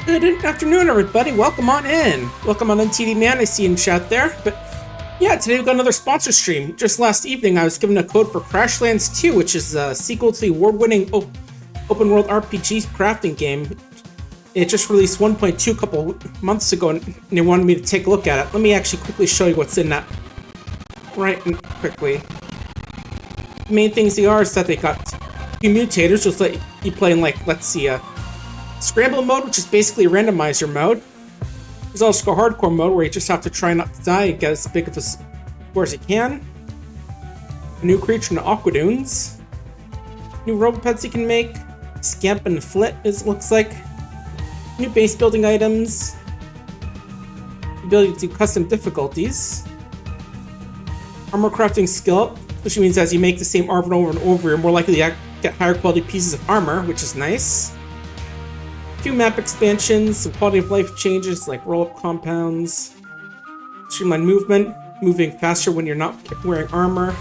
Good afternoon, everybody. Welcome on in. Welcome on in, TD Man. I see you in chat there. But yeah, today we've got another sponsor stream. Just last evening, I was given a code for Crashlands 2, which is a sequel to the award-winning open-world RPG crafting game. It just released 1.2 a couple months ago, and they wanted me to take a look at it. Let me actually quickly show you what's in that right quickly. The main things they are is that they got two mutators, just let you play in, like, let's see, Scramble mode, which is basically a randomizer mode. There's also a hardcore mode where you just have to try not to die and get as big of a score as you can. A new creature in the Aqua Dunes. New robopeds you can make. Scamp and Flit, looks like. New base building items. The ability to do custom difficulties. Armor crafting skill, which means as you make the same armor over and over, you're more likely to get higher quality pieces of armor, which is nice. A few map expansions, some quality of life changes like roll-up compounds, streamlined movement, moving faster when you're not wearing armor,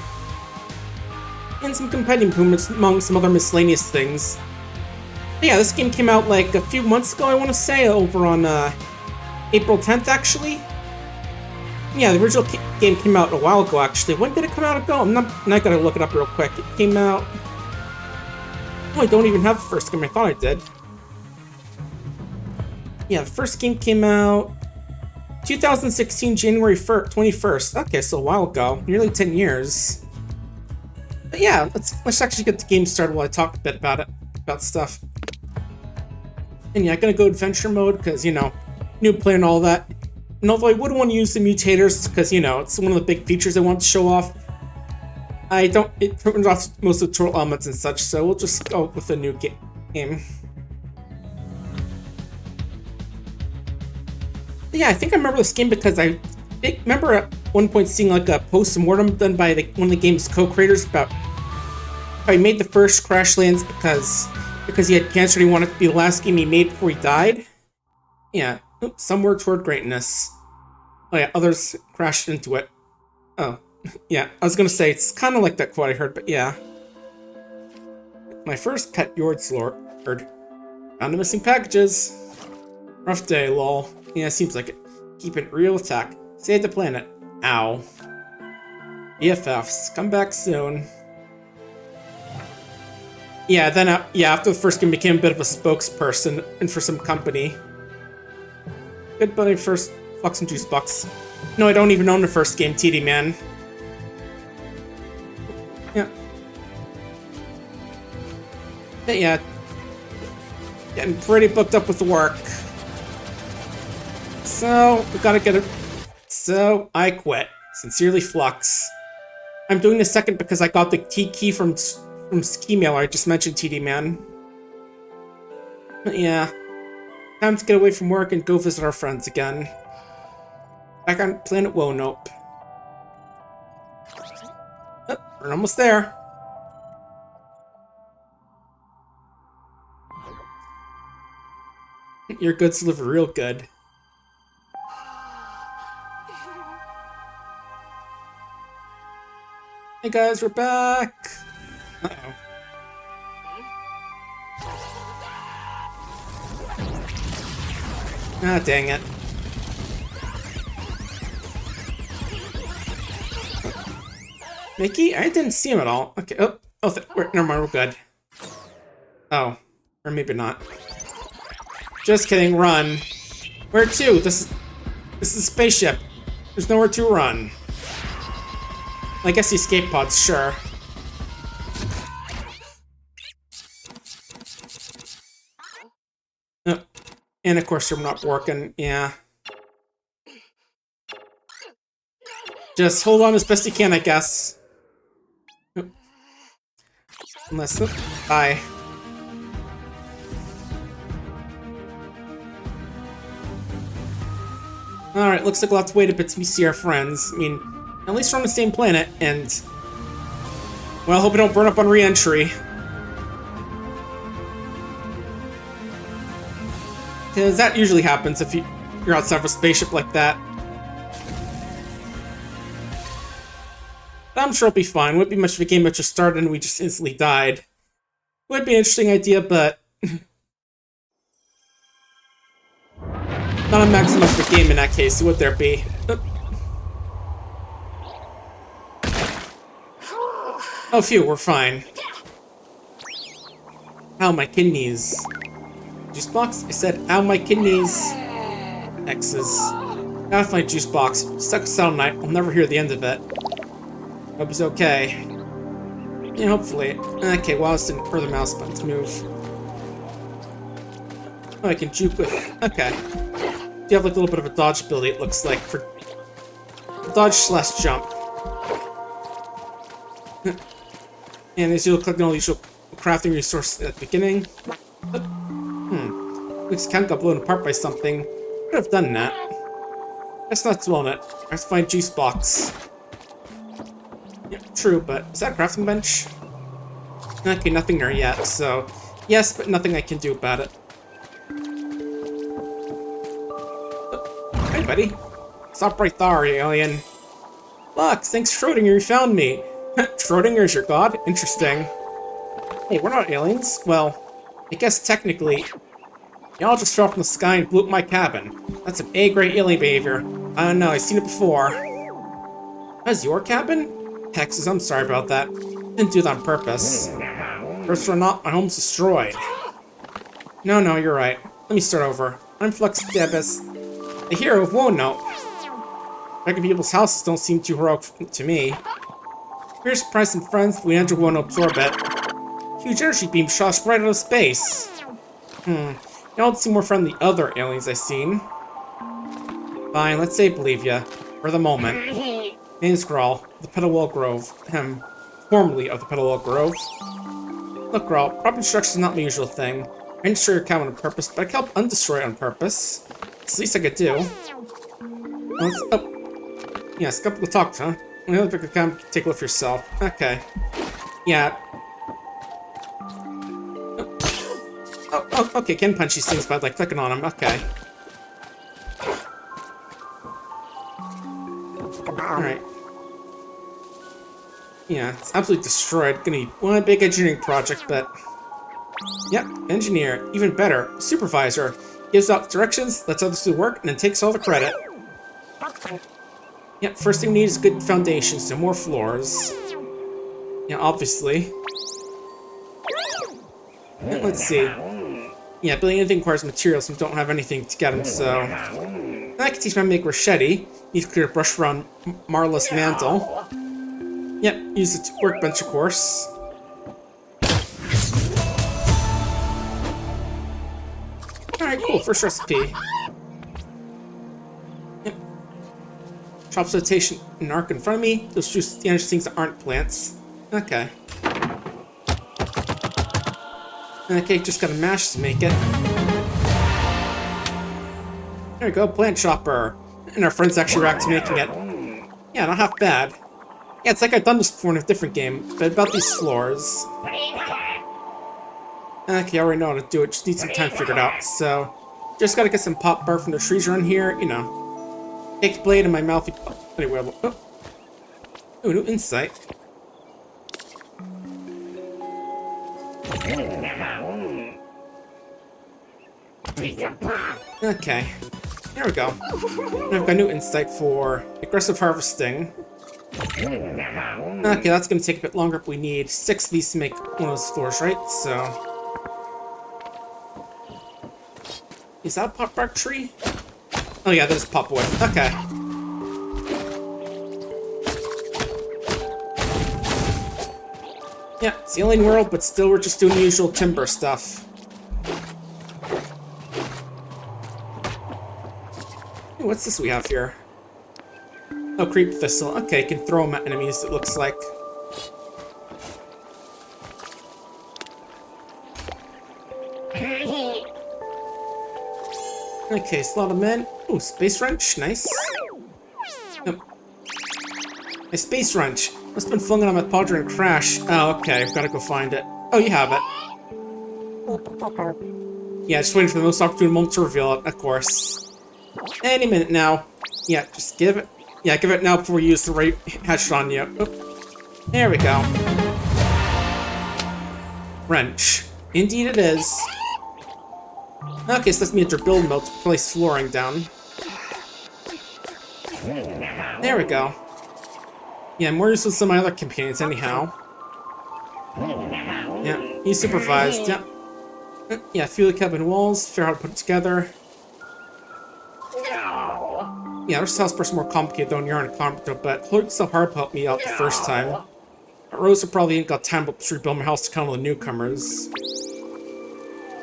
and some competitive improvements among some other miscellaneous things. But yeah, this game came out like a few months ago, I want to say, over on April 10th, actually. Yeah, the original game came out a while ago, actually. When did it come out ago? I'm not gonna look it up real quick. It came out... Oh, I don't even have the first game. I thought I did. Yeah, the first game came out 2016, January 21st. Okay, so a while ago. Nearly 10 years. But yeah, let's actually get the game started while I talk a bit about it. About stuff. And yeah, I'm gonna go adventure mode, because, you know, new player and all that. And although I would want to use the mutators, because, you know, it's one of the big features I want to show off, it turns off most of the tutorial elements and such, so we'll just go with a new game. Yeah, I think I remember this game because I remember at one point seeing like a post-mortem done by one of the game's co-creators about how he made the first Crashlands because he had cancer and he wanted it to be the last game he made before he died. Yeah, some work toward greatness. Oh yeah, others crashed into it. Oh, yeah, I was gonna say, it's kind of like that quote I heard, but yeah. My first pet Yord's Lord. Found the missing packages. Rough day, lol. Yeah, seems like it. Keep it real attack. Save the planet. Ow. BFFs. Come back soon. Yeah, then after the first game became a bit of a spokesperson and for some company. Good buddy first Flux and Juice Box. No, I don't even own the first game, TD Man. Yeah. Yeah. Getting pretty booked up with work. So, we gotta get it. So, I quit. Sincerely, Flux. I'm doing the second because I got the key from Ski Mailer I just mentioned, TD Man. But yeah. Time to get away from work and go visit our friends again. Back on planet Woanope. Oh, we're almost there. Your goods deliver real good. Hey guys, we're back! Uh-oh. Ah, dang it. Mickey? I didn't see him at all. Okay, never mind, we're good. Oh, or maybe not. Just kidding, run. Where to? This is a spaceship. There's nowhere to run. I guess the escape pods, sure. Oh. And of course they're not working, yeah. Just hold on as best you can, I guess. Oh. Unless... Bye. Alright, looks like we'll have to wait a bit to see our friends. I mean... At least we're on the same planet, and... Well, I hope we don't burn up on re-entry. Because that usually happens if you're outside of a spaceship like that. But I'm sure it'll be fine. It wouldn't be much of a game that just started and we just instantly died. Would be an interesting idea, but Not a maximum for the game in that case, would there be? Oh, phew, we're fine. Ow, my kidneys. Juice box? I said, ow, my kidneys. X's. Gotta find juice box. Stuck with Saddle Knight. I'll never hear the end of it. Hope it's okay. Yeah, hopefully. Okay, well, it's an further mouse button to move. Oh, I can juke with... Okay. You have like a little bit of a dodge ability, it looks like, for... Dodge / jump. And as you'll click on all the usual crafting resources at the beginning. Looks kind of got blown apart by something. Could have done that. That's not blown it. I have to find juice box. Yeah, true, but is that a crafting bench? Okay, nothing there yet, so... Yes, but nothing I can do about it. Hey, buddy. Stop right there, alien. Flux, thanks Schrodinger, you found me. Schrodinger's your god? Interesting. Hey, we're not aliens. Well, I guess technically, y'all just fell from the sky and blew up my cabin. That's some A-grade alien behavior. I don't know, I've seen it before. That's your cabin? Hexes, I'm sorry about that. Didn't do that on purpose. First or not, my home's destroyed. No, you're right. Let me start over. I'm Flux Debus, the hero of Woanope. Wrecking people's houses don't seem too heroic to me. We're surprised and friends, we enter Woanope's orbit. Huge energy beam shot us right out of space. Y'all seem more friendly than other aliens I've seen. Fine, let's say believe ya. For the moment. Name's Grawl, the Petalwell Grove. Formerly of the Petalwell Grove. Look, Grawl, prop instruction is not my usual thing. I didn't destroy your cabin on purpose, but I can help undestroy it on purpose. It's the least I could do. Yeah, skeptical talk, huh? When you look at the cabin, take a look for yourself. Okay. Yeah. Oh, okay, can punch these things by like clicking on them. Okay. Alright. Yeah, it's absolutely destroyed. Gonna be one big engineering project, but... Yep, engineer. Even better. Supervisor. Gives out directions, lets others do the work, and then takes all the credit. Yep, first thing we need is good foundations, so more floors. Yeah, obviously. Let's see. Yeah, building anything requires materials and don't have anything to get them, so... I can teach me how to make machete. Need to clear a brush around Marla's mantle. Yep, use the workbench, of course. Alright, cool, first recipe. Yep. Chop citation and arc in front of me. Those juice the energy things that aren't plants. Okay. Okay, just gotta mash to make it. There we go, plant chopper. And our friends actually react to making it. Yeah, not half bad. Yeah, it's like I've done this before in a different game, but about these floors. Okay, I already know how to do it, just need some time to figure it out, so... Just gotta get some pop bark from the trees around here, you know. Take blade in my mouth. Anyway, oh. Ooh, new insight. Okay, here we go. I've got new insight for aggressive harvesting. Okay, that's gonna take a bit longer, but we need 6 of these to make one of those floors, right? So... Is that a pop bark tree? Oh yeah, there's pop wood. Okay. Yeah, it's the alien world, but still we're just doing the usual timber stuff. Ooh, what's this we have here? Oh, creep thistle. Okay, can throw them at enemies, it looks like. Okay, slot of men. Ooh, space wrench, nice. Oh. My space wrench. Must have been flung on my podger and crash. Oh, okay, I've gotta go find it. Oh, you have it. Yeah, just waiting for the most opportune moment to reveal it, of course. Any minute now. Yeah, just give it. Yeah, give it now before we use the right hatchet on you. Oh. There we go. Wrench. Indeed it is. Okay, so that's me at your build mode to place flooring down. There we go. Yeah, more use with some of my other companions anyhow. Yeah, he supervised, yeah. Yeah, feel the cabin walls, figure out how to put it together. Yeah, this house is more complicated though, and you're incompetent, but Flux so hard to help me out the first time. Rosa probably ain't got time to rebuild my house to count on the newcomers.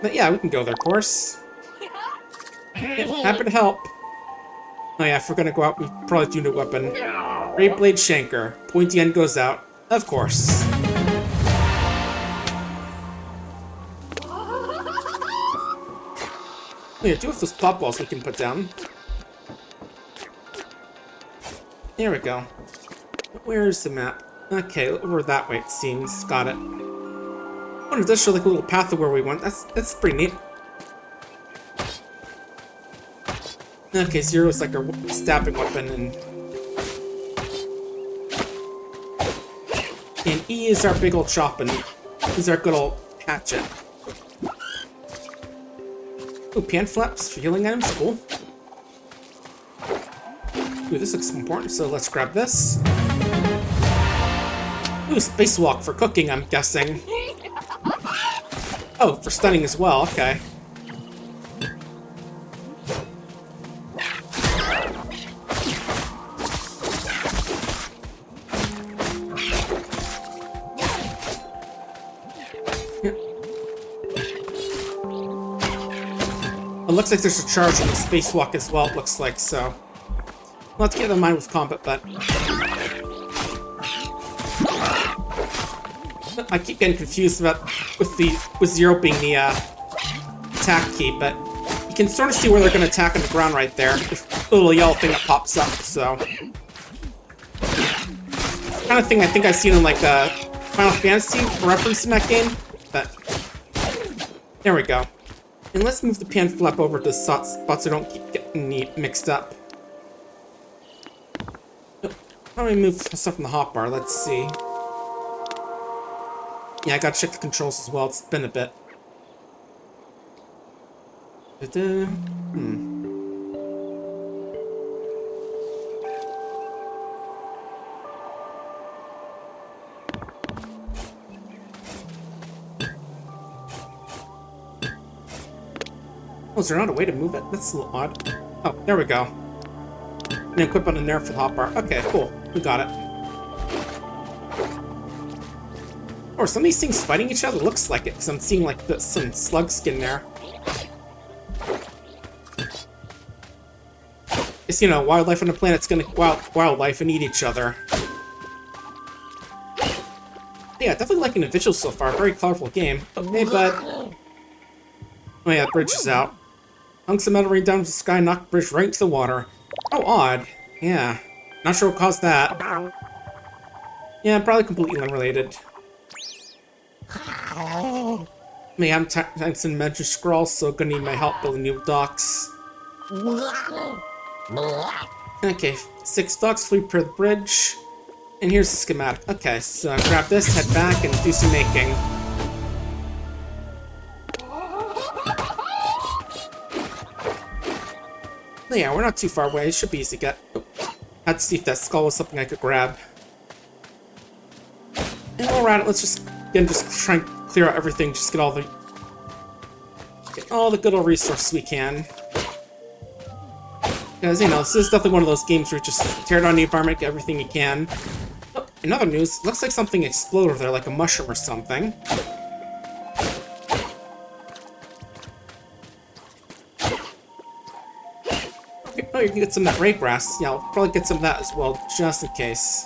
But yeah, we can go there, of course. Yeah, happy to help. Oh yeah, if we're gonna go out, we probably do need a weapon. Great Blade Shanker. Pointy end goes out. Of course. Oh yeah, do have those pop balls we can put down. There we go. Where's the map? Okay, we're that way it seems. Got it. Oh, it does show like a little path of where we went. That's pretty neat. Okay, Zero is like our stabbing weapon, and E is our big old chop, and E is our good old hatchet. Ooh, pan flaps for healing items, cool. Ooh, this looks important, so let's grab this. Ooh, spacewalk for cooking, I'm guessing. Oh, for stunning as well, okay. It looks like there's a charge on the spacewalk as well, it looks like, so... Let's get in mind with combat, but... I keep getting confused with Zero being the attack key, but you can sort of see where they're going to attack on the ground right there. The little yellow thing that pops up, so... Kind of thing I think I've seen in like Final Fantasy reference in that game, but... There we go. And let's move the pan flap over to spots so I don't keep getting mixed up. How do we move stuff from the hotbar? Let's see. Yeah, I gotta check the controls as well. It's been a bit. Oh, is there not a way to move it? That's a little odd. Oh, there we go. And equip on a nerf for the hotbar. Okay, cool. We got it. Or some of these things fighting each other? Looks like it, because I'm seeing like some slug skin there. It's, you know, wildlife on the planet's gonna wildlife and eat each other. Yeah, definitely liking the visuals so far. Very colorful game. Hey, bud. Oh yeah, bridge is out. Hunks of metal rain down to the sky, knocked the bridge right into the water. Oh, odd. Yeah. Not sure what caused that. Yeah, probably completely unrelated. May have types in Magic Scroll, so gonna need my help building new docks. Okay, 6 docks flew per the bridge. And here's the schematic. Okay, so grab this, head back, and do some making. Yeah, we're not too far away. It should be easy to get. Oh, had to see if that skull was something I could grab. And while we're at it, let's just try and clear out everything. Just get all the good old resources we can. Because, you know, this is definitely one of those games where you just tear down the environment, get everything you can. Oh, in other news, looks like something exploded over there, like a mushroom or something. Oh, you can get some of that ray grass. Yeah, I'll probably get some of that as well, just in case.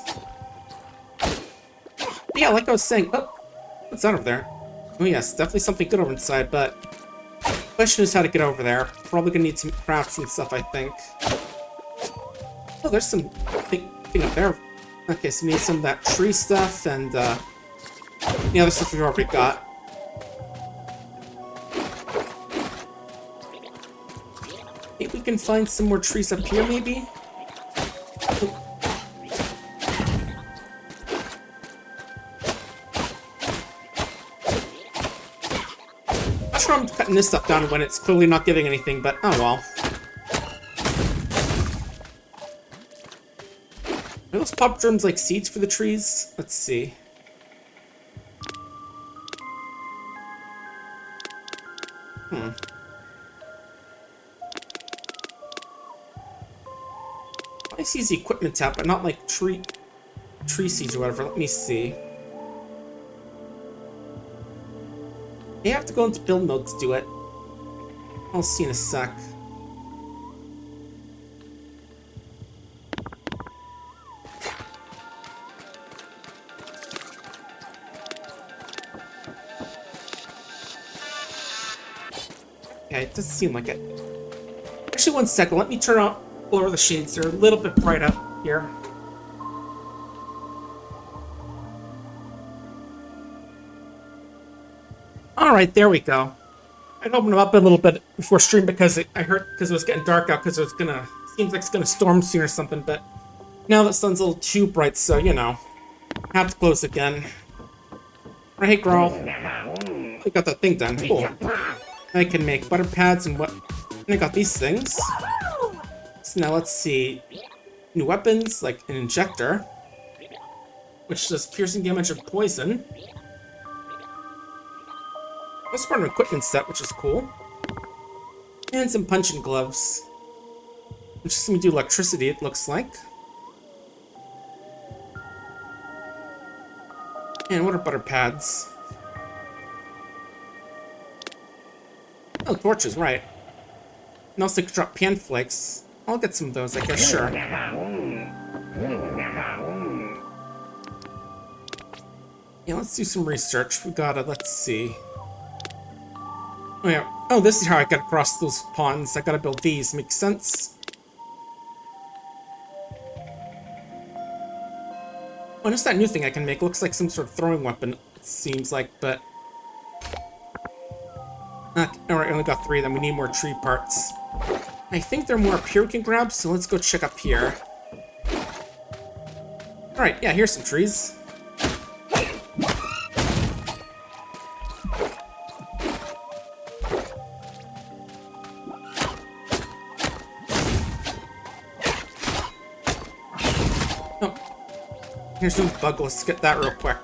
But yeah, like I was saying, oh, what's that over there? Oh yes, definitely something good over inside, but the question is how to get over there. Probably gonna need some crafts and stuff, I think. Oh, there's some thing up there. Okay, so we need some of that tree stuff and the other stuff we've already got. Maybe we can find some more trees up here, maybe? Not sure I'm cutting this stuff down when it's clearly not giving anything, but oh well. Are those pop germs like seeds for the trees? Let's see. I see the equipment tab, but not like tree seeds or whatever. Let me see. You have to go into build mode to do it. I'll see in a sec. Okay, it doesn't seem like it. Actually, one second. Let me turn on lower the shades. They're a little bit bright up here. All right, there we go. I'd open them up a little bit before stream because I heard it was getting dark out because it was gonna seems like it's gonna storm soon or something. But now the sun's a little too bright, so you know, I have to close again. Right, hey, girl. I got that thing done. Cool. I can make butter pads and what? And I got these things. So now let's see. New weapons, like an injector, which does piercing damage of poison. That's part of an equipment set, which is cool. And some punching gloves. Which is going to do electricity, it looks like. And what are butter pads? Oh, torches, right. And also could drop pan flakes. I'll get some of those, I guess, sure. Yeah, let's do some research. We gotta, let's see. Oh, yeah. Oh, this is how I get across those ponds. I gotta build these. Makes sense. Oh, and it's that new thing I can make. Looks like some sort of throwing weapon, it seems like, but... Alright, I only got 3 of them. We need more tree parts. I think there are more up here we can grab, so let's go check up here. Alright, yeah, here's some trees. Oh. Here's some bug. Let's get that real quick.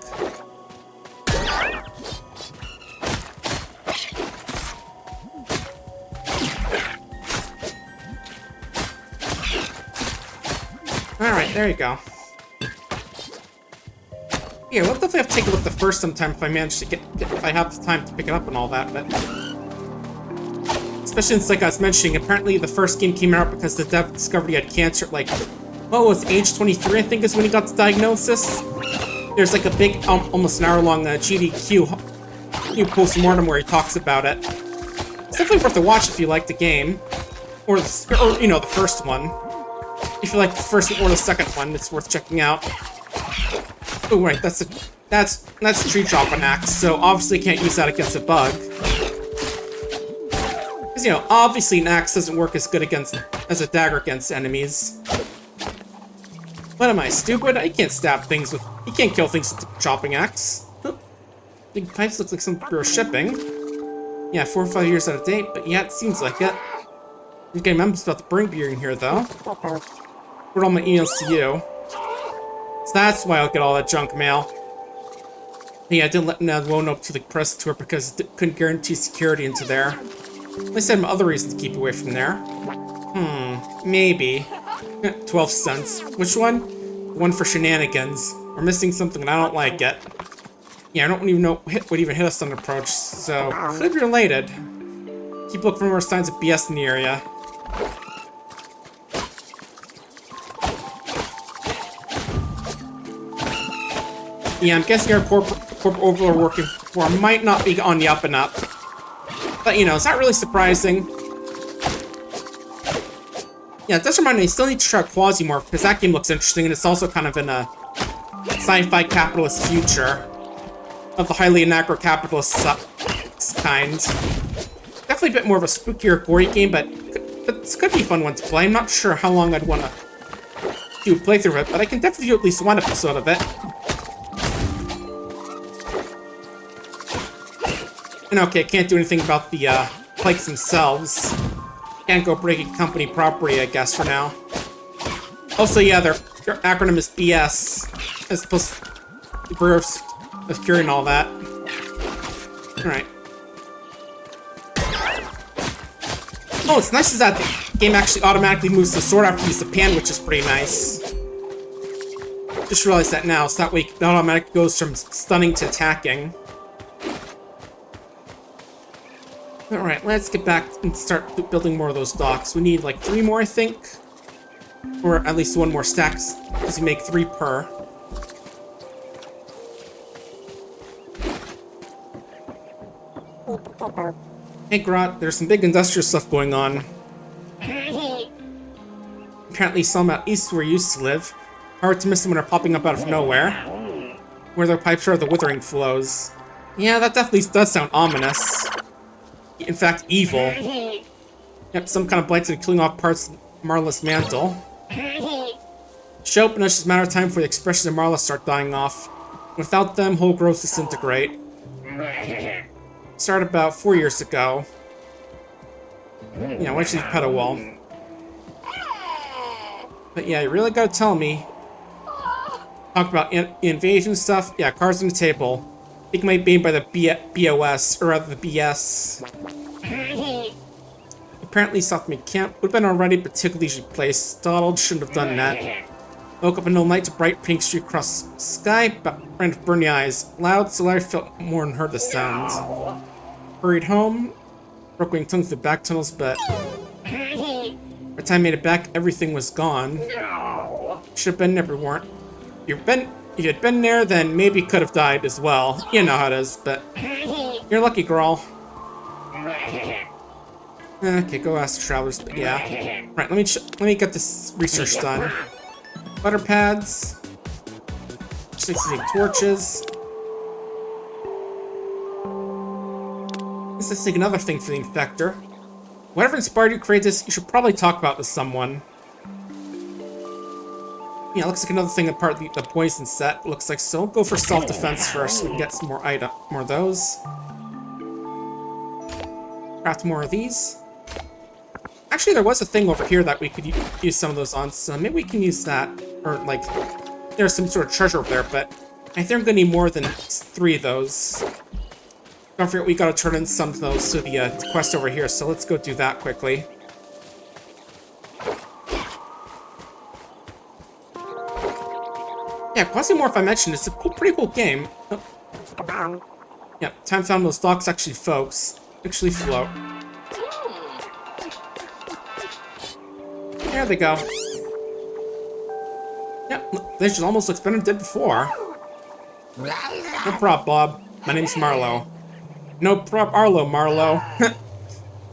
Alright, there you go. Yeah, we'll definitely have to take a look the first sometime if I manage to if I have the time to pick it up and all that, but... Especially since, like I was mentioning, apparently the first game came out because the dev discovered he had cancer at, like... What was age 23, I think, is when he got the diagnosis? There's, like, a big, almost an hour-long GDQ post-mortem where he talks about it. It's definitely worth a watch if you like the game. Or you know, the first one. If you like the first or the second one, it's worth checking out. Oh, right, that's a tree chopping axe, so obviously can't use that against a bug. Because, you know, obviously an axe doesn't work as good as a dagger against enemies. What am I, stupid? I can't stab things with... You can't kill things with a chopping axe. Big pipes look like something for shipping. Yeah, 4 or 5 years out of date, but yeah, it seems like it. I'm getting members about the burn beer in here, though. Put all my emails to you. So that's why I'll get all that junk mail. Yeah, I didn't let Woanope to the press tour because it couldn't guarantee security into there. At least I had other reasons to keep away from there. Maybe. 12 cents. Which one? The one for shenanigans. We're missing something and I don't like it. Yeah, I don't even know what even hit us on approach, so could be related. Keep looking for more signs of BS in the area. Yeah, I'm guessing our corporate overlord working for might not be on the up and up. But, you know, it's not really surprising. Yeah, it does remind me, I still need to try Quasimorph, because that game looks interesting, and it's also kind of in a sci-fi capitalist future of the highly anarcho-capitalist kind. Definitely a bit more of a spookier, gory game, but this could be a fun one to play. I'm not sure how long I'd want to do a playthrough of it, but I can definitely do at least one episode of it. And okay, can't do anything about the pikes themselves. Can't go breaking company property, I guess, for now. Also, yeah, their acronym is BS, as opposed to Bureau of Security and all that. Alright. Oh, what's nice is that the game actually automatically moves the sword after you use the pan, which is pretty nice. Just realized that now, so that way it automatically goes from stunning to attacking. Alright, let's get back and start building more of those docks. We need like 3 more, I think. Or at least 1 more stacks, because you make 3 per. Hey Grot, there's some big industrial stuff going on. Apparently some out east where you used to live. Hard to miss them when they're popping up out of nowhere. Where their pipes are the withering flows. Yeah, that definitely does sound ominous. In fact, evil. Yep, some kind of blights and killing off parts of Marla's mantle. Show up and it's just a matter of time before the expressions of Marla start dying off. Without them, whole groves disintegrate. Started about 4 years ago. Yeah, why don't you pet a wall? But yeah, you really gotta tell me. Talk about invasion stuff. Yeah, cards on the table. I think it might be by the BOS, or rather the BS. Apparently South Mid Camp would have been already particularly placed. Donald shouldn't have done that. Woke up in the night to bright pink streak across the sky, but ran with burning eyes. Loud, so I felt more than heard the sound. Hurried home, broke wing tongue through the back tunnels, but by the time I made it back, everything was gone. Should have been there, but weren't. If you'd been there, then maybe could have died as well. You know how it is, but you're lucky, girl. Okay, go ask the travelers, but yeah. Right, let me get this research done. Butter pads. 16 torches. Let's take another thing for the infector. Whatever inspired you to create this, you should probably talk about with someone. Yeah, looks like another thing apart the poison set. Looks like so. Go for self-defense first so we can get some more more of those. Craft more of these. Actually, there was a thing over here that we could use some of those on, so maybe we can use that. Or, like, there's some sort of treasure over there, but I think I'm gonna need more than 3 of those. Don't forget, we gotta turn in some of those to the quest over here, so let's go do that quickly. Yeah, Quasimorph I mentioned, it's a pretty cool game. Oh. Yeah, time found those docks actually actually float. There they go. Yep, this almost looks better than it did before. No prob, Bob. My name's Marlo. No prob, Marlo.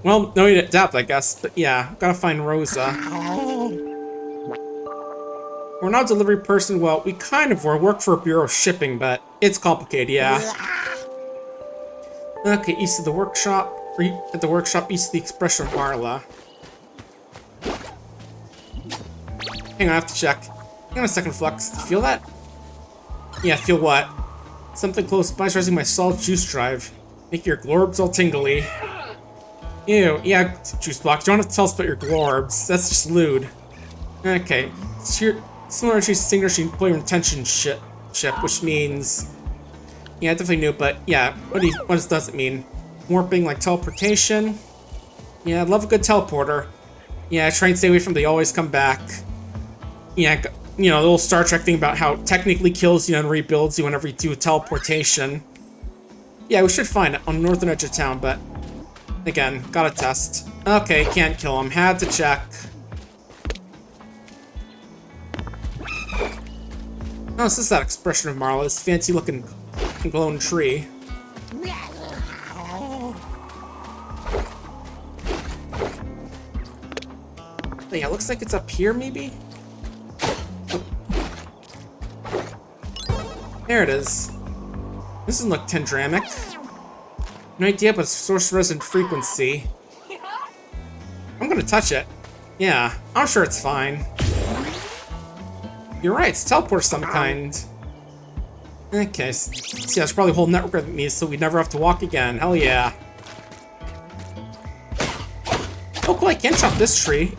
Well, no need to adapt, I guess. But yeah, gotta find Rosa. We're not a delivery person. Well, we kind of were. Work for a bureau of shipping, but it's complicated, yeah. Okay, east of the workshop. At the workshop, east of the expression of Marla. Hang on, I have to check. Hang on a second, Flux. Do you feel that? Yeah, feel what? Something close by is raising my solid juice drive. Make your glorbs all tingly. Ew, yeah, juice box. You don't have to tell us about your glorbs. That's just lewd. Okay. Similar to distinguishing employee retention ship, which means... Yeah, I definitely knew, but yeah, what does it mean? Warping, like teleportation? Yeah, I love a good teleporter. Yeah, I try and stay away from they always come back. Yeah, you know, the little Star Trek thing about how it technically kills you and rebuilds you whenever you do a teleportation. Yeah, we should find it on the northern edge of town, but... Again, gotta test. Okay, can't kill him. Had to check. Oh, this is that expression of Marla's fancy-looking glowing tree. But yeah, looks like it's up here, maybe? Oh. There it is. This doesn't look tendramic. No idea, but it's source resonant frequency. I'm gonna touch it. Yeah, I'm sure it's fine. You're right, it's teleport of some kind. Okay, see, that's probably a whole network of me, so we never have to walk again. Hell yeah. Oh, cool, I can chop this tree.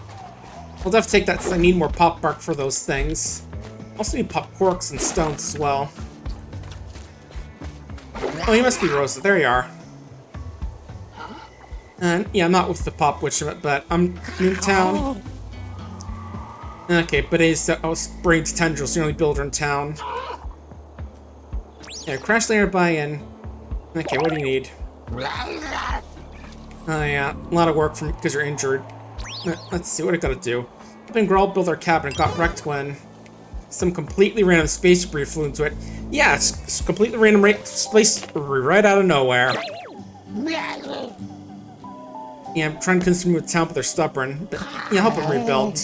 I'll have to take that because I need more pop bark for those things. Also need pop corks and stones as well. Oh, you must be Rosa. There you are. And yeah, I'm not with the pop witch, but I'm new in town. Okay, but it's Braid's tendrils, the only builder in town. Yeah, Crashlands buy-in. Okay, what do you need? Oh yeah, a lot of work because you're injured. Let's see, what I gotta do. Up and Grawl built our cabin and got wrecked when some completely random space debris flew into it. Yeah, it's completely random space right out of nowhere. Yeah, I'm trying to consume with town, but they're stubborn. But yeah, help them rebuild.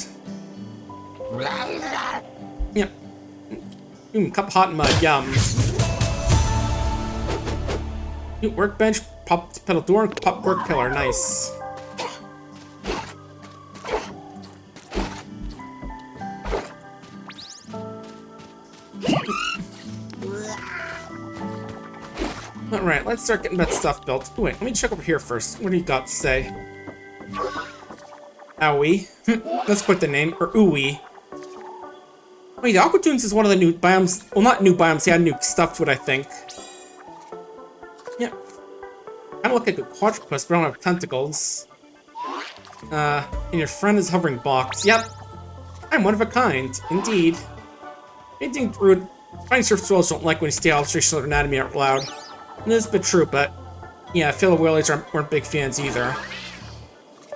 Yep. Cup of hot mud, yum. Workbench, pop pedal door, pop work pillar, nice. Alright, let's start getting that stuff built. Ooh, wait, let me check over here first. What do you got to say? Owie. Let's put the name, or Ooey. Wait, the Aqua Dunes is one of the new biomes. Well, not new biomes, they had new stuff to it, I think. Yeah. Kind of look like a quadrupus, but I don't have tentacles. And your friend is hovering box. Yep. I'm one of a kind, indeed. Anything rude. Finding surface dwellers don't like when you state observations of anatomy out loud. And this is a bit true, but yeah, fellow whalers weren't big fans either.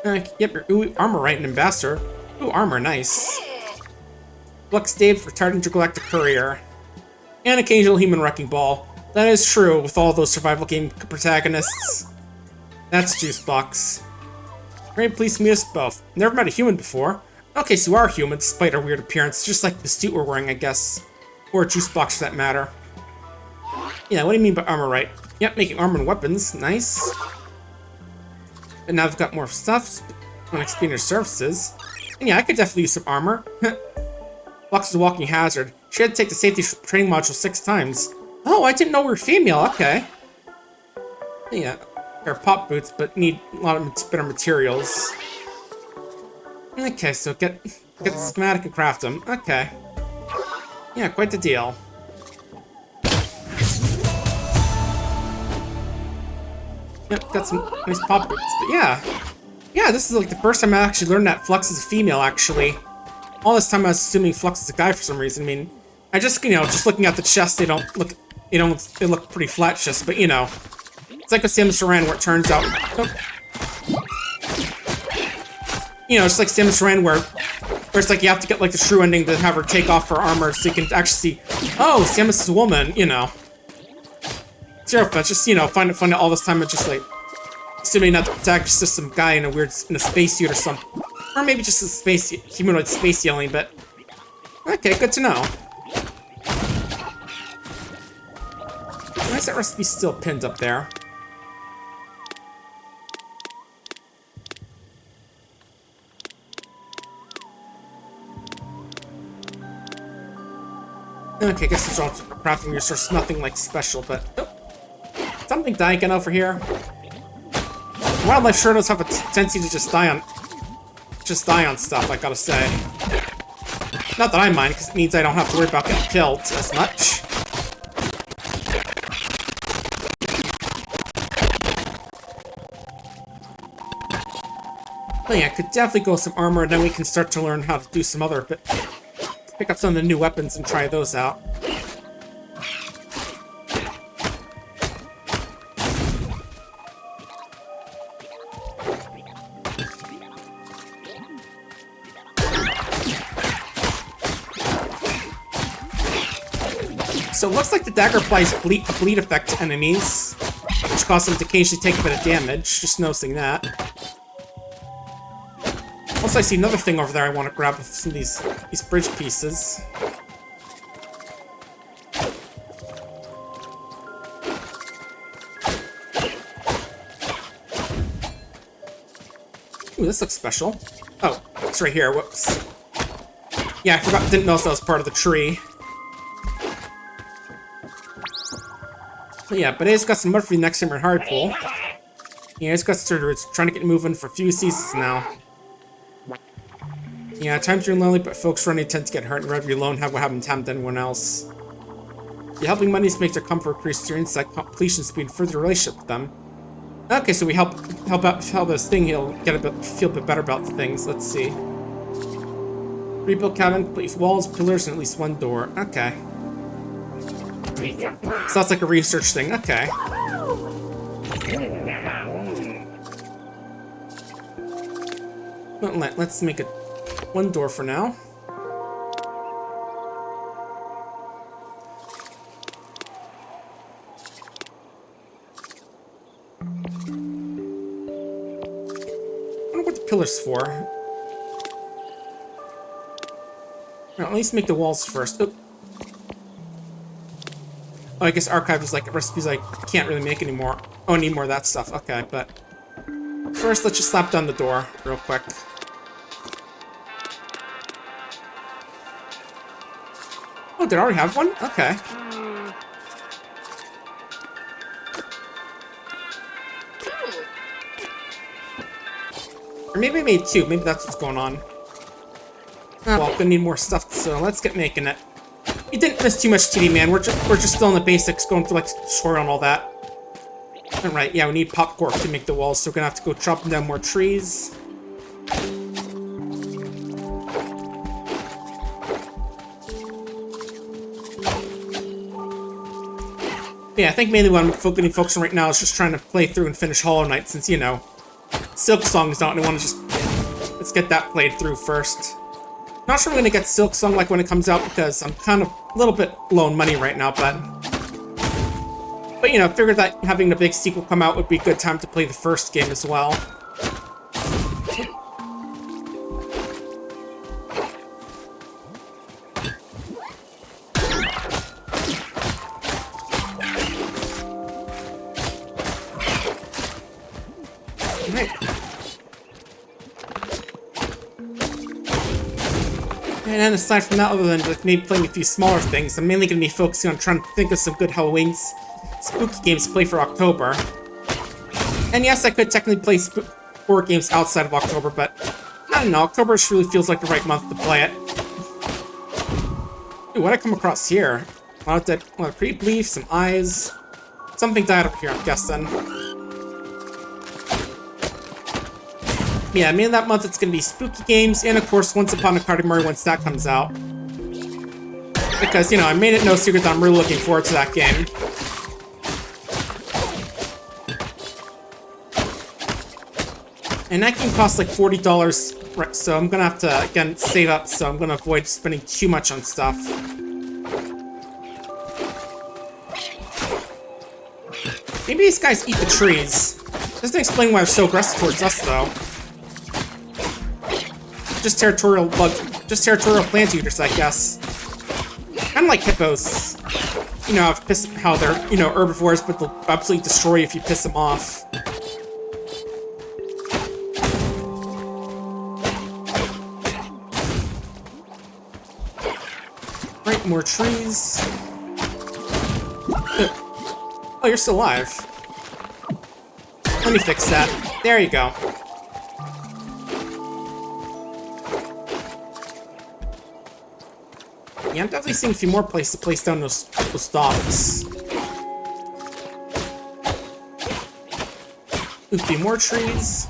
Yep, your ooh, armor right, an ambassador. Ooh, armor, nice. Flux Dave's retired intergalactic courier. And occasional human wrecking ball. That is true with all those survival game protagonists. That's Juicebox. Very pleased to meet us both. Never met a human before. Okay, so you are human, despite our weird appearance. Just like the suit we're wearing, I guess. Or a Juicebox for that matter. Yeah, what do you mean by armor right? Yep, making armor and weapons. Nice. And now I've got more stuff on expanding your services. And yeah, I could definitely use some armor. Flux is a walking hazard. She had to take the safety training module 6 times. Oh, I didn't know we were female. Okay. Yeah, they're pop boots, but need a lot of better materials. Okay, so get the schematic and craft them. Okay. Yeah, quite the deal. Yep, got some nice pop boots, but yeah. Yeah, this is like the first time I actually learned that Flux is a female, actually. All this time I was assuming Flux is a guy for some reason. I mean, I just, just looking at the chest, they look pretty flat chest, but it's like a Samus Aran where it turns out, it's like Samus Aran where it's like you have to get like the true ending to have her take off her armor so you can actually see, oh, Samus is a woman, Zero Fetch, just, find it all this time, it's just like, assuming not the protagonist, just some guy in a spacesuit or something. Or maybe just a humanoid space alien, but, okay, good to know. Why is that recipe still pinned up there? Okay, I guess it's all crafting resource, nothing like special, but something dying over here. Wildlife sure does have a tendency to just die on stuff, I gotta say. Not that I mind, because it means I don't have to worry about getting killed as much. But yeah, I could definitely go with some armor, and then we can start to learn how to do some other, but pick up some of the new weapons and try those out. So it looks like the dagger applies a bleed effect to enemies, which causes them to occasionally take a bit of damage, just noticing that. Also, I see another thing over there I want to grab with some of these bridge pieces. Ooh, this looks special. Oh, it's right here, whoops. Yeah, didn't notice that was part of the tree. Yeah, but it's got some mud for the next summer hard pull. Yeah, it's got started. It's trying to get moving for a few seasons now. Yeah, times you're lonely, but folks running tend to get hurt and rather be alone what happened to anyone else. Yeah, helping monies makes their comfort increase your insight, completion speed, and further relationship with them. Okay, so we help this thing. He'll feel a bit better about things. Let's see. Rebuild cabin, place walls, pillars, and at least one door. Okay. So that's like a research thing. Okay. Let's make it one door for now. I wonder what the pillar's for. Now, at least make the walls first. Oh, I guess archive is like recipes I can't really make anymore. Oh, I need more of that stuff. Okay, but first let's just slap down the door real quick. Oh, did I already have one? Okay. Or maybe I made two. Maybe that's what's going on. Oh, well, gonna need more stuff, so let's get making it. You didn't miss too much, TD man. We're just still in the basics, going through like tutorial and all that. All right, yeah, we need popcorn to make the walls, so we're gonna have to go chopping down more trees. Yeah, I think mainly what I'm focusing right now is just trying to play through and finish Hollow Knight, since, you know, Silk Song's out, and I want to just... Let's get that played through first. Not sure I'm going to get Silk Song like when it comes out, because I'm kind of a little bit low on money right now, but... But, you know, figured that having the big sequel come out would be a good time to play the first game as well. And then aside from that, other than like maybe playing a few smaller things, I'm mainly going to be focusing on trying to think of some good Halloween spooky games to play for October. And yes, I could technically play horror games outside of October, but I don't know, October really feels like the right month to play it. Ooh, what did I come across here? A lot of creep leaf, some eyes. Something died up here, I'm guessing. Yeah, mainly that month it's going to be spooky games, and of course Once Upon a Cardi once that comes out. Because, you know, I made it no secret that I'm really looking forward to that game. And that game costs like $40, right, so I'm going to have to, again, save up, so I'm going to avoid spending too much on stuff. Maybe these guys eat the trees. Doesn't explain why they're so aggressive towards us, though. Just territorial plant eaters, I guess. Kind of like hippos. You know, how they're, you know, herbivores, but they'll absolutely destroy you if you piss them off. Right, more trees. Oh, you're still alive. Let me fix that. There you go. Yeah, I'm definitely seeing a few more places to place down those dogs. A few more trees.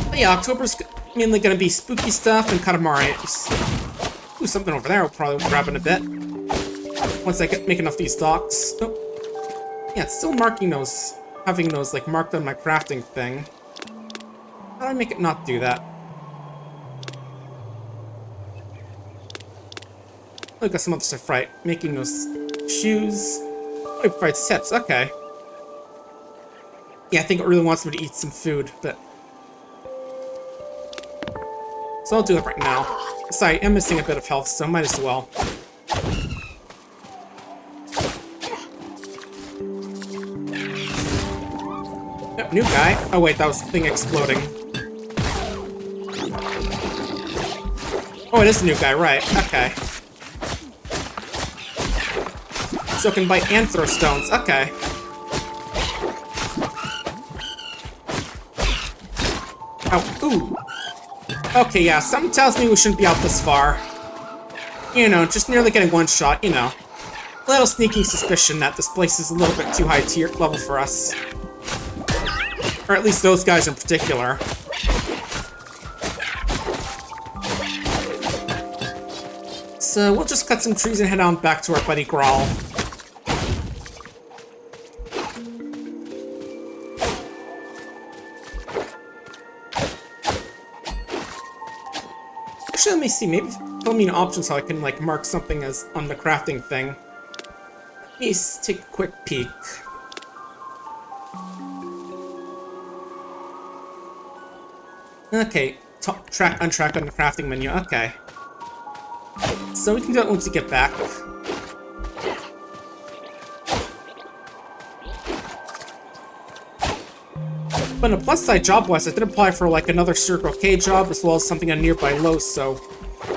But yeah, October's mainly going to be spooky stuff and Katamari's. Ooh, something over there I'll probably grab in a bit. Once I make enough of these docks. Oh. Yeah, it's still marking those, having those like marked on my crafting thing. How do I make it not do that? Oh, I got some other stuff right. Making those shoes. Oh, it provides tips, okay. Yeah, I think it really wants me to eat some food, but... So I'll do it right now. Sorry, I'm missing a bit of health, so I might as well. new guy. Oh wait, that was the thing exploding. Oh, it is a new guy, right. Okay. So it can bite and throw stones. Okay. Oh, ooh. Okay, yeah, something tells me we shouldn't be out this far. You know, just nearly getting one shot, you know. A little sneaking suspicion that this place is a little bit too high tier level for us. Or at least those guys in particular. So we'll just cut some trees and head on back to our buddy Grawl. Actually, let me see. Maybe tell me an option so I can like mark something as on the crafting thing. Let me take a quick peek. Okay, untrack on the crafting menu. Okay. So we can do it once we get back. But on the plus side, job-wise, I did apply for like another Circle K job as well as something on nearby Lowe's, so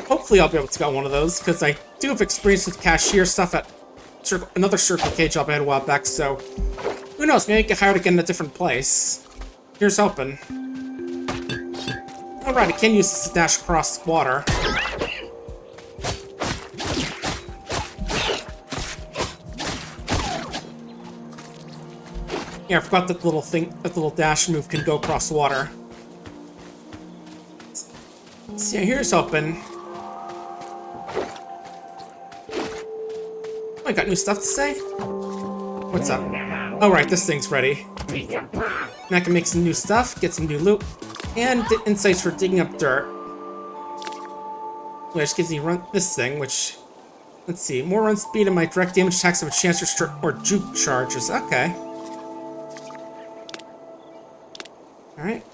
hopefully I'll be able to get one of those, because I do have experience with cashier stuff at another Circle K job I had a while back, so who knows, maybe I get hired again in a different place. Here's hoping. Alright, I can use this to dash across water. Yeah, I forgot that little thing, that little dash move can go across water. So yeah, here's hoping. Oh, I got new stuff to say? What's up? Oh right, this thing's ready. And I can make some new stuff, get some new loot, and insights for digging up dirt. Which gives me this thing, which... Let's see, more run speed and my direct damage attacks have a chance to or juke charges. Okay. Alright.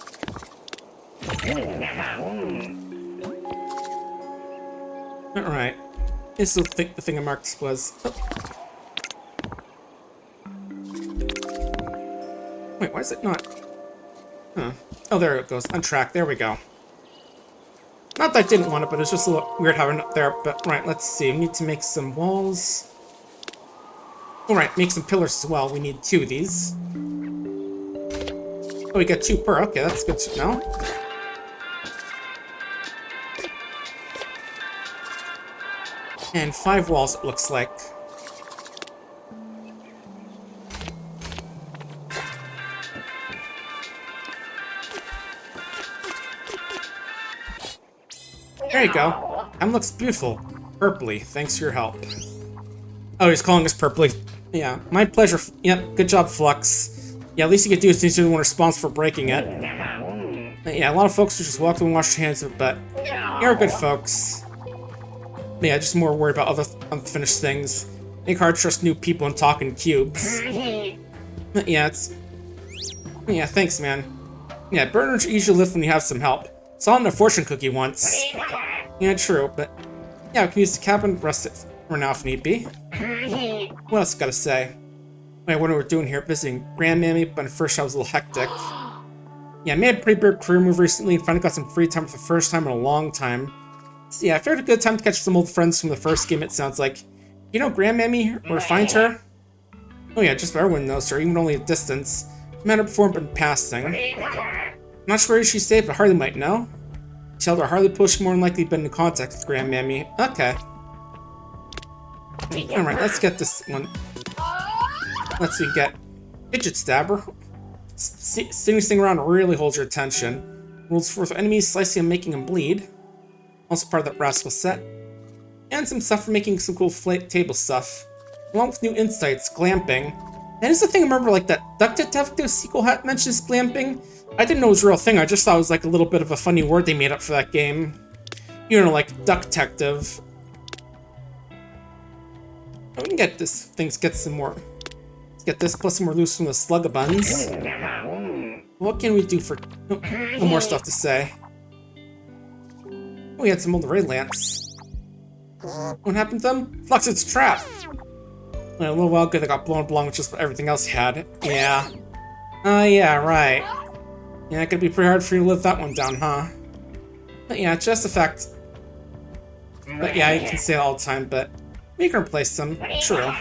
Alright. This is the thing I marked was... Oh. Wait, why is it not... Huh. Oh, there it goes. Untracked. There we go. Not that I didn't want it, but it's just a little weird having it up there. But, right, let's see. We need to make some walls. Alright, make some pillars as well. We need 2 of these. Oh, we got 2 per. Okay, that's good to know. And 5 walls, it looks like. There you go. That looks beautiful. Purpley. Thanks for your help. Oh, he's calling us Purpley. Yeah, my pleasure. Yep, good job, Flux. Yeah, at least you could do is you're the one responsible for breaking it. Yeah, a lot of folks are just walk and wash their hands of it, but you're good folks. Yeah, just more worried about other unfinished things. Make hard to trust new people and talk in cubes. Yeah, it's... Yeah, thanks, man. Yeah, burners usually lift when you have some help. Saw it in a fortune cookie once. Yeah, true, but... Yeah, we can use the cabin, rest it for now if need be. What else gotta say? Wait, what are we doing here? Visiting Grandmammy, but at first I was a little hectic. Yeah, I made a pretty big career move recently and finally got some free time for the first time in a long time. So yeah, I figured a good time to catch some old friends from the first game, it sounds like. You know Grandmammy? Or find her? Oh yeah, just about everyone knows her, even only at distance. Met her before but in passing. I'm not sure where she stayed, but Harley might know. Tell her Harley Push more than likely been in contact with Grandmammy. Okay. Alright, let's get this one. Let's see, get Fidget Stabber. Seeing this thing around really holds your attention. Rules for enemies, slicing and making them bleed. Also part of that rascal set. And some stuff for making some cool table stuff. Along with new insights, glamping. And it's the thing I remember, like that Duck Detective sequel hat mentions glamping. I didn't know it was a real thing, I just thought it was like a little bit of a funny word they made up for that game. You know, like Duck Detective. We can get this, get some more. Let's get this plus some more loose from the Slugabuns. What can we do for... Oh, no more stuff to say. Oh, we had some old ray lamps. What happened to them? Flux, it's trapped! A little while ago they got blown along with just what everything else had. Yeah. Oh, yeah, right. Yeah, it could be pretty hard for you to live that one down, huh? But yeah, just the fact. But yeah, you can say it all the time, but we can replace them. True.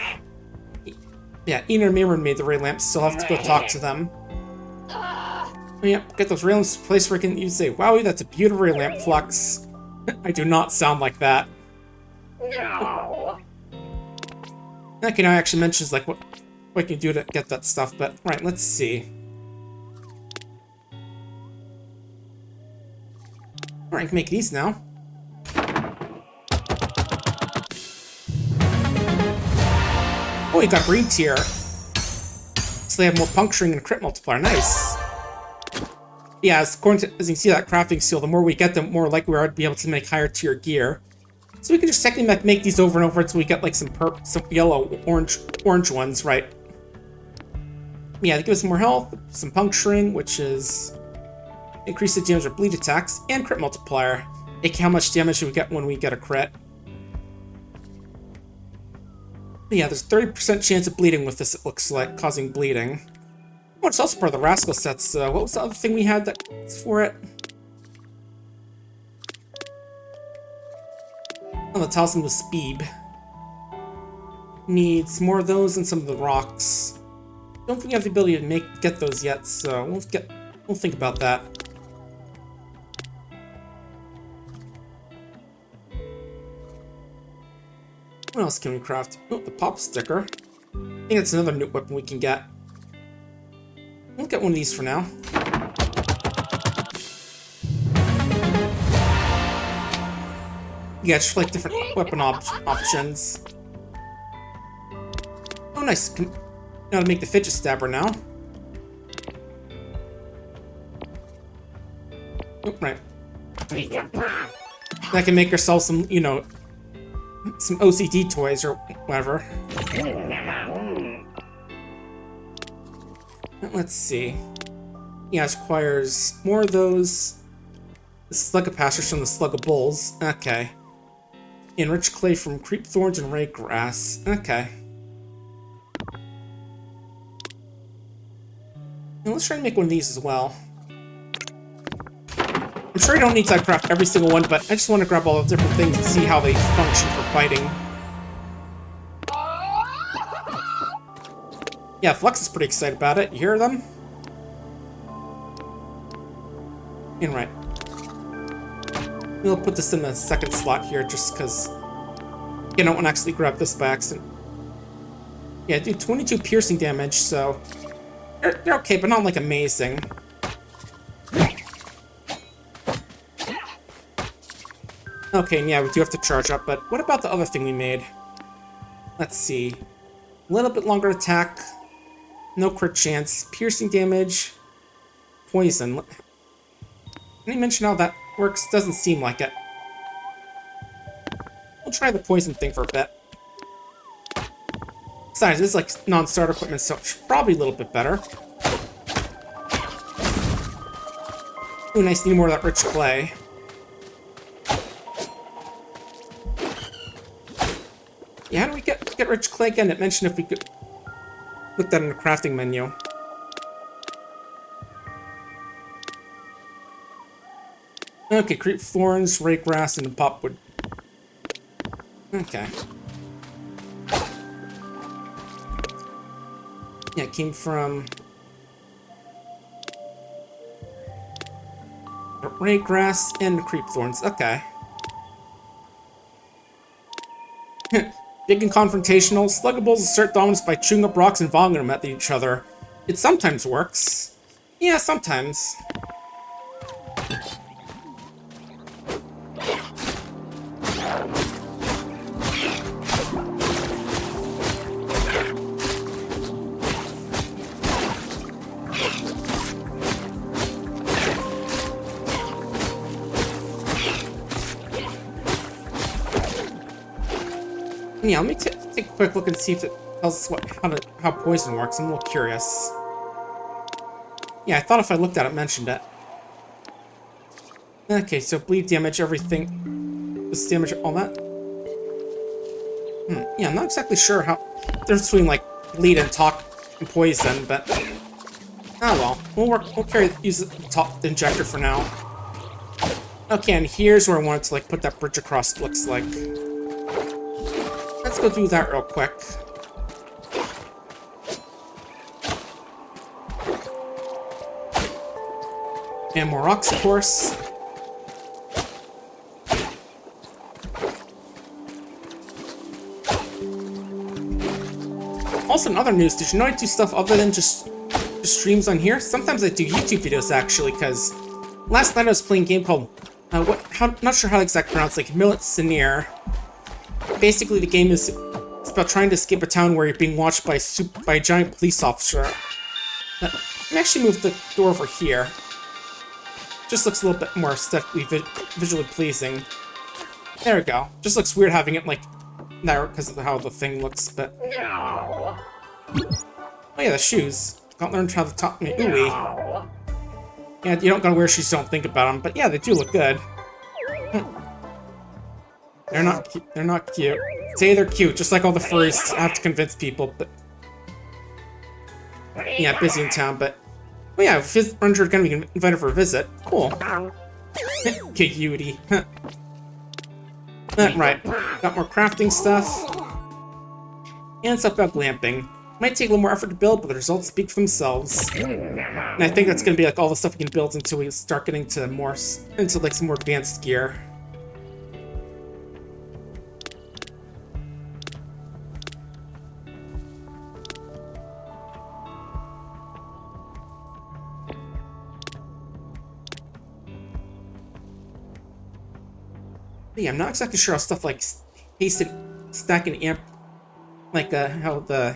Yeah, Ian and Mirren made the ray lamps, so I'll have to go talk to them. Oh, yeah, get those ray lamps placed where I can even say, "Wowie, that's a beautiful ray lamp, Flux." I do not sound like that. Okay, now it actually mentions like what you can do to get that stuff, but right, let's see. Alright, I can make these now. Oh, you got green tier. So they have more puncturing and crit multiplier. Nice. Yeah, as you can see that crafting seal, the more we get, the more likely we are to be able to make higher tier gear. So we can just technically make these over and over until we get like some yellow, orange ones, right? Yeah, they give us more health, some puncturing, which is increase the damage of bleed attacks, and crit multiplier. aka how much damage we get when we get a crit. But yeah, there's 30% chance of bleeding with this, it looks like, causing bleeding. Oh, it's also part of the Rascal sets. What was the other thing we had that's for it? Oh, the Talisman with Speed. Needs more of those and some of the rocks. Don't think we have the ability to get those yet, so we'll think about that. What else can we craft? Oh, the pop sticker. I think that's another new weapon we can get. We'll get one of these for now. Yeah, just like different weapon options. Oh, nice. Know how to make the fidget stabber now. Oh, right. I can make ourselves some, you know, some OCD toys or whatever. Let's see. Yeah, it requires more of those. The Slugapastures from the Slugabulls. Okay. Enrich clay from creep thorns and ray grass. Okay. Now let's try and make one of these as well. I'm sure you don't need to craft every single one, but I just want to grab all the different things and see how they function for fighting. Yeah, Flux is pretty excited about it. You hear them? And right. We'll put this in the second slot here just because I don't want to actually grab this by accident. Yeah, do 22 piercing damage, so they're okay, but not like amazing. Okay, and yeah, we do have to charge up, but what about the other thing we made? Let's see. A little bit longer attack. No crit chance. Piercing damage. Poison. Any mention how that works? Doesn't seem like it. We'll try the poison thing for a bit. Besides, this is like non-starter equipment, so it's probably a little bit better. Ooh, nice. Need more of that rich clay. Yeah, how do we get rich clay again? It mentioned if we could put that in the crafting menu. Okay, creep thorns, ray grass, and popwood. Okay. Yeah, it came from ray grass and creep thorns. Okay. Big and confrontational, Sluggables assert dominance by chewing up rocks and vomiting them at each other. It sometimes works. Yeah, sometimes. Yeah, let me take a quick look and see if it tells us how poison works. I'm a little curious. Yeah, I thought if I looked at it, mentioned it. Okay, so bleed damage, everything. This damage, all that. Yeah, I'm not exactly sure how there's between like bleed and talk and poison, but Oh well, use the injector for now. Okay, and here's where I wanted to like put that bridge across, it looks like. Let's go do that real quick. And more rocks, of course. Also, in other news, did you know I do stuff other than just streams on here? Sometimes I do YouTube videos, actually, because last night I was playing a game called, not sure how to exactly pronounce, like, Millet Senior. Basically, the game is about trying to escape a town where you're being watched by a giant police officer. Let me actually move the door over here. Just looks a little bit more aesthetically visually pleasing. There we go. Just looks weird having it like narrow because of how the thing looks, but oh yeah, the shoes. Can't learn how to talk me ooey. Yeah, you don't gotta wear shoes, don't think about them, but yeah, they do look good. They're not cute. Say they're cute, just like all the furries. I have to convince people, but yeah, busy in town, but oh yeah, Ranger gonna be invited for a visit. Cool. Cutie. Right. Got more crafting stuff. And stuff about glamping. Might take a little more effort to build, but the results speak for themselves. And I think that's gonna be like all the stuff we can build until we start getting to like some more advanced gear. Yeah, I'm not exactly sure how stuff like hasted stack and amp, like how the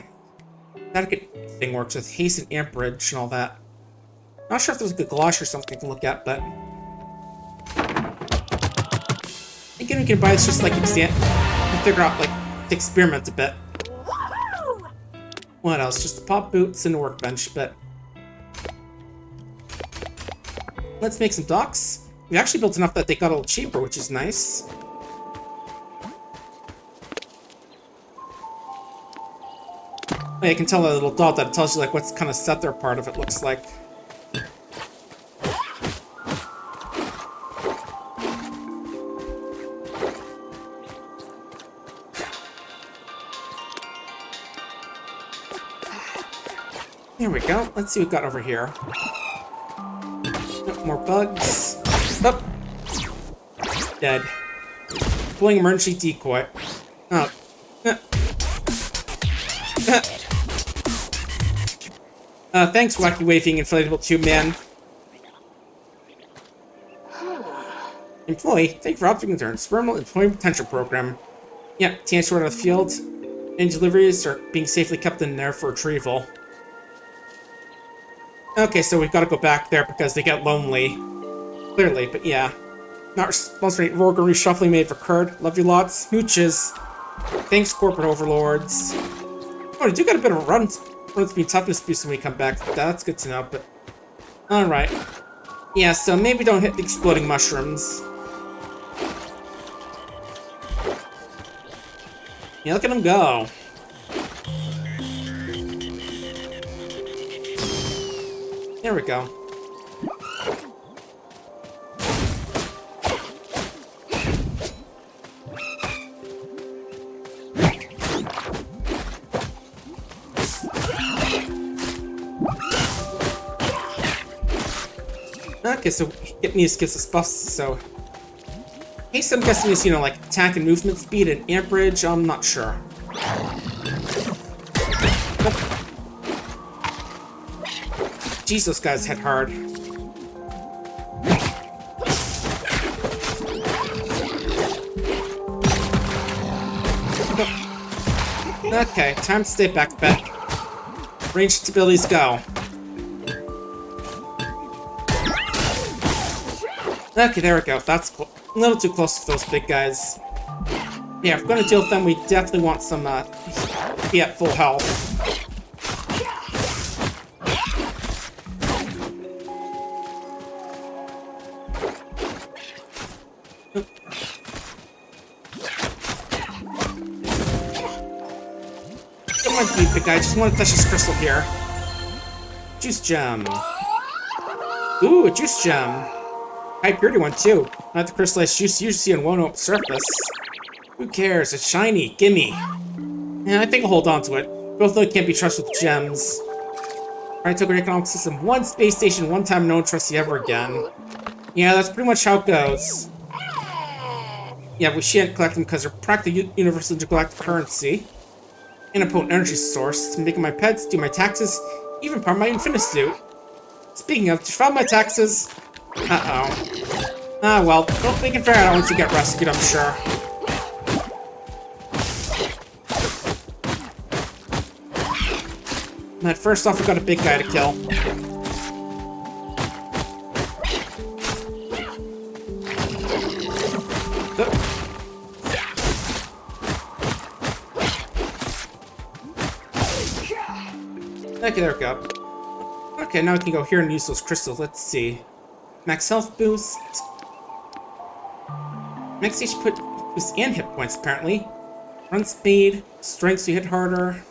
static thing works with haste and amperage and all that. Not sure if there's like a gloss or something to look at, but again, we can buy this just like figure out like to experiment a bit. What else? Just the pop boots and a workbench, but let's make some docks. We actually built enough that they got a little cheaper, which is nice. Oh, you can tell that little dot that tells you like what's kind of set their part of it looks like. There we go. Let's see what we got over here. More bugs. Oh. Dead. Deploying emergency decoy. Oh. Thanks, Wacky Waving Inflatable Tube Man. Employee, thank you for opting into our Experimental Employment Potential Program. Yeah, teenage out of the field. Any deliveries are being safely kept in there for retrieval. Okay, so we've got to go back there because they get lonely. Clearly, but yeah. Not responsible for Roger reshuffling made for Kurd. Love you lots. Smooches. Thanks, corporate overlords. Oh, I do got a bit of a run speed toughness boost when we come back. That's good to know, but alright. Yeah, so maybe don't hit the exploding mushrooms. Yeah, look at them go. There we go. Okay, so Hypnius gives us buffs, so haste, I'm guessing, is, you know, like attack and movement speed and amperage. I'm not sure. Jeez, those guys hit hard. Okay, time to stay back a bit. Ranged abilities go. Okay, there we go. That's a little too close to those big guys. Yeah, if we're gonna deal with them, we definitely want some, be at full health. Don't mind the big guy, I just want to touch this crystal here. Juice gem. Ooh, a juice gem. High purity one, too. Not the crystallized juice you usually see on Woanope surface. Who cares? It's shiny. Gimme. Yeah, I think I'll hold on to it. Both know it can't be trusted with gems. Alright, Tokyo Economic System. One space station, one time, no one trusts you ever again. Yeah, that's pretty much how it goes. Yeah, we shan't collect them because they're practically universal intergalactic currency. And a potent energy source. Making my pets, do my taxes, even part of my infinisuit. Speaking of, did you file my taxes? Uh-oh. Ah, well, don't make it fair out once you get rescued, I'm sure. But first off, we got a big guy to kill. Okay, there we go. Okay, now we can go here and use those crystals. Let's see. Max health boost. Max HP boost and hit points, apparently. Run speed. Strength so you hit harder.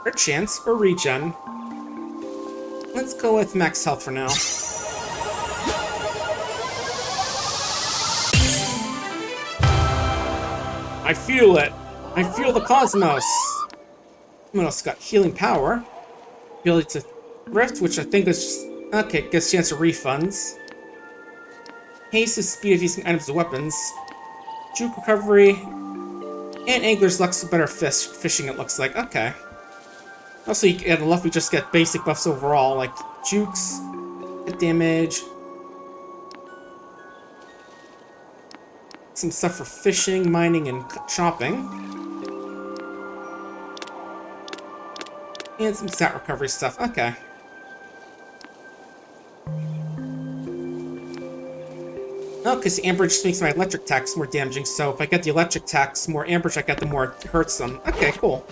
Crit chance or regen. Let's go with max health for now. I feel it. I feel the cosmos. Someone else got healing power. Ability to rift, which I think is just... Okay, gets chance of refunds. Haste is speed of using items and weapons. Juke recovery. And Angler's Luck's better fishing, it looks like. Okay. Also, you get luck, we just get basic buffs overall, like jukes, hit damage. Some stuff for fishing, mining, and chopping. And some stat recovery stuff. Okay. Oh, because the amberage just makes my electric attacks more damaging, so if I get the electric attacks more amberage I get, the more it hurts them. Okay, cool.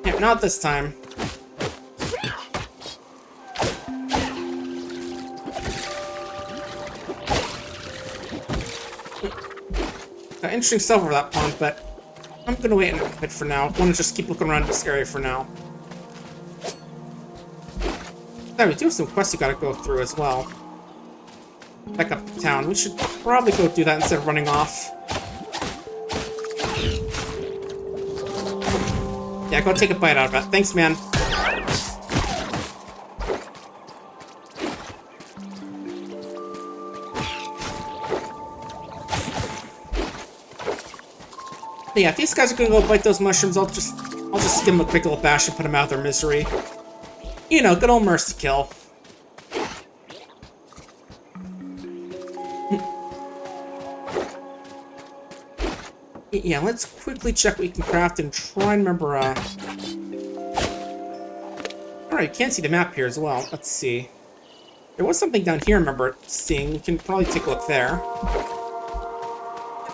Yeah, not this time. Got interesting stuff over that pond, but I'm gonna wait a bit for now. I want to just keep looking around this area for now. Yeah, we do have some quests we gotta go through as well. Back up to town. We should probably go do that instead of running off. Yeah, go take a bite out of it. Thanks, man. But yeah, if these guys are gonna go bite those mushrooms, I'll just give them a quick little bash and put them out of their misery. You know, good old mercy kill. Yeah, let's quickly check what we can craft and try and remember, Alright, you can't see the map here as well. Let's see. There was something down here I remember seeing. We can probably take a look there.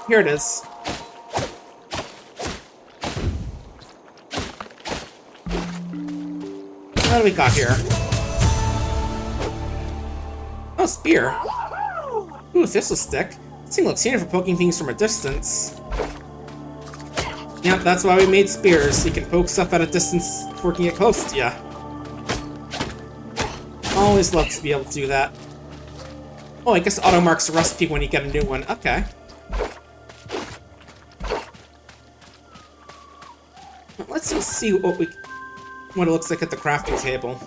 Here it is. What do we got here? Oh, spear. Ooh, thistle stick. This thing looks handy for poking things from a distance. Yep, that's why we made spears, so you can poke stuff at a distance before it can get close to you. Always love to be able to do that. Oh, I guess auto marks the recipe when you get a new one. Okay. Let's just see what it looks like at the crafting table.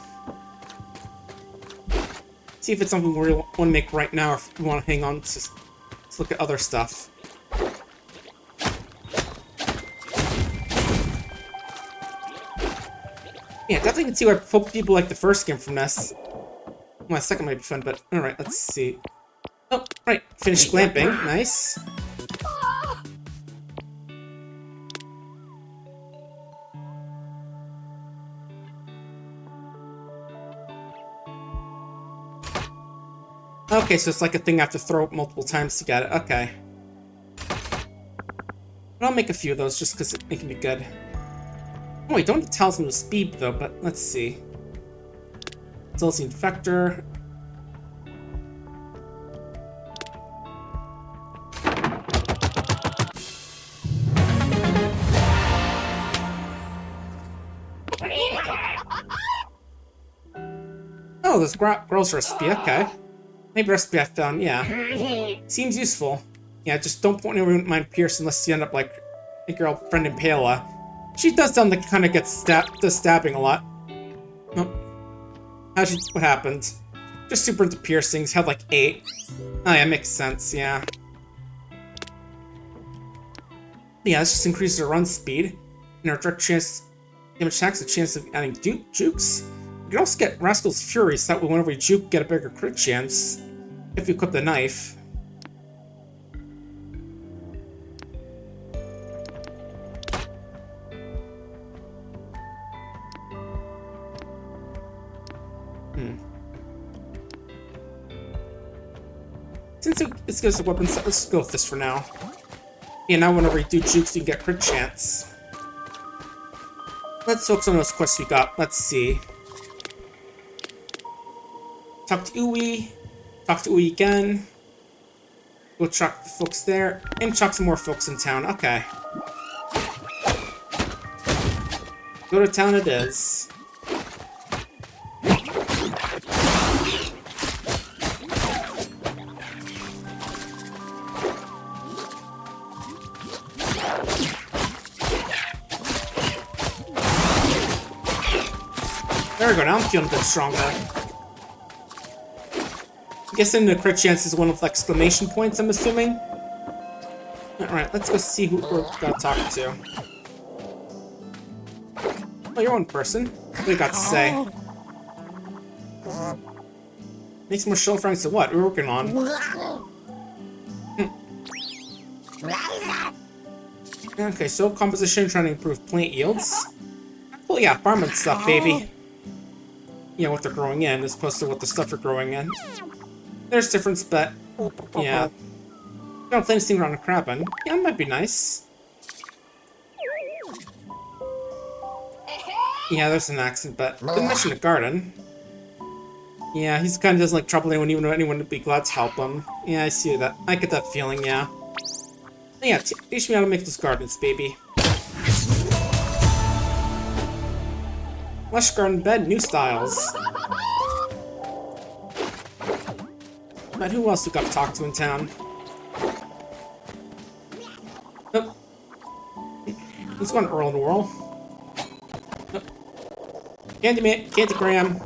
See if it's something we want to make right now, or if we want to hang on. Let's look at other stuff. Yeah, definitely can see why people like the first game from this. Well, the second might be fun, but alright, let's see. Oh, right, finished glamping. Nice. Okay, so it's like a thing I have to throw up multiple times to get it. Okay. But I'll make a few of those just because it can be good. Oh, wait, don't tell us the speed though, but let's see. Celestine Infector. Oh, there's girl's recipe, okay. Maybe recipe I found, yeah. Seems useful. Yeah, just don't point anyone mind Pierce unless you end up like your old friend Impala. She does sound like kind of gets does stabbing a lot. Oh. What happened? Just super into piercings, had like 8. Oh yeah, makes sense, yeah. Yeah, this just increases her run speed. And our direct chance, damage attacks, the chance of adding jukes. You can also get Rascal's Fury, so that way whenever you juke, get a bigger crit chance. If you equip the knife. Since this gives a weapon set, let's go with this for now. Yeah, now whenever you do jukes, you can get crit chance. Let's focus on those quests we got. Let's see. Talk to Uwe. Talk to Uwe again. Go talk to folks there. And talk to more folks in town. Okay. Go to town it is. There we go, now I'm feeling a bit stronger. I'm guessing the crit chance is one with exclamation points, I'm assuming. Alright, let's go see who we're gonna talk to. Oh, you're one person. What do you got to say? Makes more show friends to what? We're working on. Okay, soil composition, trying to improve plant yields. Well, yeah, farming stuff, baby. You know, what they're growing in, as opposed to what the stuff you're growing in. There's difference, but yeah. Don't play anything around a crabbing. Yeah, that might be nice. Yeah, there's an accent, but didn't mention the garden. Yeah, he's kind of doesn't like trouble anyone, even though anyone would be glad to help him. Yeah, I see that. I get that feeling, yeah. Yeah, teach me how to make those gardens, baby. Lush garden bed, new styles. But who else we got to talk to in town? Oh. Let's go on Earl and Whirl. Oh. Candyman, Candygram.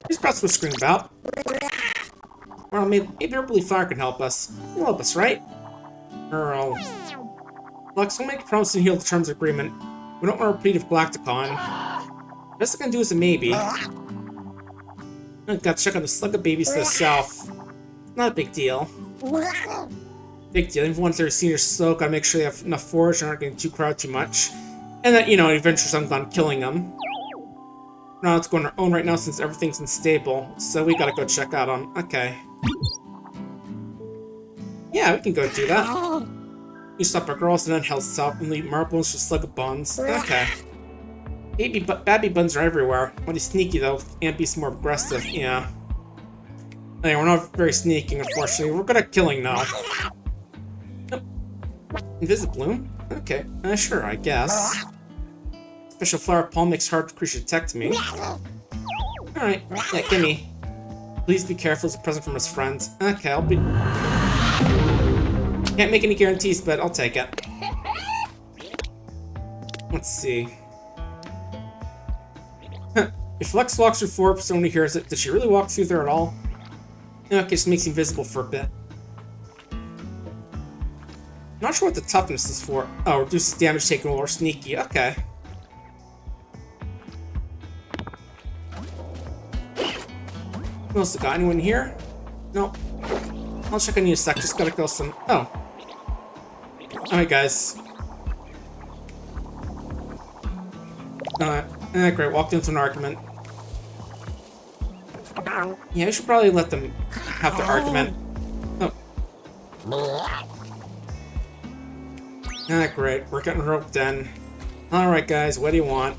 Here's perhaps what's screaming about. Well, maybe Earl Fire can help us. He'll help us, right? Earl. Flux, we'll make a promise to heal the terms of agreement. We don't want a repeat of Galacticon. Best I can do is a maybe. I gotta check on the slug of babies to the south. Not a big deal. Big deal. Even once they're senior slow, gotta make sure they have enough forage and aren't getting too crowded too much. And that, you know, eventually someone's on killing them. No, let's go on our own right now since everything's unstable. So we gotta go check out on. Okay. Yeah, we can go do that. You stop our girls and then health south and leave marbles for slug of buns. Okay. Babby buns are everywhere. Mighty sneaky though, and be more aggressive, yeah. Anyway, we're not very sneaking, unfortunately. We're good at killing now. Yep. Invisibloom? Okay, sure, I guess. Special flower palm makes hard creature detect me. Alright, yeah, gimme. Please be careful, it's a present from his friends. Okay, I'll be... Can't make any guarantees, but I'll take it. Let's see. If Flux walks through 4, someone who hears it, does she really walk through there at all? Okay, just makes him visible for a bit. Not sure what the toughness is for. Oh, reduces damage taken while we're sneaky. Okay. Who else got? Anyone here? Nope. I'll check on you in a sec. Just gotta go some... Oh. Alright, guys. Great. Walked into an argument. Yeah, I should probably let them have their argument. Oh. Great. We're getting roped in. Alright, guys. What do you want?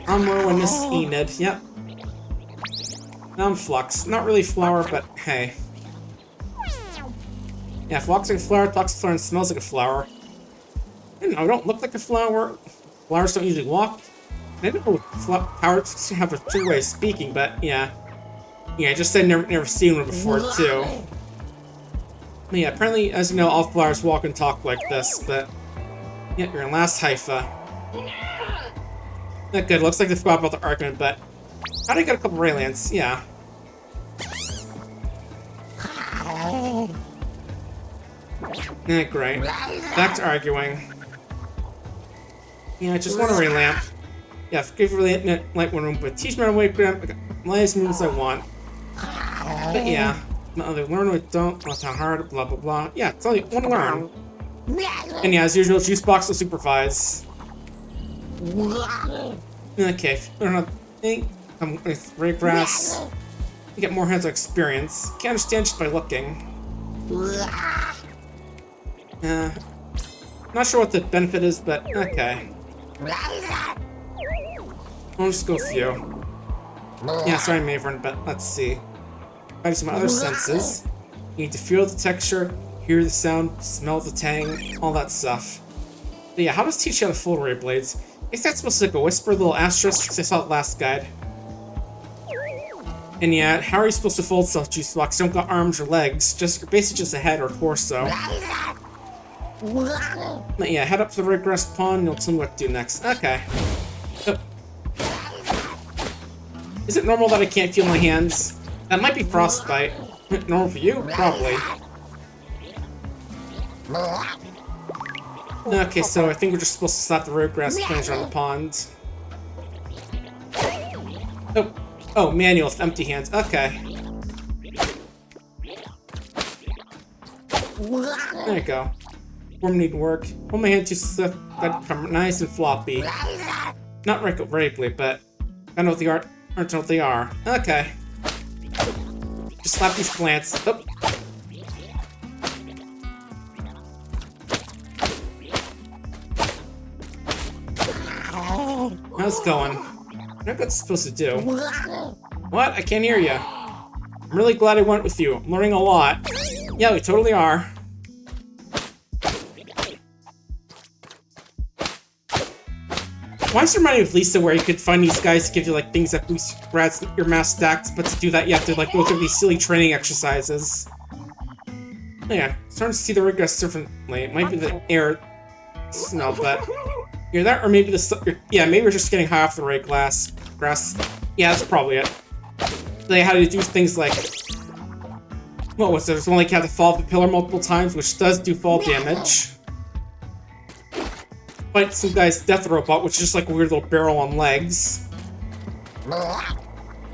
I'm Merwin, this is Enid. Yep. I'm Flux. Not really flower, but hey. Yeah, if walks like a flower, talks like a flower, and smells like a flower. I don't look like a flower. Flowers don't usually walk. I don't know how it's have a true way of speaking, but yeah. Yeah, I just said never seen one before, too. But yeah, apparently, as you know, all flowers walk and talk like this, but... Yeah, you're in last Haifa. Not good. Looks like they forgot about the argument, but... How did I get a couple Raylands? Yeah. Yeah, great. Back to arguing. Yeah, I just want a ray lamp. Yeah, forgive really light one room, but teach me how to wake up. I got the moves I want. But yeah, no, they learn what don't, not how hard, blah blah blah. Yeah, it's only one learn. And yeah, as usual, juice box will supervise. Okay, learn how to think. Come with ray grass. You get more hands-on experience. Can't understand just by looking. Not sure what the benefit is, but okay. I'll just go with you. Yeah, sorry, Maverick, but let's see. I have some other senses. You need to feel the texture, hear the sound, smell the tang, all that stuff. But yeah, how does teach you how to fold ray blades? I guess that's supposed to be like a whisper, little asterisk, because I saw it last guide. And yeah, how are you supposed to fold stuff, juice box? You don't got arms or legs, basically just a head or torso. But yeah, head up to the regress pond and you'll tell me what to do next. Okay. Oh. Is it normal that I can't feel my hands? That might be frostbite. Normal for you? Probably. Okay, so I think we're just supposed to slap the roadgrass plants around the pond. Oh, manual with empty hands. Okay. There you go. Form need work. Hold my hand too stiff. Got to become nice and floppy. Not regularly, but I know what they are. I don't know what they are. Okay. Just slap these plants. Oh. How's it going? I know what it's supposed to do. What? I can't hear you. I'm really glad I went with you. I'm learning a lot. Yeah, we totally are. Why is it reminding me of Lisa, where you could find these guys to give you like things that boost your mass stats, but to do that you have to like go through these silly training exercises. Yeah, starting to see the regress differently. It might be the air smell, but you're that, or maybe yeah, maybe we're just getting high off the right grass. Yeah, that's probably it. They had to do things like, what was it? There's one like you had to fall off the pillar multiple times, which does do fall damage. Fight some guy's death robot, which is just like a weird little barrel on legs.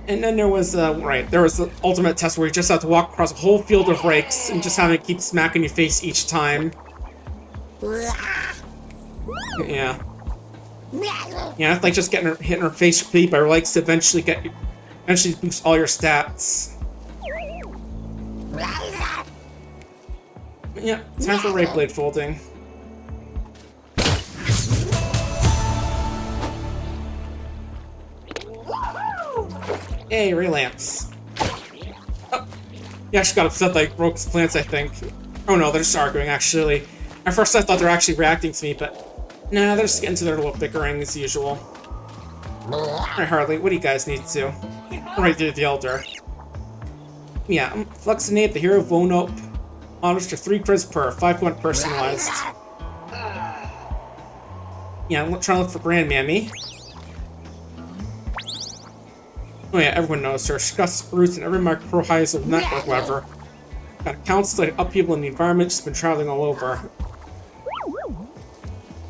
And then there was, there was the ultimate test where you just have to walk across a whole field of rakes and just have to keep smacking your face each time. Yeah. Yeah, it's like just hitting her face repeatedly by her legs to eventually boost all your stats. Yeah, time for ray blade folding. Hey, ray lamps. Oh. Yeah, she got upset that I broke his plants, I think. Oh no, they're just arguing, actually. At first I thought they were actually reacting to me, but nah, they're just getting to their little bickering as usual. Alright, Harley, what do you guys need to do? Alright, the Elder. Yeah, I'm Flux the hero of Woanope. Honors for 3 creds per, 5 personalized. Yeah, I'm trying to look for Grandmammy. Oh yeah, everyone knows her. She's got roots in every micro highs network, whatever. Got accounts like upheaval in the environment, she's been traveling all over.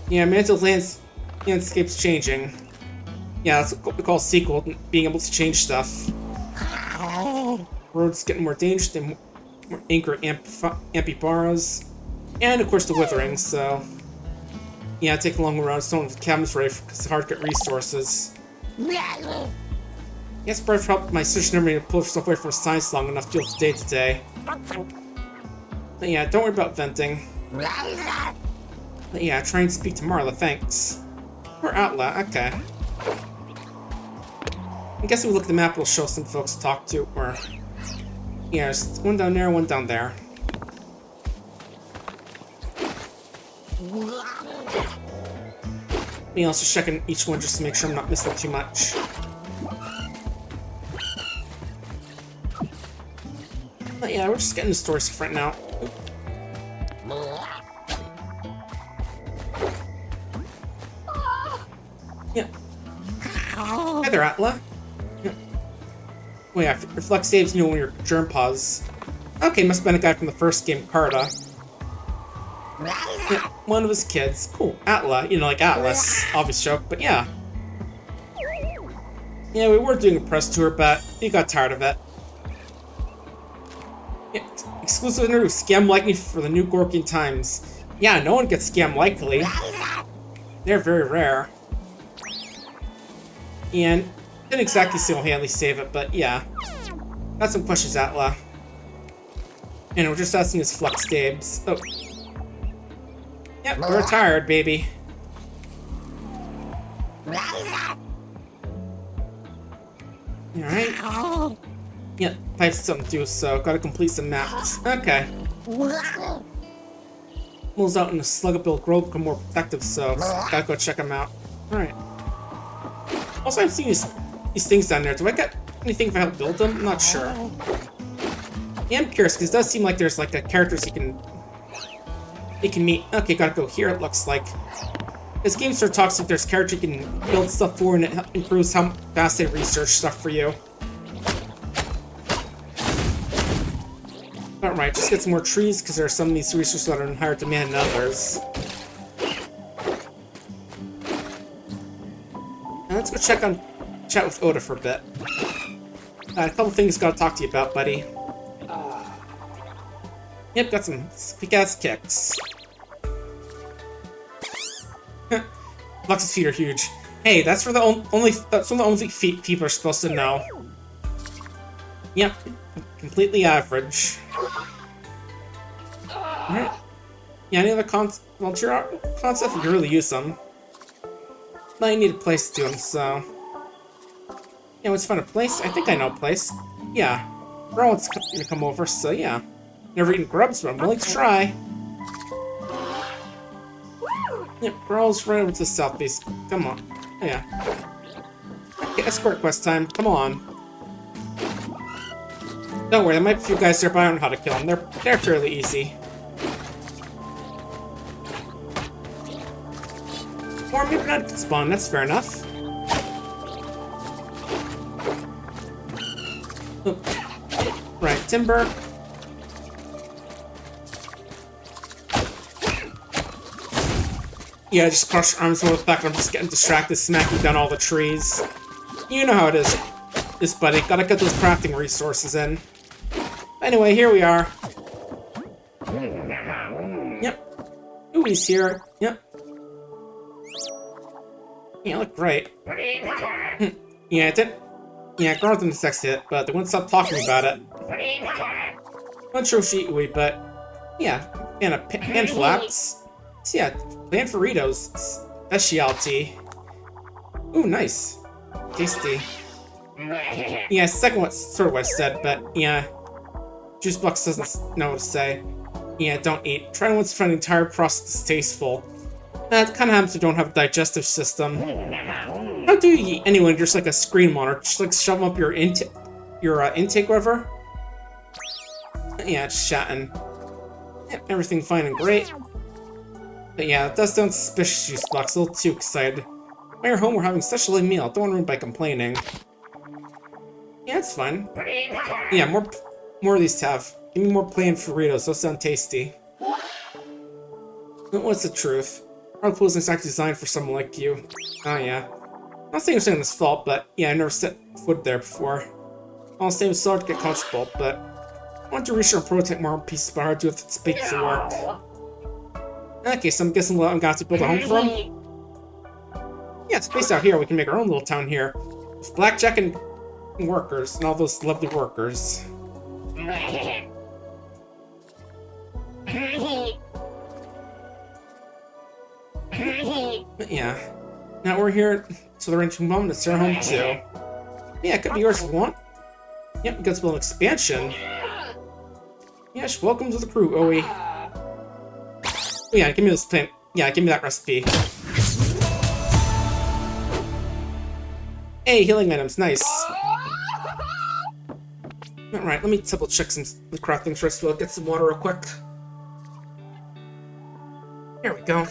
Yeah, Manto's landscape's changing. Yeah, that's what we call a sequel, being able to change stuff. Roads getting more dangerous, than more anchor ampibaras. And of course the withering, so... Yeah, take a long way around someone with cabins ready because it's hard to get resources. Yes, Brett helped my sister never to pull herself away from science long enough to deal with day to day. But yeah, don't worry about venting. But yeah, try and speak to Marla, thanks. Or Outlet, okay. I guess if we look at the map, it'll show some folks to talk to, or... Yeah, there's one down there, one down there. Me also checking each one just to make sure I'm not missing too much. But yeah, we're just getting the story stuff right now. Yeah. Hi there, Atla. Yeah. Oh yeah, your Flux saves you when your germ pause. Okay, must have been a guy from the first game, Carta. Yeah, one of his kids. Cool. Atla, you know, like Atlas. Obvious joke, but yeah. Yeah, we were doing a press tour, but he got tired of it. Yeah, exclusive interview, scam likely for the new Gorkian times. Yeah, no one gets scam likely. They're very rare. And didn't exactly single-handedly save it, but yeah. Got some questions, Atla. And we're just asking his Flux Dabes. Oh. Yep, we're tired, baby. Alright. Yeah, pipes something to do, so gotta complete some maps. Okay. Moves out in the Sluggabill Grove become more protective, so gotta go check them out. Alright. Also, I'm seeing these things down there. Do I get anything if I help build them? I'm not sure. Yeah, I'm curious, because it does seem like there's like a characters you can meet. Okay, gotta go here, it looks like. This game sort of talks like there's characters you can build stuff for, and it improves how fast they research stuff for you. Alright, just get some more trees, because there are some of these resources that are in higher demand than others. Now let's go chat with Oda for a bit. A couple things gotta talk to you about, buddy. Yep, got some quick-ass kicks. Flux's feet are huge. Hey, that's for the that's one of the only feet people are supposed to know. Yep, completely average. Alright. Yeah, any other volunteer concept? You can really use them. But I need a place to do them, so... Yeah, let's find a place. I think I know a place. Yeah. Bro wants to come over, so yeah. Never eaten grubs, but I'm willing to try. Yep, girls right over to the southeast. Come on. Oh, yeah. Okay, escort quest time. Come on. Don't worry, there might be a few guys there, but I don't know how to kill them. They're fairly easy. Or maybe not spawn, that's fair enough. Oh. Right, timber. Yeah, just crush arms with the back, and I'm just getting distracted, smacking down all the trees. You know how it is, buddy. Gotta get those crafting resources in. Anyway, here we are. Yep. Ooh, he's here. Yep. Yeah, look great. Yeah, it did. Yeah, girls didn't sex it, but they wouldn't stop talking about it. Not sure she eat, but yeah, and flaps. So yeah, plan burritos. Specialty. Ooh, nice. Tasty. Yeah, second one sort of what I said, but yeah. Juicebox doesn't know what to say. Yeah, don't eat. Try once to find the entire process distasteful. That kind of happens if you don't have a digestive system. How do you eat anyway? Just like a screen monitor, just like shove up your intake whatever. Yeah, just chatting. Yep, everything fine and great. But yeah, it does sound suspicious, Juicebox. A little too excited. When you're home, we're having such a late meal. Don't want to ruin by complaining. Yeah, it's fine. Yeah, more of these to have. Give me more plain burritos. Those sound tasty. What's the truth? Our pool isn't exactly designed for someone like you. Oh yeah. I'm not saying it's this fault, but yeah, I never set foot there before. All the same, it's hard to get comfortable, but I want to research and prototype more pieces, but hard to do with space to work. Okay, so I'm guessing I'm gonna have to build a home for him. Yeah, it's based out here. We can make our own little town here with blackjack and workers and all those lovely workers. But yeah, now we're here, so they're into mom. It's their home too. Yeah, it could be yours if you want. Yep, we got to build an expansion. Yes, welcome to the crew, Oe. Oh yeah, give me this plant. Yeah, give me that recipe. Hey, healing items, nice. Alright, let me double check the crafting first. We'll get some water real quick. Here we go.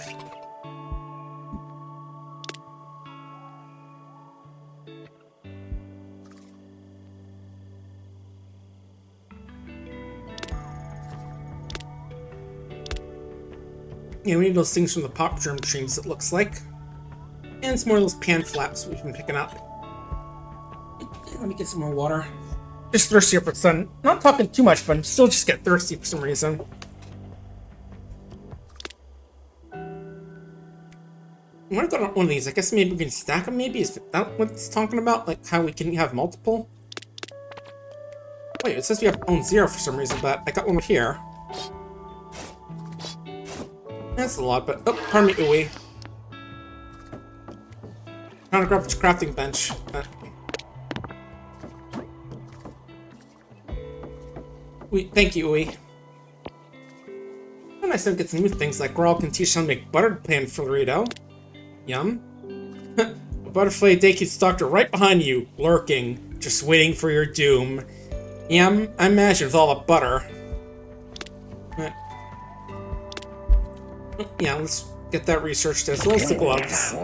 Yeah, we need those things from the pop germ trees, it looks like. And some more of those pan flaps we've been picking up. Let me get some more water. Just thirstier for the sun. Not talking too much, but I'm still just get thirsty for some reason. I want to go to one of these. I guess maybe we can stack them, maybe? Is that what it's talking about? Like how we can have multiple? Wait, it says we have own 0 for some reason, but I got one here. That's a lot, but... Oh, pardon me, ooey. Trying to grab the crafting bench. Thank you, ooey. Oh, nice to get some new things, like Rawl can teach them to make buttered pan Florito. Yum. A butterfly day keeps doctor right behind you, lurking, just waiting for your doom. Yum, I imagine with all the butter. Yeah, let's get that researched as well as the gloves.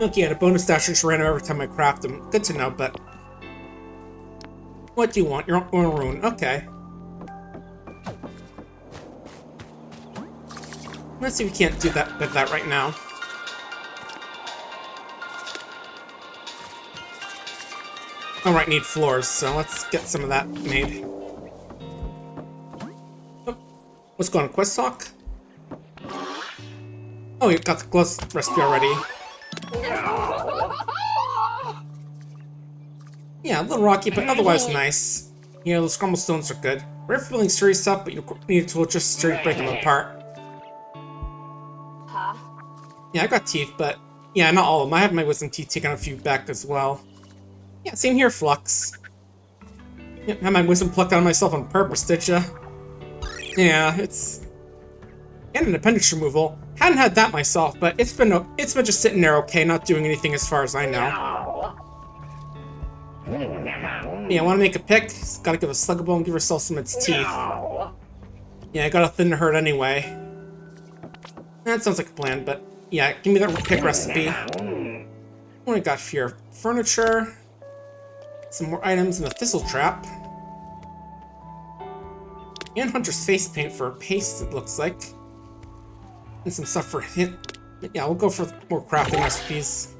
Okay, and a bonus stash just ran every time I craft them. Good to know, but... What do you want? Your own rune. Okay. Let's see if we can't do that right now. Alright, need floors, so let's get some of that made. Oh, what's going on? Quest talk? Oh, you got the gloves recipe already. Yeah, a little rocky, but otherwise nice. You know, those crumble stones are good. Rare for building sturdy stuff, but you need a tool just to break them apart. Yeah, I got teeth, but yeah, not all of them. I have my wisdom teeth taken a few back as well. Yeah, same here, Flux. Yep, had my wisdom plucked out of myself on purpose, did ya? Yeah, it's... And an appendage removal. Hadn't had that myself, but it's been just sitting there okay, not doing anything as far as I know. Yeah, I want to make a pick. Gotta give a sluggable and give herself some of its teeth. Yeah, I got a thin to hurt anyway. That sounds like a plan, but yeah, give me that pick recipe. What I got here? Furniture. Some more items and a thistle trap. And Hunter's face paint for paste, it looks like. And some stuff for hint. Yeah, we'll go for more crafting recipes.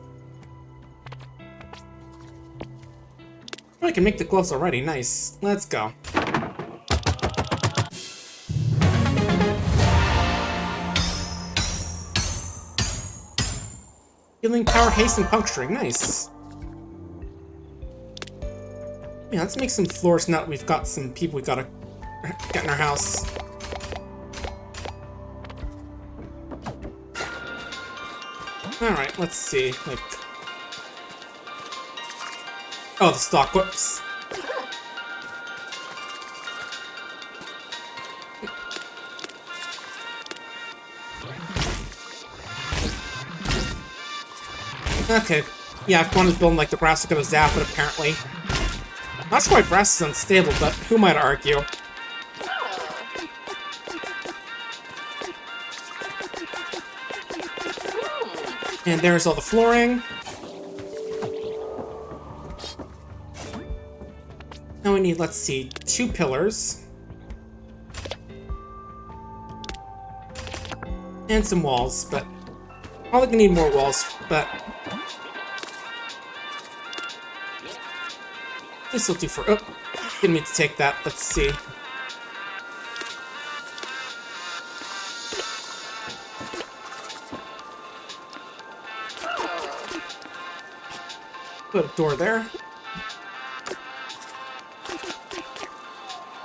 Oh, I can make the gloves already. Nice. Let's go. Healing power, haste, and puncturing. Nice. Yeah, let's make some floors now that we've got some people we gotta get in our house. Alright, let's see. Like... Oh, the stock. Whoops. Okay. Yeah, I wanted to build like the grass is gonna zap it, apparently. Not sure why grass is unstable, but who might argue? And there's all the flooring. Now we need, let's see, 2 pillars. And some walls, but... Probably gonna need more walls, but... This will do for... Oh, didn't mean to take that. Let's see. Put a door there.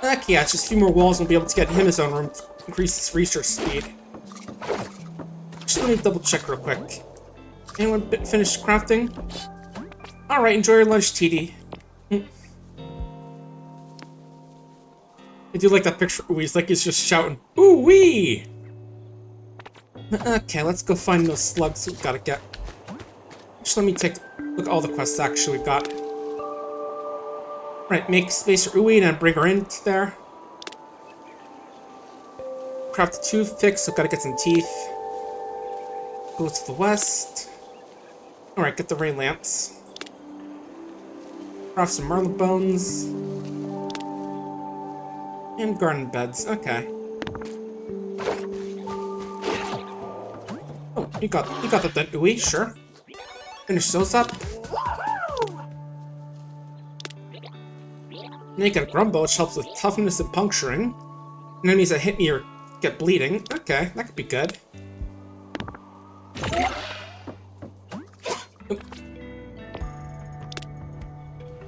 Okay, yeah, it's just a few more walls and we'll be able to get him his own room to increase his research speed. Actually, let me double check real quick. Anyone finished crafting? Alright, enjoy your lunch, TD. I do like that picture. Ooh, he's like he's just shouting, ooh wee! Okay, let's go find those slugs we gotta get. Just let me take a look at all the quests actually we've got. Right, make space for Uwe and then bring her into there. Craft a toothpick, so gotta get some teeth. Go to the west. Alright, get the rain lamps. Craft some marble bones. And garden beds, okay. Oh, you got that then, Uwe, sure. Finish those up. Make a grumble, which helps with toughness and puncturing. Enemies that hit me or get bleeding. Okay, that could be good.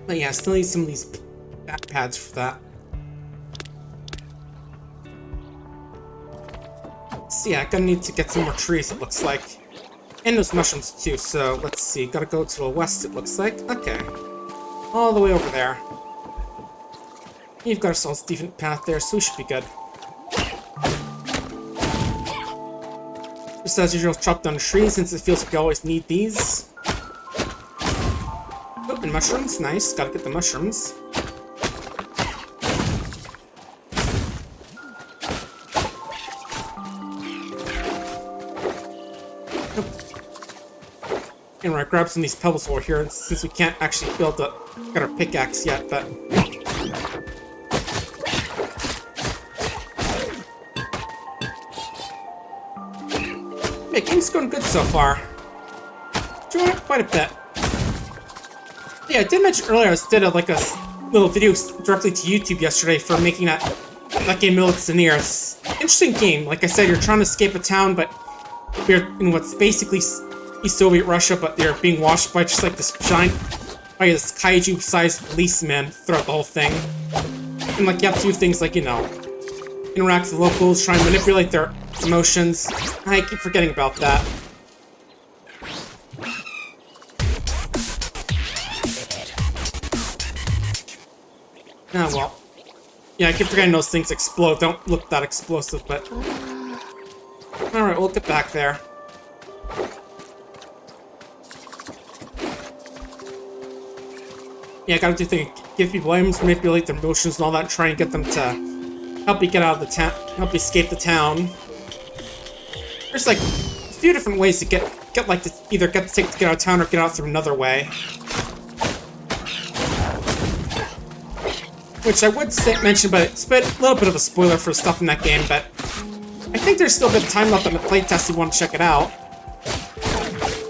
But yeah, I still need some of these back pads for that. So yeah, gonna need to get some more trees, it looks like. And those mushrooms too, so let's see. Gotta go to the west, it looks like. Okay. All the way over there. You've got ourselves a decent path there, so we should be good. Just as usual, chop down trees since it feels like you always need these. Oh, and mushrooms, nice. Gotta get the mushrooms. And we're gonna grab some of these pebbles over here since we can't actually build got our pickaxe yet, but. Yeah, game's going good so far. Enjoying it quite a bit. Yeah, I did mention earlier I did a little video directly to YouTube yesterday for making that game looks near. It's an interesting game. Like I said, you're trying to escape a town, but you're in what's basically East Soviet Russia, but they're being watched by just like this giant, this kaiju-sized policeman throughout the whole thing. And like you have to do things like, you know, interact with locals, try and manipulate their emotions. I keep forgetting about that. Ah, well. Yeah, I keep forgetting those things explode. Don't look that explosive, but... Alright, we'll get back there. Yeah, I gotta do things. Give people items, manipulate their emotions and all that, try and get them to help you get out of the town, help you escape the town. There's like a few different ways to get either get to get out of town or get out through another way. Which I would mention, but it's a little bit of a spoiler for stuff in that game, but I think there's still a bit of time left on the playtest if you want to check it out.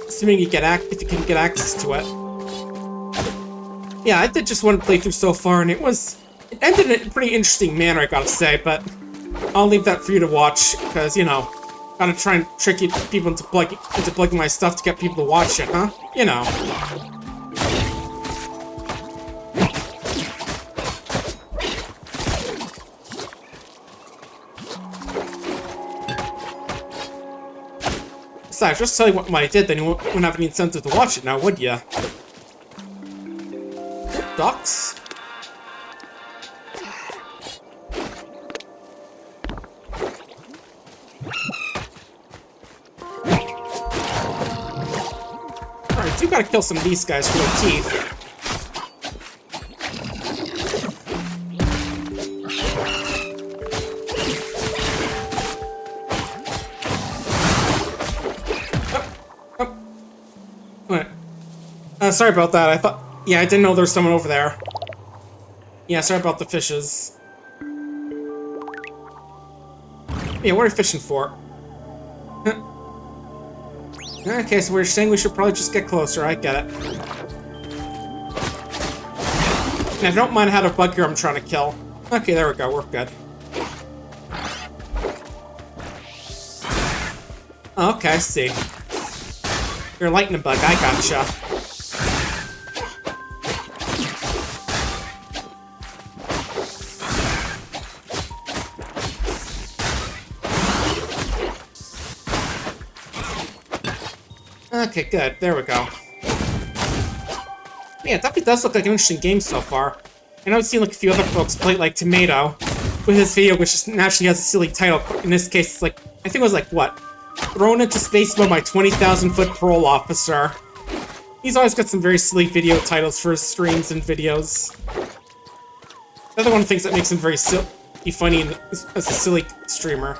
Assuming you if you can get access to it. Yeah, I did just one playthrough so far, and it ended in a pretty interesting manner, I gotta say, but I'll leave that for you to watch, because, you know, gotta try and trick people into plugging my stuff to get people to watch it, huh? You know. Besides, just tell you what I did, then you wouldn't have any incentive to watch it now, would ya? Ducks? Alright, you gotta kill some of these guys for their teeth. Sorry about that. I thought... Yeah, I didn't know there was someone over there. Yeah, sorry about the fishes. Yeah, what are you fishing for? Okay, so we're saying we should probably just get closer. I get it. And I don't mind how to bug here I'm trying to kill. Okay, there we go. We're good. Oh, okay, I see. You're a lightning bug. I gotcha. Okay, good. There we go. Yeah, it definitely does look like an interesting game so far. I know I've seen like a few other folks play like Tomato. with his video, which just naturally has a silly title. In this case, it's like, I think it was like, what? Thrown into space by my 20,000-foot parole officer. He's always got some very silly video titles for his streams and videos. Another one of the things that makes him very funny as a silly streamer.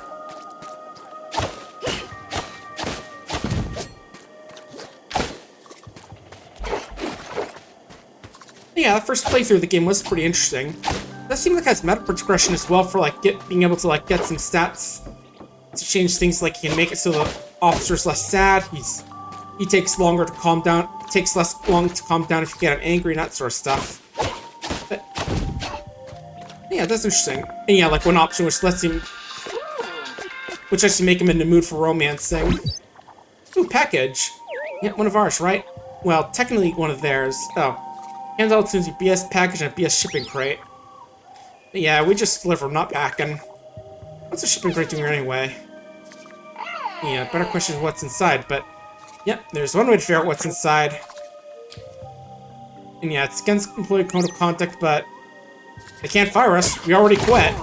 Yeah, that first playthrough of the game was pretty interesting. It does seem like it has meta progression as well for like being able to like get some stats to change things. Like he can make it so the officer's less sad. He takes longer to calm down. It takes less long to calm down if you get him angry and that sort of stuff. But yeah, that's interesting. And yeah, like one option which lets him make him in the mood for romancing. Ooh, package. Yeah, one of ours, right? Well, technically one of theirs. Oh. Hands out as soon as your BS package and a BS shipping crate. But yeah, we just deliver, not packing. What's a shipping crate doing anyway? Yeah, better question is what's inside, but yep, there's one way to figure out what's inside. And yeah, it's against employee code of conduct, but they can't fire us. We already quit.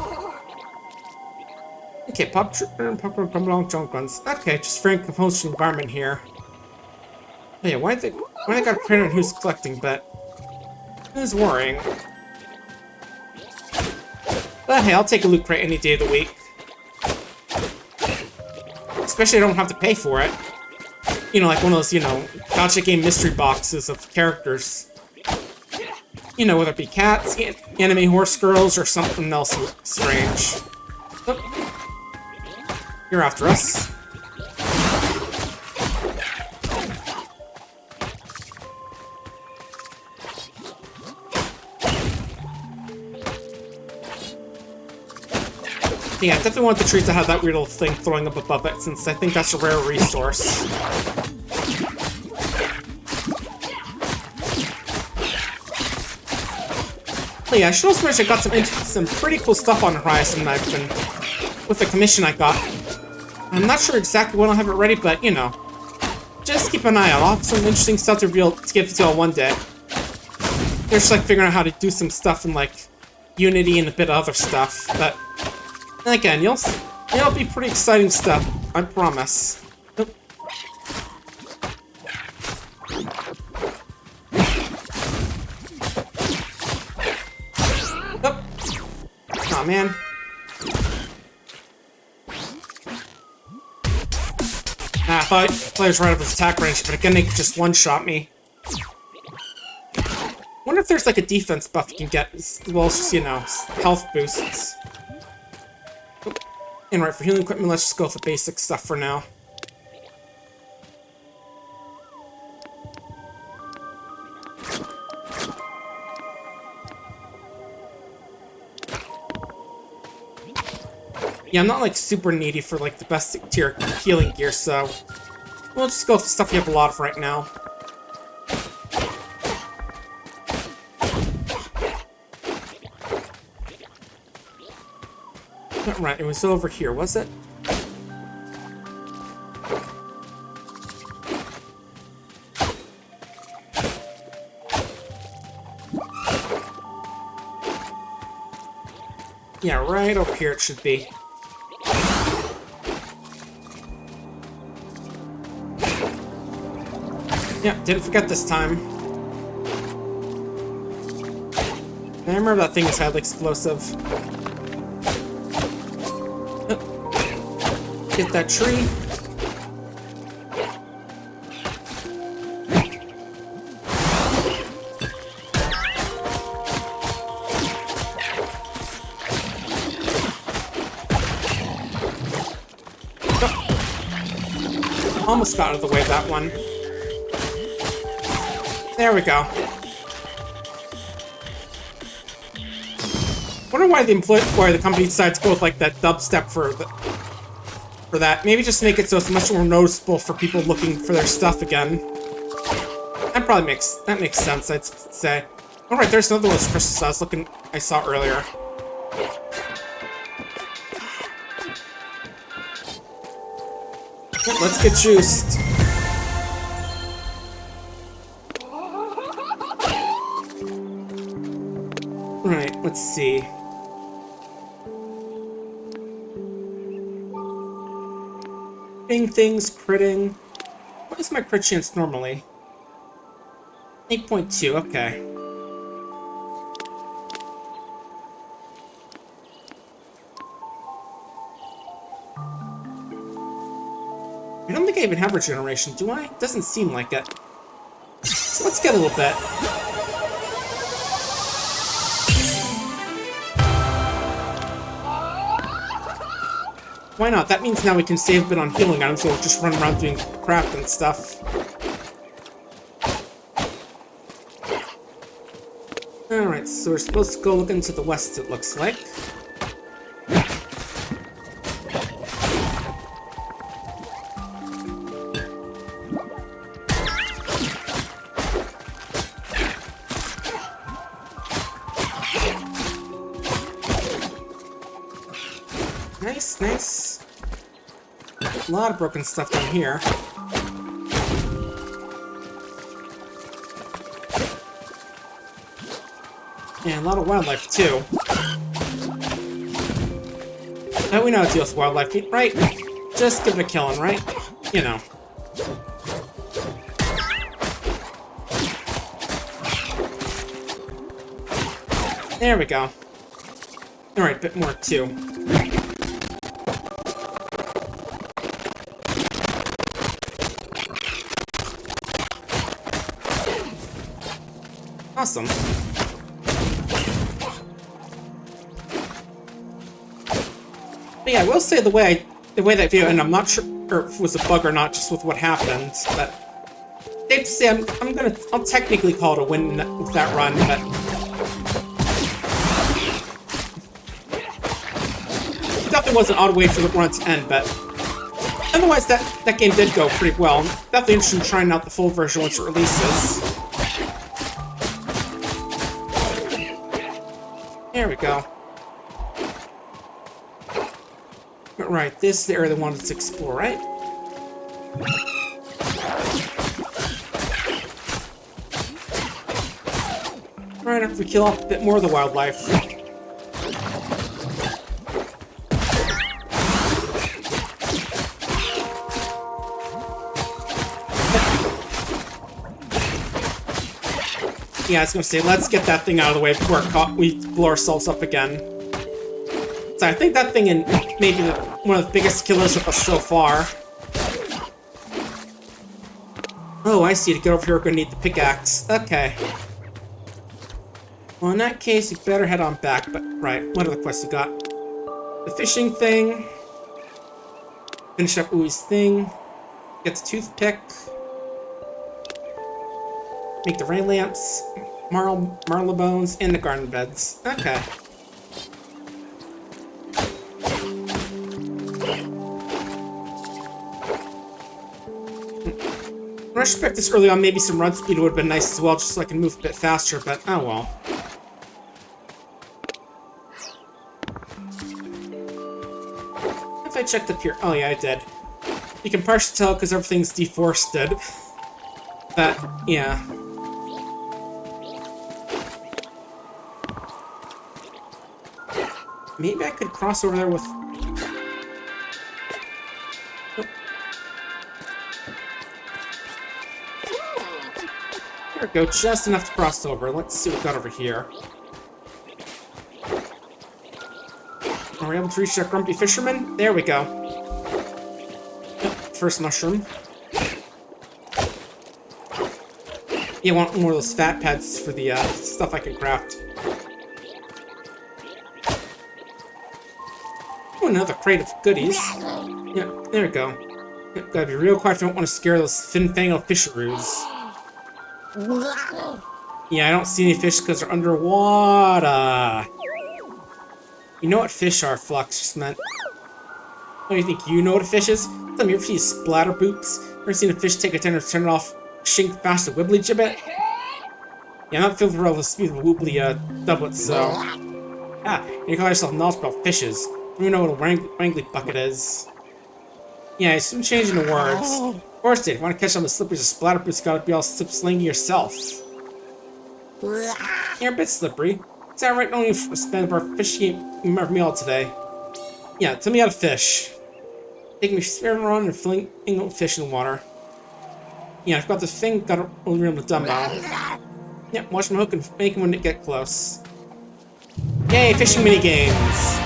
Okay, pop along junk guns. Okay, just frank composed environment here. Oh yeah, why they got a print on who's collecting, but who's worrying? But hey, I'll take a loot crate any day of the week. Especially I don't have to pay for it. You know, like one of those, you know, gotcha game mystery boxes of characters. You know, whether it be cats, anime horse girls, or something else strange. Oh. You're after us. Yeah, I definitely want the trees to have that weird little thing throwing up above it, since I think that's a rare resource. But yeah, I should also mention I got some pretty cool stuff on the horizon I've been with the commission I got. I'm not sure exactly when I'll have it ready, but you know, just keep an eye out. I'll have some interesting stuff to give to y'all one day. They're just like figuring out how to do some stuff in like Unity and a bit of other stuff, but. And again, it'll be pretty exciting stuff, I promise. Nope. Nope. Aw, man. I thought he was right up his attack range, but again, they could just one-shot me. Wonder if there's like a defense buff you can get, as well as just, you know, health boosts. And right, for healing equipment, let's just go with the basic stuff for now. Yeah, I'm not like super needy for like the best tier healing gear, so we'll just go with the stuff you have a lot of right now. Right, it was over here, was it? Yeah, right over here it should be. Yeah, didn't forget this time. I remember that thing is highly explosive. Get that tree. Oh. Almost got out of the way of that one. There we go. Wonder why the company decided to go with like that dubstep for that. Maybe just make it so it's much more noticeable for people looking for their stuff again. That makes sense, I'd say. All right, there's another one of those crystals I saw earlier. Let's get juiced. Right, let's see. hitting things, critting. What is my crit chance normally? 8.2, okay. I don't think I even have regeneration, do I? Doesn't seem like it. So let's get a little bit. Why not? That means now we can save a bit on healing items, so we'll just run around doing craft and stuff. Alright, so we're supposed to go look into the west, it looks like. Nice, nice. A lot of broken stuff down here. And a lot of wildlife, too. Now we know how to deal with wildlife, right? Just give it a killing, right? You know. There we go. Alright, a bit more, too. Awesome. But yeah, I will say the way that video, and I'm not sure if it was a bug or not, just with what happened, but safe to say I'll technically call it a win with that run, but definitely wasn't all the way for the run to end, but otherwise that game did go pretty well. Definitely interested in trying out the full version once it releases. There we go. Right, this is the area they wanted to explore, right? Right after we kill off a bit more of the wildlife. Yeah, I was gonna say, let's get that thing out of the way before we blow ourselves up again. So I think that thing in maybe one of the biggest killers of us so far. Oh, I see. To get over here, we're gonna need the pickaxe. Okay. Well, in that case, you better head on back. But right, what other quests you got? The fishing thing. Finish up Ui's thing. Get the toothpick. Make the rain lamps, marla bones, and the garden beds. Okay. I should pick this early on. Maybe some run speed would have been nice as well, just so I can move a bit faster, but oh well. If I checked up here, oh yeah, I did. You can partially tell because everything's deforested. But, yeah. Maybe I could cross over there with... Oh. There we go, just enough to cross over. Let's see what we got over here. Are we able to reach that grumpy fisherman? There we go. Yep, first mushroom. Yeah, I want more of those fat pads for the stuff I can craft. Oh, another crate of goodies. Yeah, there we go. Yep, gotta be real quiet if I don't want to scare those fin-fangled fisheroos. Yeah, I don't see any fish because they're underwater. You know what fish are, Flux just meant. Oh, you think you know what a fish is? Tell me, you ever see splatter boots? Ever seen a fish take a tender and turn it off, shink fast a wibbly gibbet? Yeah, I'm not feeling real to speed with wobbly doublet, so. Ah, you call yourself knowledgeable about fishes. You know what a wrangly bucket is. Yeah, it's some changing the words. Of course, if you want to catch on the slippers of splatter boots, gotta be all slip-slinging yourself. You're a bit slippery. Is that right? Only spend our fishing meal today. Yeah, tell me how to fish. Taking me spinning around and filling fish in water. Yeah, I've got this thing, got a room with dumbbell. Yep, watch my hook and make him when it get close. Yay, fishing mini games!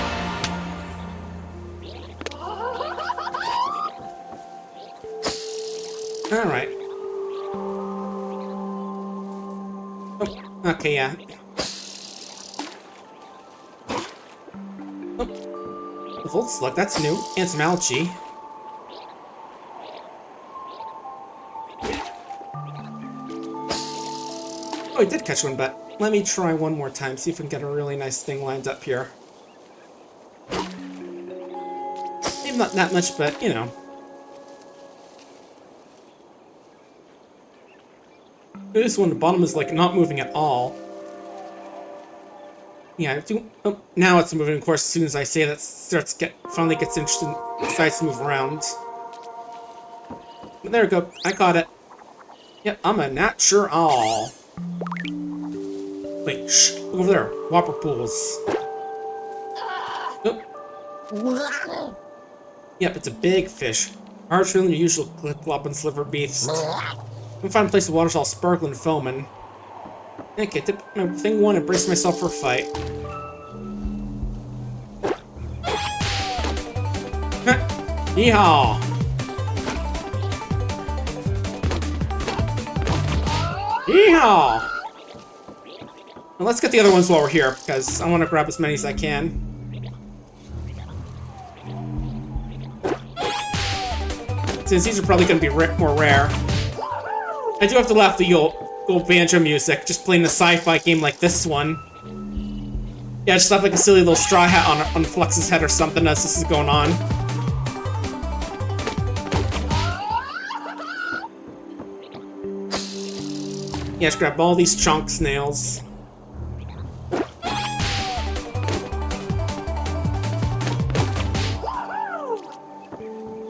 Alright. Oh, okay, yeah. Oh, the Volt Slug, that's new. And some algae. Oh, I did catch one, but let me try one more time, see if we can get a really nice thing lined up here. Maybe not that much, but, you know. This one, the bottom is, like, not moving at all. Yeah, I do, oh, now it's moving, of course, as soon as I say that, finally gets interested and decides to move around. But there we go, I caught it. Yep, I'm a natural. Wait, shh, over there, whopper pools. Oh. Yep, it's a big fish. Harsher than your usual glop and sliver beast. I'm find a place the water's all sparkling and foaming. Okay, tip my thing one and brace myself for a fight. Yeehaw! Yeehaw! Well, let's get the other ones while we're here, because I want to grab as many as I can. Since these are probably going to be more rare. I do have to laugh the old banjo music, just playing a sci-fi game like this one. Yeah, just have like a silly little straw hat on Flux's head or something as this is going on. Yeah, just grab all these chunk snails.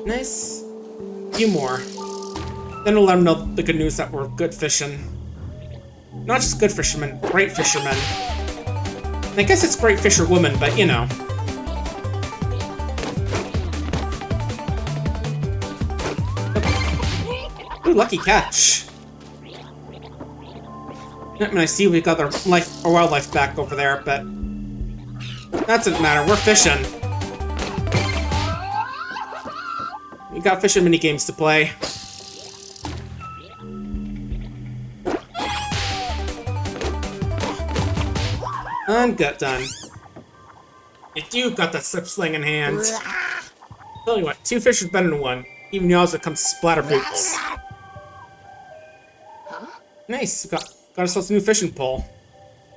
Nice. A few more. Then we'll let them know the good news that we're good fishing. Not just good fishermen, great fishermen. And I guess it's great fisherwoman, but you know. Ooh, lucky catch. I mean, I see we got our wildlife back over there, but that doesn't matter. We're fishing. We got fishing mini games to play. And got done. You do got that slip sling in hand. Tell you what, 2 fish is better than 1. Even yours when it comes to splatter boots. Nice, got ourselves a new fishing pole.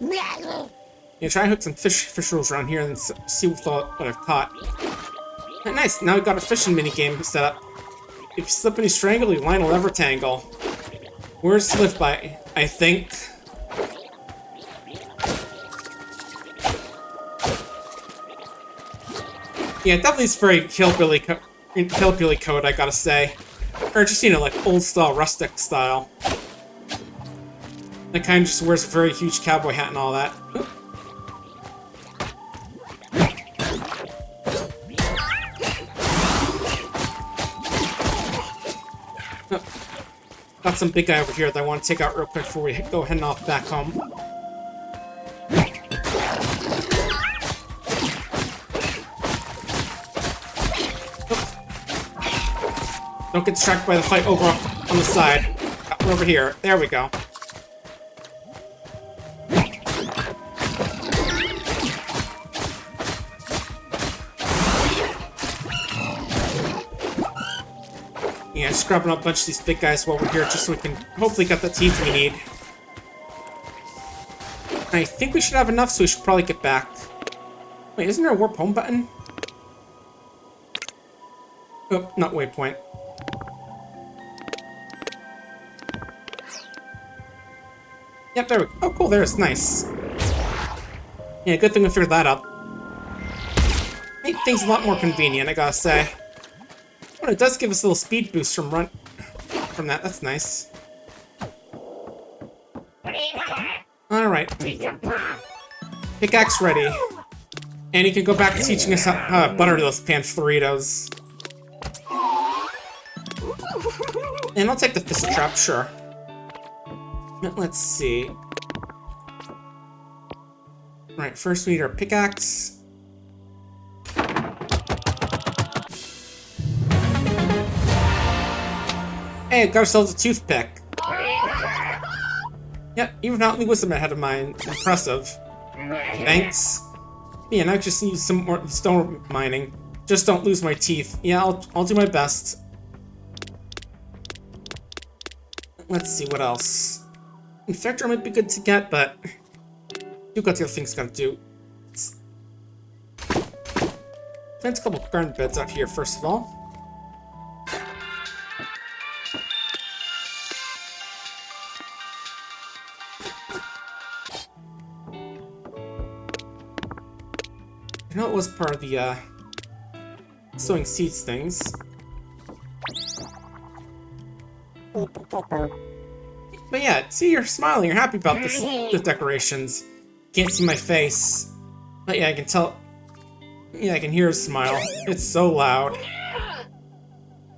Yeah, try and hook some fish rolls around here and see what I've caught. And nice, now we've got a fishing mini game set up. If you slip and you strangle, your line will never tangle. Words to live by, I think. Yeah, definitely it's very hillbilly code, I gotta say. Or just, you know, like old-style, rustic style. That kind of just wears a very huge cowboy hat and all that. Oop. Oh. Got some big guy over here that I want to take out real quick before we go heading off back home. Don't get distracted by the fight over on the side. Got one over here. There we go. Yeah, just grabbing up a bunch of these big guys while we're here just so we can hopefully get the teeth we need. I think we should have enough, so we should probably get back. Wait, isn't there a warp home button? Oh, not waypoint. Yep, there we go. Oh, cool, there's nice. Yeah, good thing we figured that out. Make things a lot more convenient, I gotta say. But it does give us a little speed boost from that. That's nice. Alright. Pickaxe ready. And you can go back to teaching us how to butter those Panfloritos. And I'll take the thistle trap, sure. Let's see. Right, first we need our pickaxe. Hey, got ourselves a toothpick. Yep, even without any wisdom ahead of mine. Impressive. Thanks. Yeah, now I just need some more stone mining. Just don't lose my teeth. Yeah, I'll do my best. Let's see what else. Infector might be good to get, but you got the other things gotta do. Plant a couple garden beds out here first of all. I know it was part of the sowing seeds things. But yeah, see, you're smiling, you're happy about the decorations. Can't see my face. But yeah, I can tell. Yeah, I can hear a smile. It's so loud. I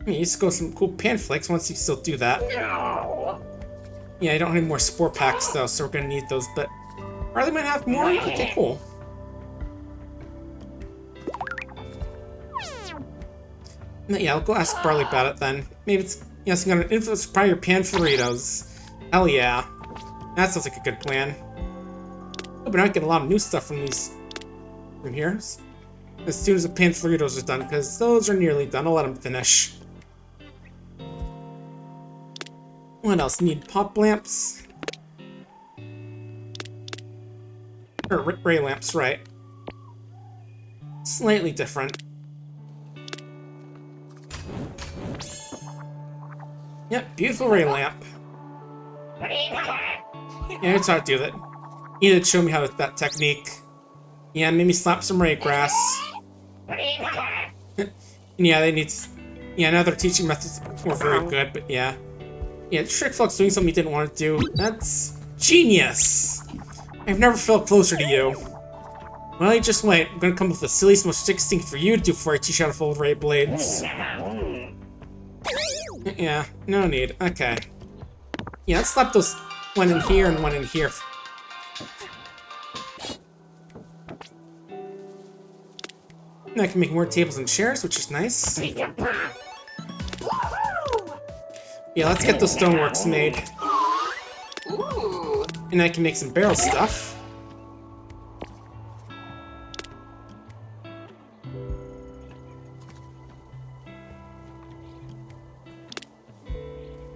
mean, you used to go some cool panflakes once you still do that. Yeah, I don't have any more spore packs though, so we're gonna need those, but Riley might have more? Okay, cool. Yeah, I'll go ask Barley about it then. Maybe it's, yes, I'm gonna influence probably your pan-Doritos. Hell yeah. That sounds like a good plan. Oh, but I get a lot of new stuff from here. As soon as the pan-Doritos are done, because those are nearly done. I'll let them finish. What else? Need pop lamps? Or ray lamps, right. Slightly different. Yep, beautiful ray lamp. Yeah, it's hard to do that. You need to show me how to that technique. Yeah, maybe slap some ray grass. Yeah, they need. Yeah, now their teaching methods were very good, but yeah. Yeah, Trick Flux doing something he didn't want to do. That's genius! I've never felt closer to you. Well, you just wait. I'm gonna come up with the silliest, most interesting thing for you to do before I teach you how to fold ray blades. Yeah, no need. Okay. Yeah, let's slap those one in here and one in here. Now I can make more tables and chairs, which is nice. Yeah, let's get those stoneworks made. And I can make some barrel stuff.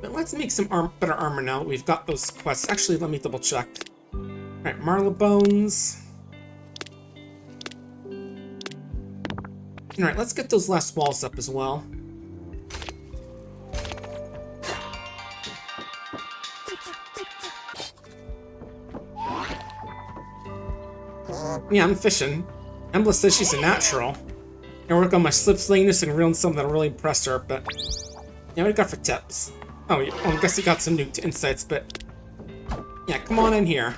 But let's make some better armor now that we've got those quests. Actually, let me double check. Alright, Marla Bones. Alright, let's get those last walls up as well. Yeah, I'm fishing. Embla says she's a natural. I work on my slip slingness and reel in something that'll really impress her, but... Yeah, what do you got for tips? Oh, yeah, well, I guess you got some new insights, but... Yeah, come on in here.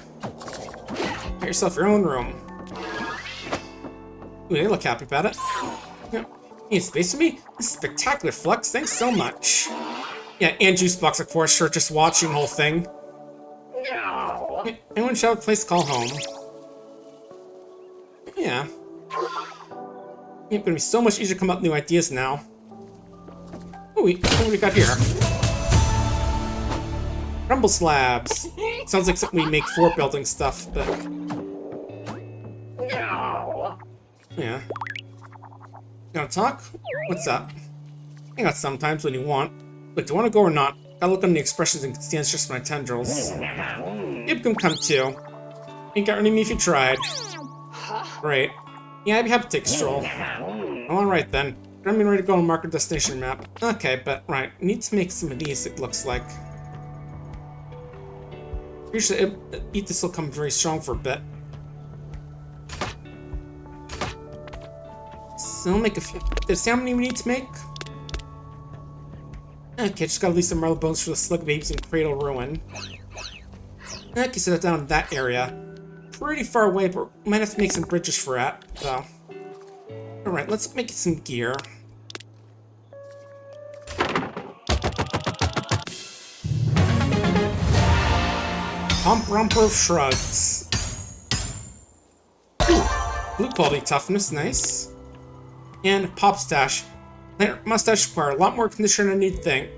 Get yourself your own room. Ooh, they look happy about it. Yeah. You need space for me? This is spectacular, Flux. Thanks so much. Yeah, and Juicebox, of course, for just watching the whole thing. Yeah, anyone should have a place to call home. Yeah. It's gonna be so much easier to come up with new ideas now. Ooh, what do we got here? Rumble slabs. Sounds like something we make for building stuff, but... Yeah. You wanna talk? What's up? Hang out sometimes when you want. Look, do you wanna go or not? Gotta look on the expressions and stands just my tendrils. You can come too. Ain't got any me if you tried. Great. Yeah, I'd be happy to take a stroll. Alright then. I'm ready to go and mark a destination map. Okay, but right. I need to make some of these, it looks like. Usually, eat this will come very strong for a bit. So I'll make a few. See how many we need to make? Okay, just gotta leave some marble bones for the slug babies in Cradle Ruin. Okay, so that's down in that area. Pretty far away, but we might have to make some bridges for that, so. Alright, let's make some gear. Pump Romper of Shrugs. Ooh, blue quality toughness, nice. And Pop Stash. Mustache require a lot more conditioner than you'd think.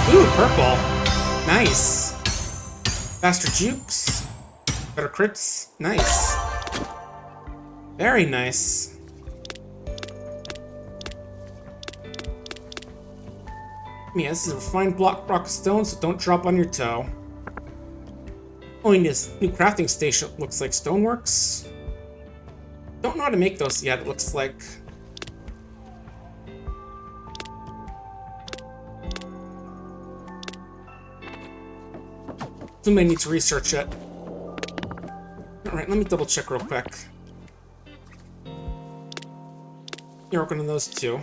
Ooh, purple. Nice. Faster jukes. Better crits. Nice. Very nice. Yeah, this is a refined block rock stone, so don't drop on your toe. Oh, and this new crafting station looks like stoneworks. Don't know how to make those yet, it looks like. So may need to research it. Alright, let me double check real quick. You're working on those two.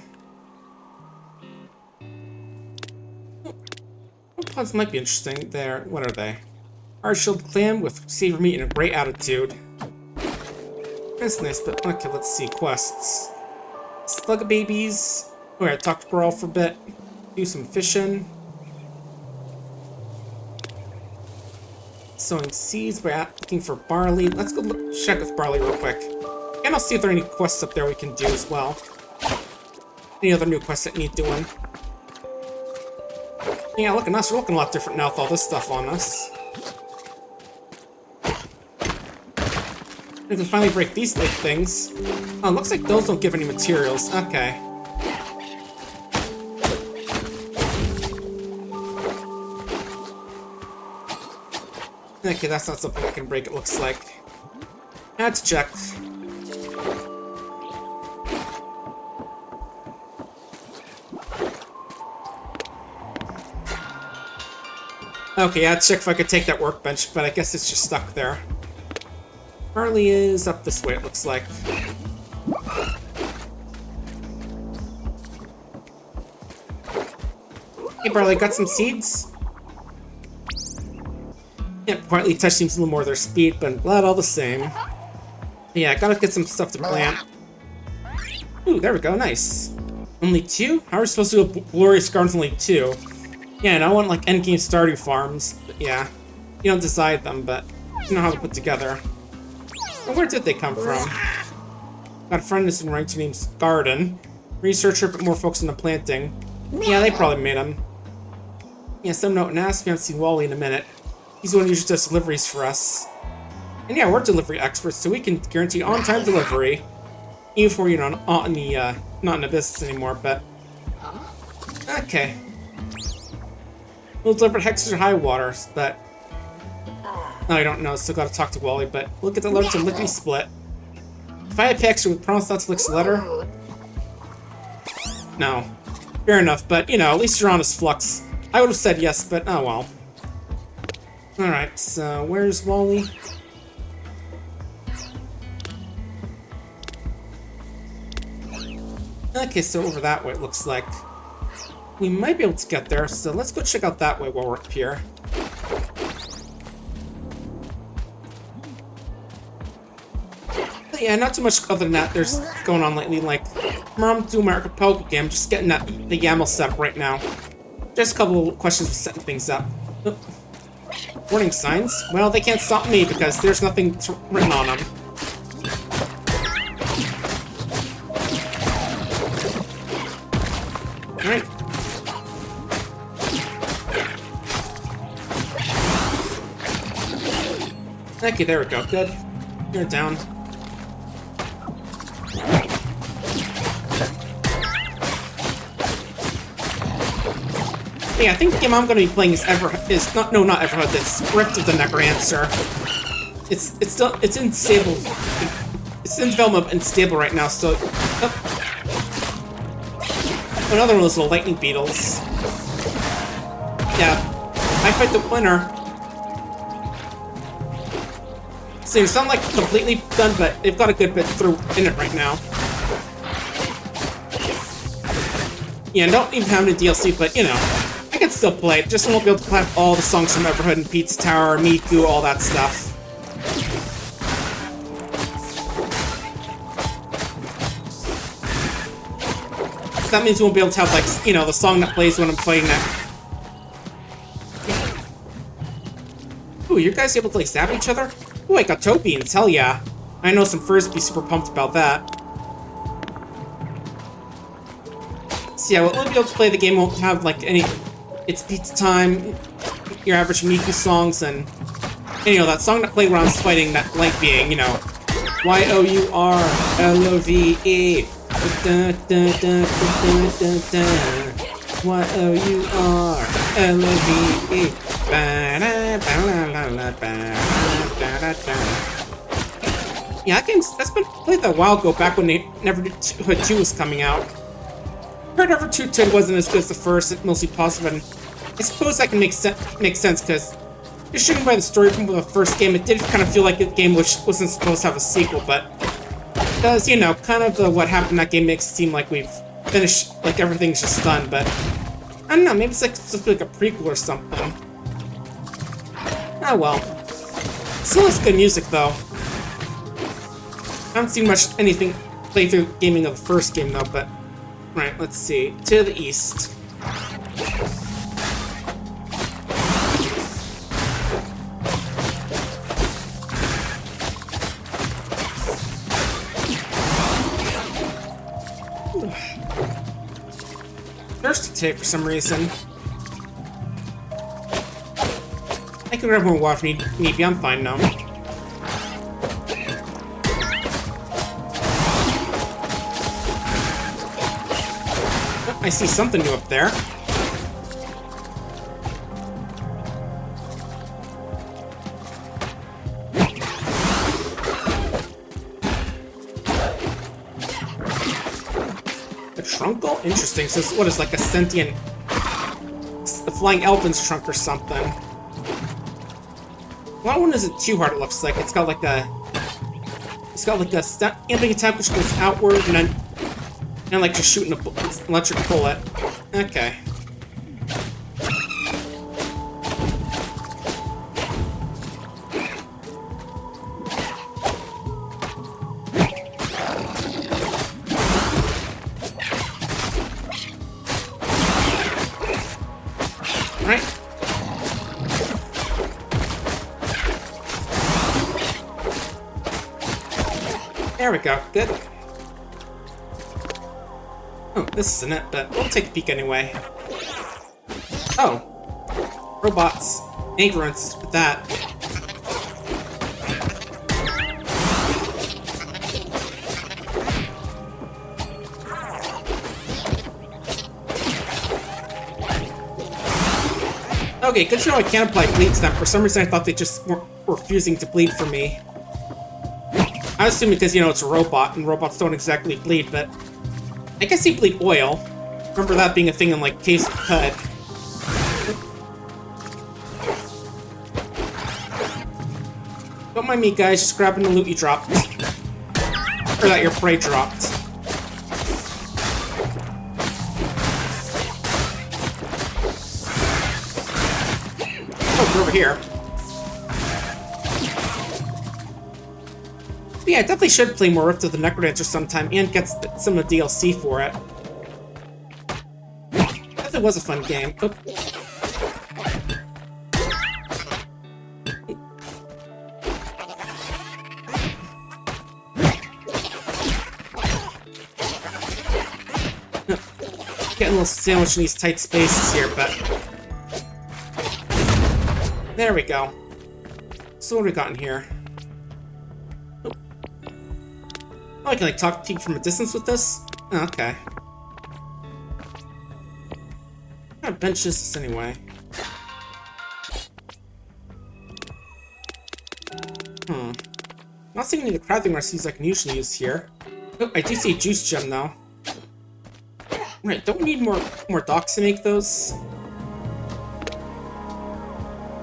What pods might be interesting there? What are they? Hard shield clam with savor meat and a great attitude. That's nice, but okay, let's see. Quests. Slug babies. Alright, talk to Brawl for a bit. Do some fishing. Sowing seeds by looking for barley. Let's go check with barley real quick. And I'll see if there are any quests up there we can do as well. Any other new quests that need doing. Yeah, look at us. We're looking a lot different now with all this stuff on us. We can finally break these big things. Oh, looks like those don't give any materials. Okay. Okay, that's not something I can break, it looks like. Let's check. Okay, I'd check if I could take that workbench, but I guess it's just stuck there. Barley is up this way, it looks like. Hey, Barley, got some seeds? Yeah, quietly touch seems a little more their speed, but I'm glad all the same. Yeah, gotta get some stuff to plant. Ooh, there we go, nice. Only 2? How are we supposed to do a glorious garden with only 2? Yeah, and I want like endgame starting farms, but yeah. You don't decide them, but you know how to put together. Well, where did they come from? Got a friend who's in rank named Garden. Researcher, but more focused on the planting. Yeah, they probably made them. Yeah, some note and ask. We haven't seen Wally in a minute. He's the one who usually does deliveries for us. And yeah, we're delivery experts, so we can guarantee on-time delivery. Even if we're, you know, not in the business anymore, but... Okay. We'll deliver hexes or high waters, but... No, I don't know, still gotta talk to Wally, but look at the letter to lickety split. If I had Pexter with promise not to lick the letter... No. Fair enough, but, you know, at least you're honest, Flux. I would have said yes, but oh well. Alright, so where's Wally? Okay, so over that way it looks like. We might be able to get there, so let's go check out that way while we're up here. But yeah, not too much other than that there's going on lately, like Mom to America Poke game, just getting the YAML set up right now. Just a couple of questions for setting things up. Warning signs? Well, they can't stop me because there's nothing written on them. Alright. Okay, there we go. Good. You're down. Yeah, I think the game I'm going to be playing is not Everhood. It's Rift of the Necromancer. It's in stable. It's in development and stable right now. So, another one of those little lightning beetles. Yeah, I fight the winner. So it's not like completely done, but they've got a good bit through in it right now. Yeah, don't even have any DLC, but you know. I can still play it, just won't be able to play all the songs from Everhood and Pete's Tower, Miku, all that stuff. That means we won't be able to have, like, you know, the song that plays when I'm playing that. Ooh, you guys able to, like, stab each other? Ooh, I got toe beans. Hell yeah. I know some furs be super pumped about that. So yeah, we'll be able to play the game. Won't have, like, any... It's pizza time, your average Miku songs, and you know, that song that played when I was fighting that light being, you know, Y-O-U-R-L-O-V-E. Y-O-U-R-L-O-V-E. Yeah, that game's, that's been played a while ago, back when Neverhood 2 was coming out. Heard Neverhood 2 wasn't as good as the first, it's mostly positive, and I suppose that can make sense, because just shooting by the story from the first game, it did kind of feel like a game which wasn't supposed to have a sequel, but does, you know, kind of what happened in that game makes it seem like we've finished, like everything's just done, but I don't know, maybe it's like something like a prequel or something. Oh well. Still has good music though. I haven't seen much anything playthrough gaming of the first game though, but right, let's see. To the east. Thirsty today for some reason. I can grab more water if need be. I'm fine now. Oh, I see something new up there. A trunkle? Interesting. So what is like a sentient... a flying elephant's trunk or something. Well, that one isn't too hard, it looks like. It's got like a... It's got like a amping attack which goes outward and then like just shooting an electric bullet. Okay. Alright. There we go. Good. Oh, this isn't it, but we'll take a peek anyway. Oh. Robots. Ignorance with that. Okay, good to know I can't apply bleed to them. For some reason I thought they just were refusing to bleed for me. I assume because, you know, it's a robot, and robots don't exactly bleed, but I guess they bleed oil. Remember that being a thing in, like, Case of Cud. Don't mind me, guys, just grabbing the loot you dropped. Or that your prey dropped. Oh, we're over here. But yeah, I definitely should play more Rift of the Necrodancer sometime and get some of the DLC for it. Definitely was a fun game. Oh. Getting a little sandwiched in these tight spaces here, but... There we go. So what do we got in here? Oh, I can, like, talk to people from a distance with this? Oh, okay. What kind of bench is this, anyway? Not seeing any of the crafting recipes I can usually use here. Oh, I do see a juice gem, though. Right, don't we need more docks to make those?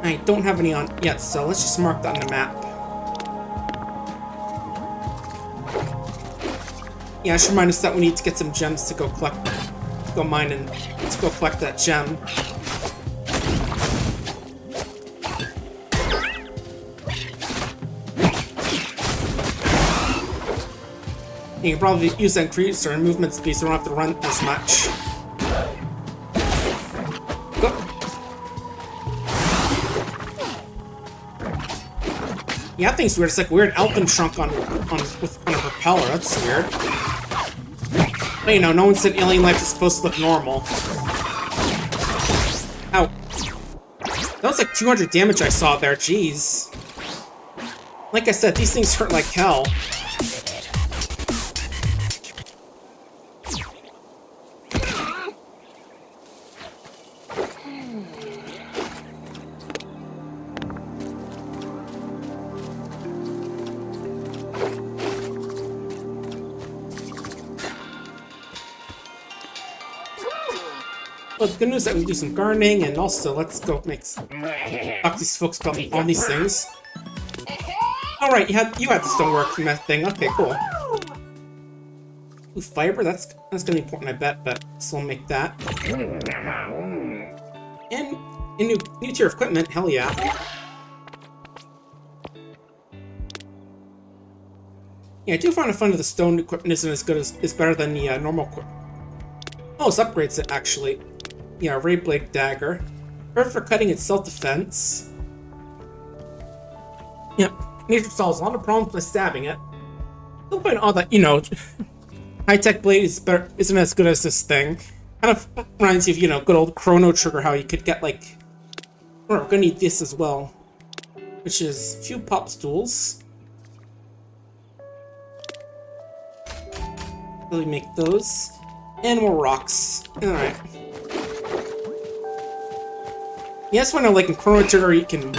I don't have any on yet, so let's just mark that on the map. Yeah, I should remind us that we need to get some gems to go collect, to go mine and to go collect that gem. You can probably use that increase or movement speed so we don't have to run as much. Go. Yeah, that thing's weird. It's like weird elfin trunk on a propeller. That's weird. But you know, no one said alien life is supposed to look normal. Ow. That was like 200 damage I saw there. Jeez. Like I said, these things hurt like hell. Well, the good news is that we can do some gardening, and also let's go talk to these folks about all these things. All right, you had the stonework from that thing. Okay, cool. Ooh, fiber. That's gonna be important, I bet. But so we'll make that. And a new tier of equipment. Hell yeah. Yeah, I do find it fun that the stone equipment isn't as good as better than the normal equipment. Oh, this upgrades it actually. Yeah, Ray Blade Dagger. Perfect for cutting and self-defense. Yep, nature solves a lot of problems by stabbing it. Don't find all that, you know, high-tech blade isn't as good as this thing. Kind of reminds you of, you know, good old Chrono Trigger, how you could get, like... Oh, we're gonna need this as well. Which is a few pop stools. Really make those. And more rocks. Alright. Yeah, that's when I like in Chrono Trigger you can,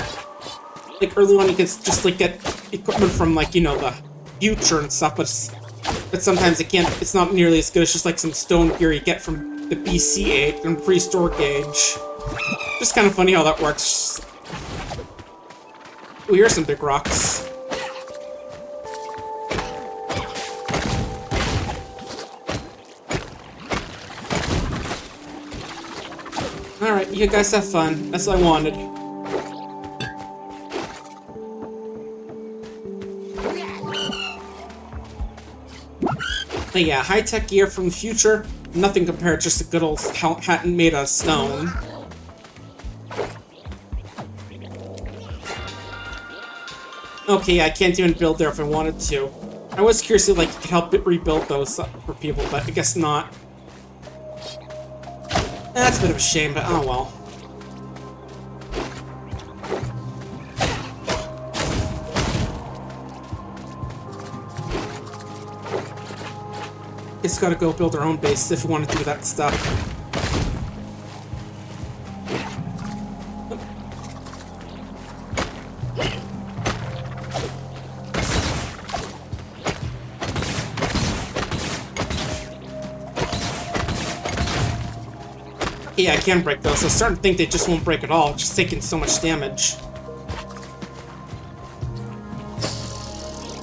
like early on you can just like get equipment from like, you know, the future and stuff, but sometimes it can't, it's not nearly as good. It's just like some stone gear you get from the BC age and prehistoric age. Just kind of funny how that works. Oh, here's some big rocks. Alright, you guys have fun. That's what I wanted. But yeah, high-tech gear from the future. Nothing compared, just a good old hat made out of stone. Okay, I can't even build there if I wanted to. I was curious if like you could help it rebuild those for people, but I guess not. That's a bit of a shame, but oh well. Just gotta go build our own base if we want to do that stuff. Yeah, I can break those. I was starting to think they just won't break at all, just taking so much damage.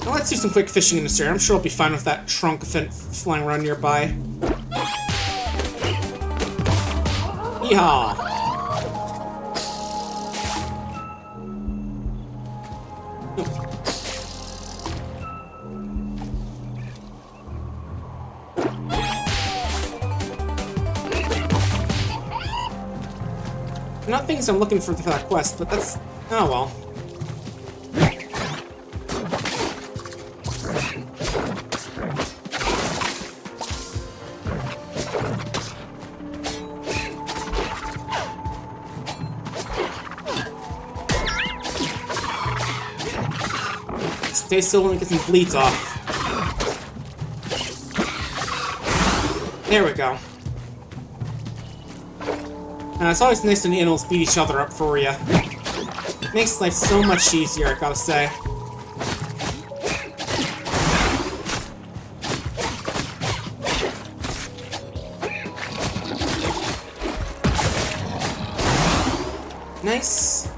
Now let's do some quick fishing in this area. I'm sure I'll be fine with that trunk flying around nearby. Yeehaw! Not things I'm looking for that quest, but that's... oh well. Stay still and get some bleeds off. There we go. It's always nice when the animals beat each other up for you. It makes life so much easier, I gotta say. Nice.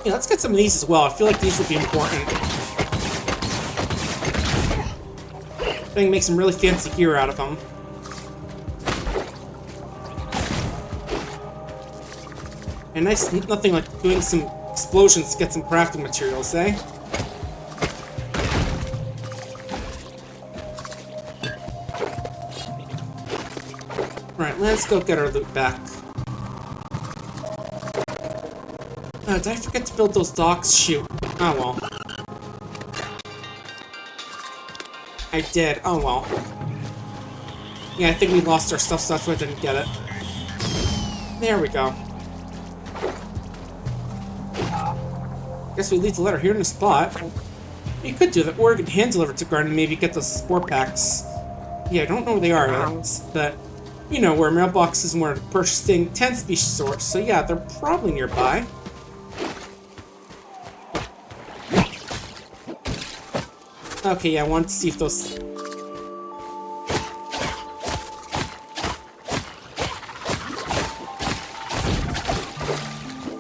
Yeah, let's get some of these as well. I feel like these would be important. I think make some really fancy gear out of them. And nice, nothing like doing some explosions to get some crafting materials, eh? Right, let's go get our loot back. Did I forget to build those docks? Shoot. Oh well. I did. Oh well. Yeah, I think we lost our stuff, so that's why I didn't get it. There we go. Guess we leave the letter here in the spot. You could do that, or you could hand deliver to Garden and maybe get those sport packs. Yeah, I don't know where they are yet, but you know, where mailboxes and where purchasing tends to be sourced, so yeah, they're probably nearby. Okay, yeah, I wanted to see if those...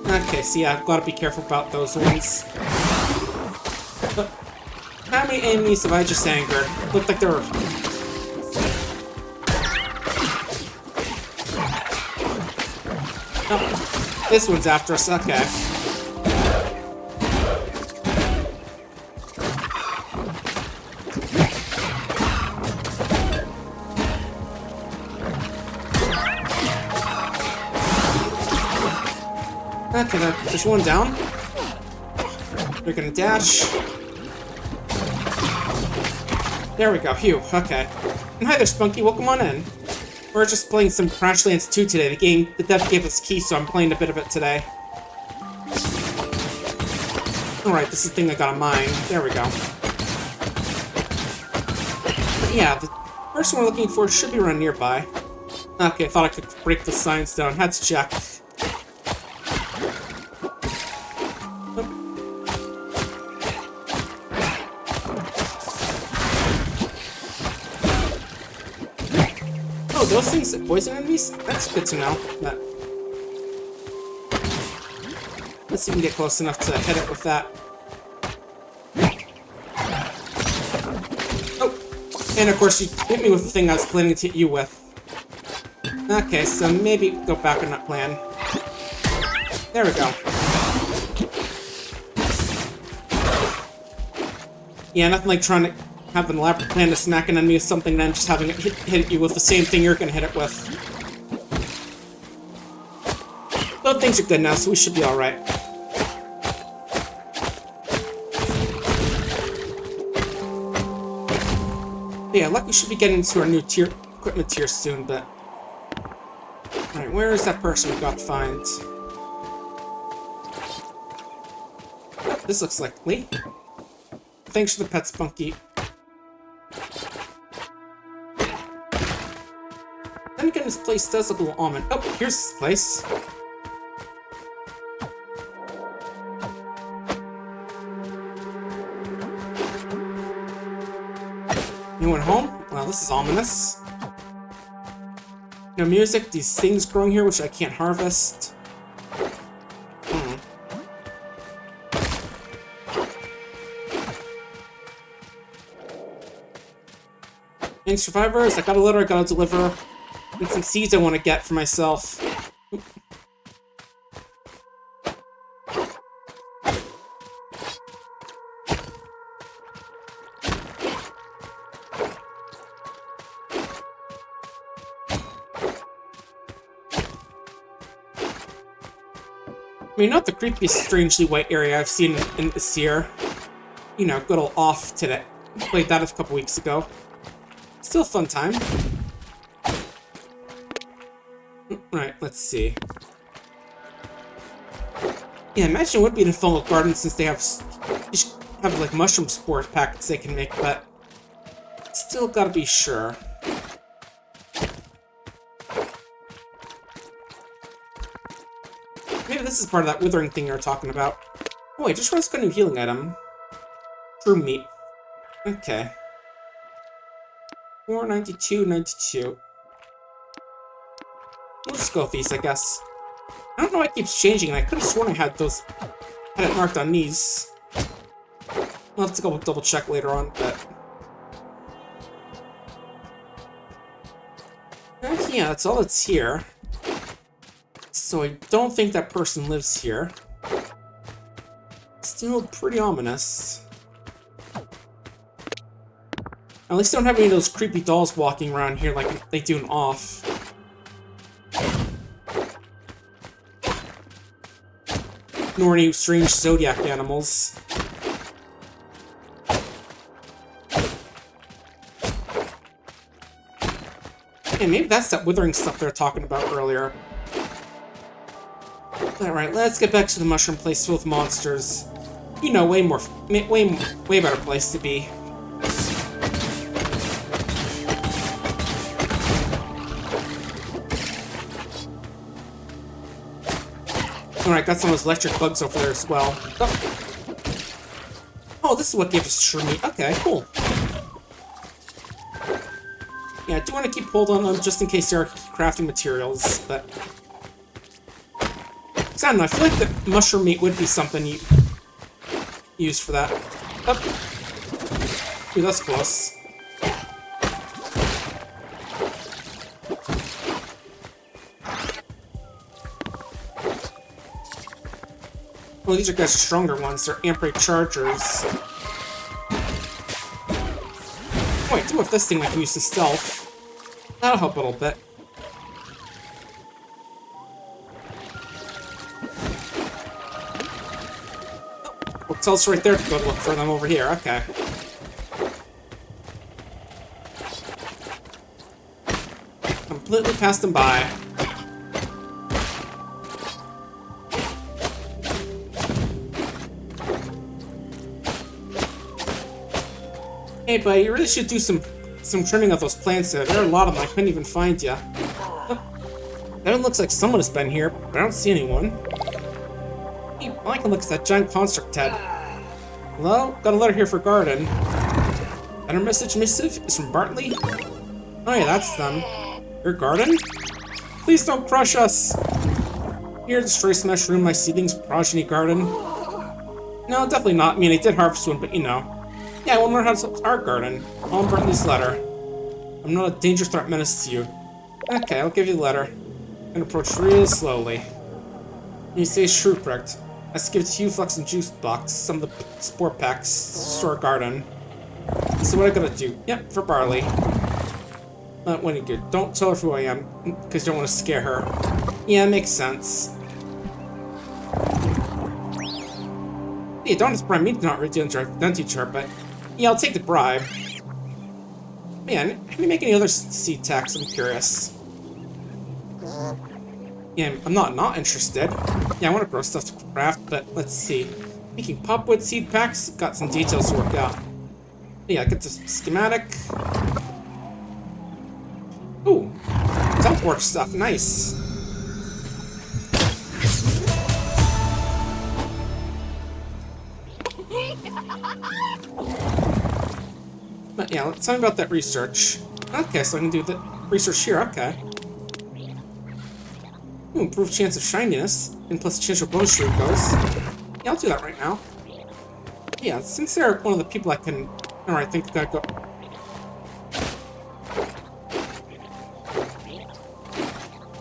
Okay, so yeah, I've got to be careful about those ones. But how many enemies have I just angered? Looked like there were... Oh, this one's after us, okay. Okay, there's one down. They're gonna dash. There we go, phew, okay. And hi there, Spunky, welcome on in. We're just playing some Crashlands 2 today. The dev gave us keys, so I'm playing a bit of it today. Alright, this is the thing I gotta mine. There we go. But yeah, the first one we're looking for should be around nearby. Okay, I thought I could break the signs down. Had to check. Those things that poison enemies? That's good to know. But let's see if we can get close enough to hit it with that. Oh! And of course you hit me with the thing I was planning to hit you with. Okay, so maybe go back on that plan. There we go. Yeah, nothing like trying to have an elaborate plan to smack an enemy with something and then just having it hit you with the same thing you're gonna hit it with. But things are good now, so we should be alright. Yeah, lucky we should be getting to our new equipment tier soon, but... Alright, where is that person we got to find? Oh, this looks like Lee. Thanks for the pet, Spunky. Then again, this place does look a little almond. Oh, here's this place. Anyone home? Well, this is ominous. No music, these things growing here which I can't harvest. And survivors, I got a letter I gotta deliver. And some seeds I want to get for myself. I mean, not the creepiest, strangely white area I've seen in this year. You know, good old off today. Played that a couple weeks ago. Still a fun time. Right, let's see. Yeah, imagine it would be in a fungal garden since they have like mushroom spore packets they can make, but still gotta be sure. Maybe this is part of that withering thing you were talking about. Oh wait, just got a new healing item. True meat. Okay. 492.92. We'll just go with these, I guess. I don't know why it keeps changing, and I could have sworn I had it marked on these. We'll have to go double check later on, but... yeah, that's all that's here. So I don't think that person lives here. Still pretty ominous. At least they don't have any of those creepy dolls walking around here like they do in Off. nor any strange zodiac animals. Hey, maybe that's that withering stuff they were talking about earlier. Alright, let's get back to the mushroom place filled with monsters. You know, way better place to be. Alright, got some of those electric bugs over there as well. Oh, this is what gave us true meat. Okay, cool. Yeah, I do want to keep hold on them just in case there are crafting materials, but... I don't know, I feel like the mushroom meat would be something you use for that. Oh. Ooh, that's close. Oh, these are guys are stronger ones. They're amp rate chargers. Oh, I do have this thing I can use to stealth. That'll help a little bit. Oh, it tells us right there to go look for them over here. Okay. Completely passed them by. Hey, buddy, you really should do some trimming of those plants there. There are a lot of them. I couldn't even find you. Oh, that looks like someone has been here, but I don't see anyone. Hey, all I can look at that giant construct head. Hello? Got a letter here for Garden. And our missive is from Bartley? Oh yeah, that's them. Your Garden? Please don't crush us! Here, destroy smash ruin my seedlings progeny garden. No, definitely not. I mean, I did harvest one, but you know. Yeah, I want to learn how to help our garden. I'll burn this letter. I'm not a dangerous threat menace to you. Okay, I'll give you the letter. And approach real slowly. You say shrew correct. I give it to you, Flux and Juice Box, some of the spore packs to our garden. So what I gotta do? Yep, for Barley. Not any good. Don't tell her who I am, because you don't want to scare her. Yeah, makes sense. Yeah, don't have to bribe me to not read the identity chart, but yeah, I'll take the bribe. Man, can we make any other seed tax? I'm curious. Yeah, I'm not interested. Yeah, I want to grow stuff to craft, but let's see. Making popwood seed packs, got some details to work out. Yeah, get the schematic. Ooh, teleport stuff, nice. But yeah, let's talk about that research. Okay, so I can do the research here, okay. Ooh, improved chance of shininess, and plus chance of bonus root goes. Yeah, I'll do that right now. Yeah, since they're one of the people I can... Alright, I think I gotta go...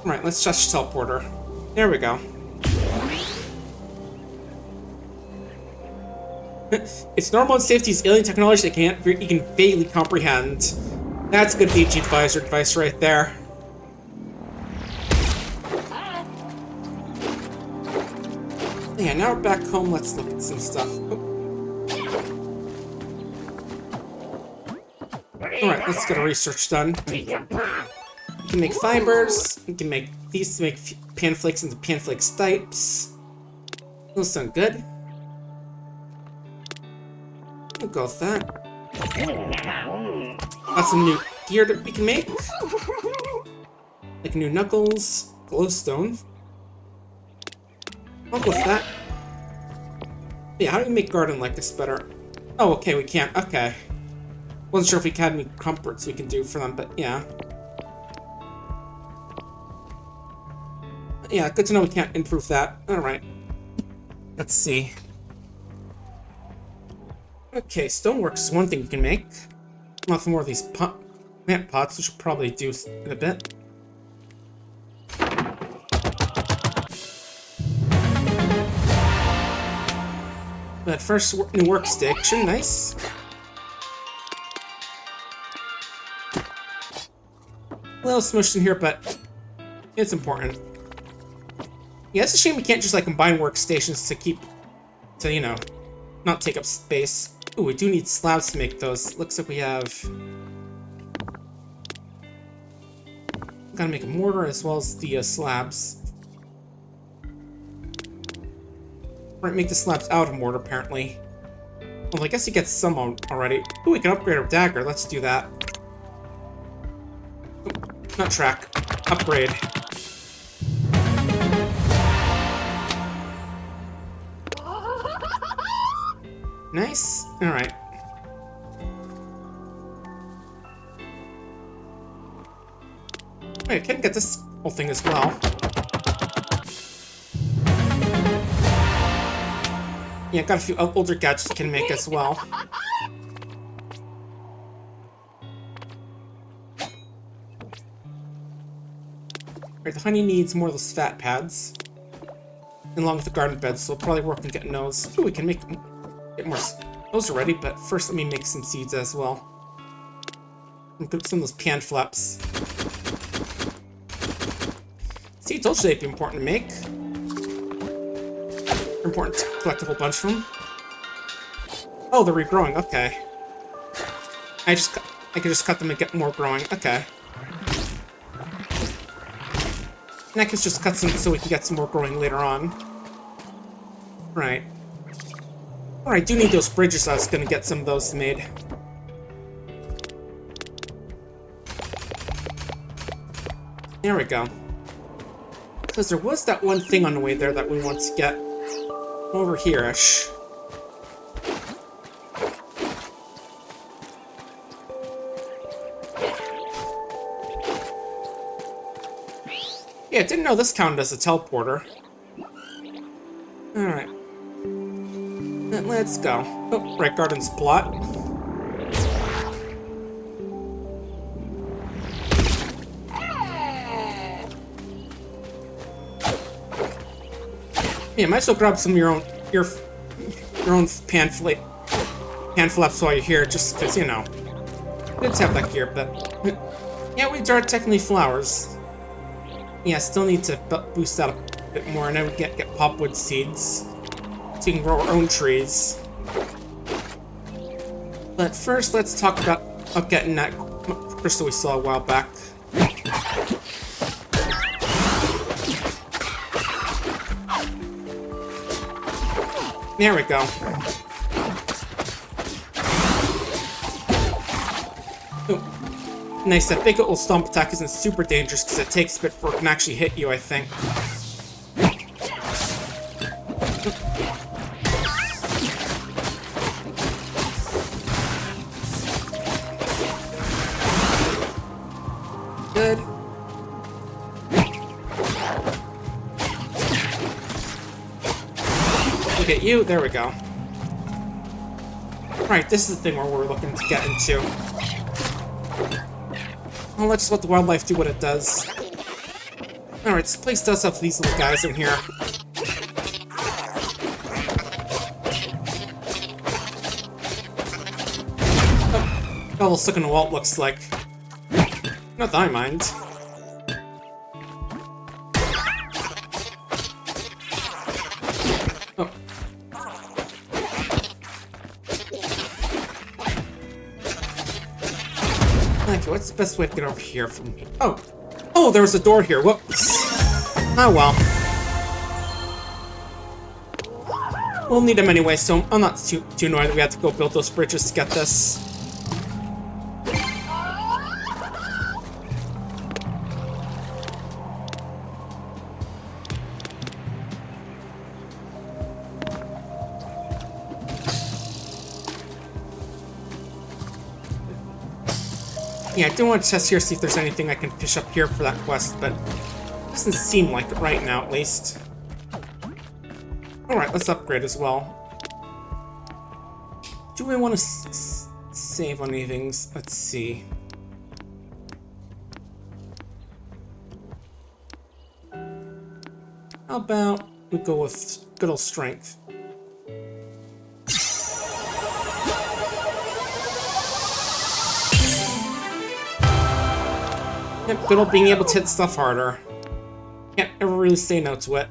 Alright, let's just teleport her. There we go. It's normal and safe to use alien technology that you can vaguely comprehend. That's good VG advice right there. Yeah, now we're back home. Let's look at some stuff. Alright, let's get a research done. We can make fibers. We can make these to make panflakes into panflake stipes. Those sound good. We'll go with that. Got some new gear that we can make. Like new knuckles, glowstone. I'll go with that. Yeah, how do we make garden like this better? Oh, okay, we can't. Okay. Wasn't sure if we had any comforts we can do for them, but yeah. Yeah, good to know we can't improve that. Alright. Let's see. Okay, stonework is one thing you can make. Nothing more of these plant pots, which we'll probably do in a bit. But first, new workstation, nice. A little smushed in here, but it's important. Yeah, it's a shame we can't just, like, combine workstations to, you know, not take up space. Ooh, we do need slabs to make those. Looks like we have... Gotta make a mortar as well as the slabs. Right, make the slabs out of mortar, apparently. Well, I guess you get some already. Ooh, we can upgrade our dagger. Let's do that. Ooh, not track. Upgrade. Nice. Alright. Wait, I can get this whole thing as well. Yeah, got a few older gadgets I can make as well. Right, the honey needs more of those fat pads. Along with the garden beds, so we'll probably work on getting those. Ooh, we can get more those already, but first let me make some seeds as well. And put some of those pan flaps. See, told you they'd be important to make. Important to collect a whole bunch of them. Oh, they're regrowing. Okay. I can just cut them and get more growing. Okay. And I can just cut some so we can get some more growing later on. Right. Alright, I do need those bridges, so I was gonna get some of those made. There we go. Because there was that one thing on the way there that we want to get over here-ish. Yeah, I didn't know this counted as a teleporter. Alright. Let's go. Oh, right, garden's plot. Yeah, might as well grab some of your own pan flaps while you're here, just because, you know. Good to have that gear, but yeah, we are technically flowers. Yeah, still need to boost that a bit more, and then we get popwood seeds, so we can grow our own trees. But first, let's talk about getting that crystal we saw a while back. There we go. Ooh. Nice, that big little stomp attack isn't super dangerous because it takes a bit before it can actually hit you, I think. Good. Look at you, there we go. Right, this is the thing where we're looking to get into. Well, let's let the wildlife do what it does. Alright, this place does have these little guys in here. Oh, all stuck in the wall, it looks like. Not that I mind. Oh. Okay, what's the best way to get over here from me? Oh! Oh, there was a door here. Whoops. Oh well. We'll need them anyway, so I'm not too annoyed that we had to go build those bridges to get this. Yeah, I do want to test here, see if there's anything I can fish up here for that quest, but it doesn't seem like it right now, at least. Alright, let's upgrade as well. Do I want to save on any things? Let's see. How about we go with good old strength? Yep, good old being able to hit stuff harder. Can't ever really say no to it.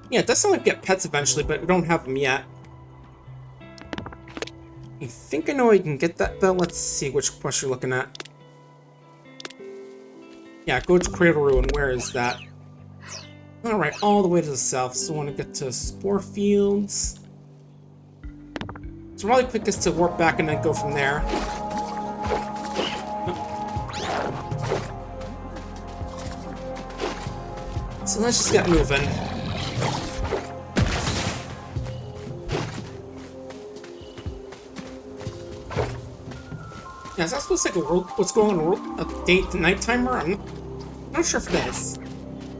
Yeah, it does sound like we get pets eventually, but we don't have them yet. I think I know I can get that, though. Let's see which quest you're looking at. Yeah, go to Cradle Ruin. Where is that? Alright, all the way to the south. So I want to get to Spore Fields. So probably quickest to warp back and then go from there. So let's just get moving. Yeah, is that supposed to be like a world, what's going on, a date to night timer? I'm not sure if it is.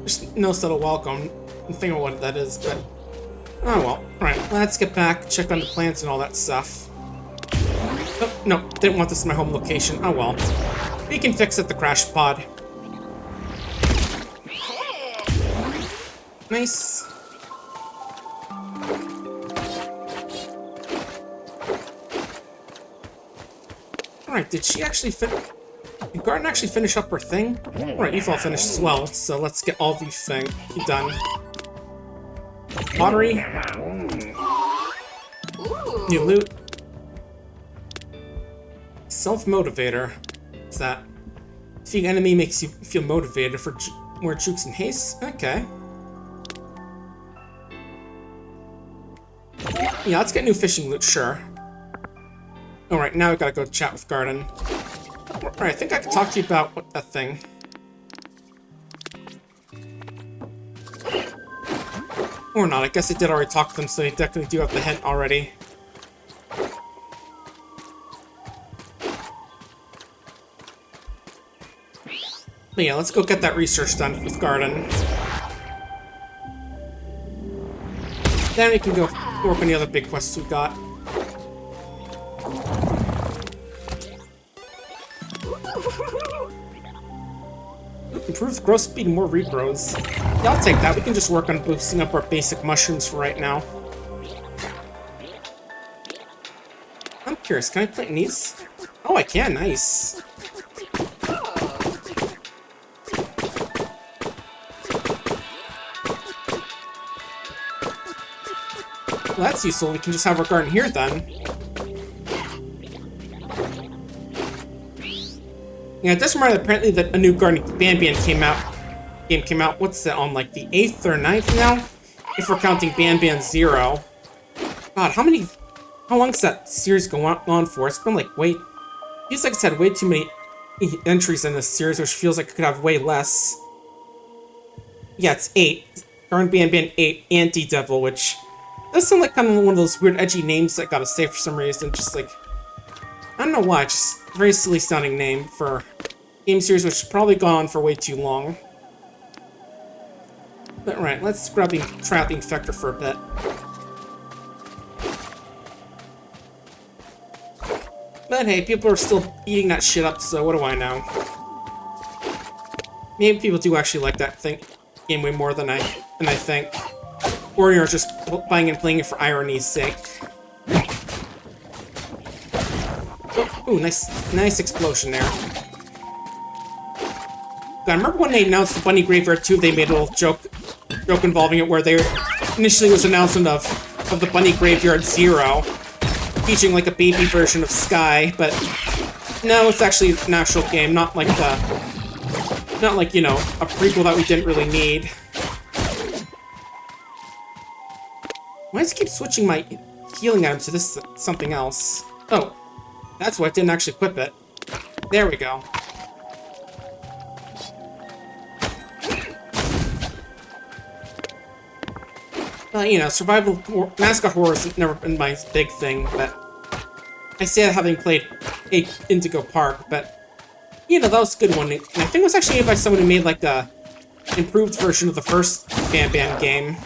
Just no subtle welcome. I'm thinking what that is, but oh well. Alright, let's get back, check on the plants and all that stuff. Oh, no, didn't want this in my home location. Oh well. We can fix it, the crash pod. Nice. Alright, did she actually did Garden actually finish up her thing? Alright, you've all finished as well, so let's get all these things done. Pottery. New loot. Self-motivator. What's that? Defeat enemy makes you feel motivated for more jukes and haste? Okay. Yeah, let's get new fishing loot, sure. Alright, now we gotta go chat with Garden. Alright, I think I can talk to you about that thing. Or not, I guess I did already talk to them, so they definitely do have the hint already. But yeah, let's go get that research done with Garden. Then we can go work on the other big quests we got. Improved growth speed and more regrows. Yeah, I'll take that. We can just work on boosting up our basic mushrooms for right now. I'm curious, can I plant these? Oh, I can. Nice. Well, that's useful. We can just have our garden here then. Yeah, it does remind me apparently that a new Garden Banban game came out. What's that, on like the 8th or 9th now? If we're counting Banban 0. God, how long does that series go on for? It's been like feels like it's had way too many entries in this series, which feels like it could have way less. Yeah, it's 8. Garden Banban 8 Anti-Devil, which does sound like kind of one of those weird edgy names that gotta say for some reason. Just like, I don't know why, just a very silly sounding name for a game series which has probably gone on for way too long. But right, let's try out the Infector for a bit. But hey, people are still eating that shit up, so what do I know? Maybe people do actually like that game way more than I think. Or you're just buying and playing it for irony's sake. Ooh, nice explosion there. I remember when they announced the Bunny Graveyard 2, they made a little joke involving it where there initially was an announcement of the Bunny Graveyard 0, featuring like a baby version of Sky, but no, it's actually an actual game, not like you know, a prequel that we didn't really need. Why does it keep switching my healing items to this something else? Oh, that's why I didn't actually equip it. There we go. You know, survival mascot horror has never been my big thing, but I say that having played Indigo Park, but you know, that was a good one. And I think it was actually made by someone who made like a improved version of the first Banban game.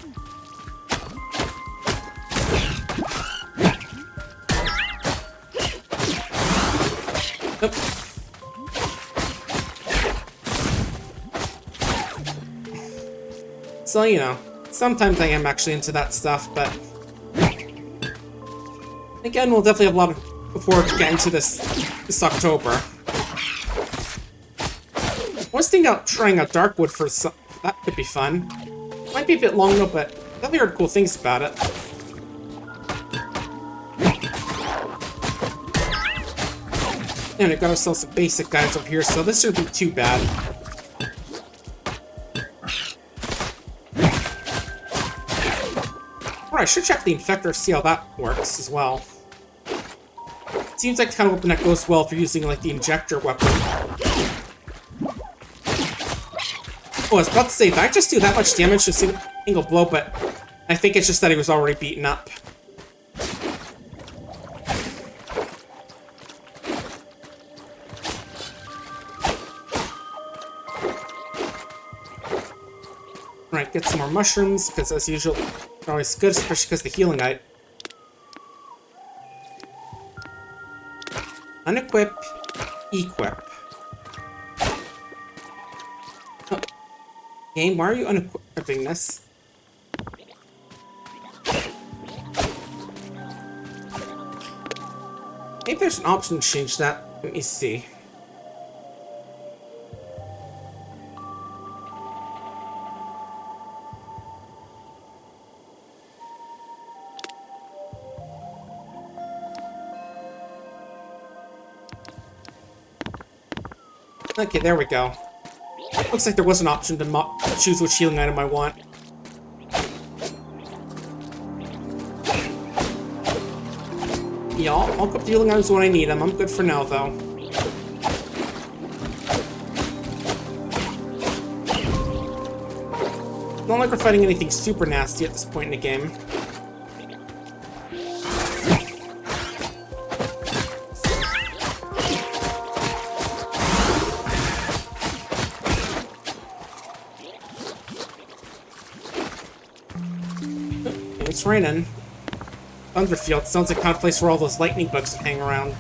Oop. So, you know, sometimes I am actually into that stuff, but again, we'll definitely have a lot of forward to get into this October. I was thinking about trying out Darkwood for some, that could be fun. Might be a bit long though, but Definitely heard cool things about it. And we got ourselves some basic guys over here, so this shouldn't be too bad. Alright, I should check the infector, see how that works as well. Seems like the kind of weapon that goes well for using, like, the injector weapon. Oh, I was about to say, did I just do that much damage to a single blow? But I think it's just that he was already beaten up. Alright, get some more mushrooms, because as usual, they're always good, especially because of the healing item. Unequip, equip. Oh. Game, why are you unequipping this? Maybe there's an option to change that. Let me see. Okay, there we go. Looks like there was an option to choose which healing item I want. Yeah, I'll equip the healing items when I need them. I'm good for now, though. Not like we're fighting anything super nasty at this point in the game. It's raining. Thunderfield sounds like the kind of place where all those lightning bugs hang around.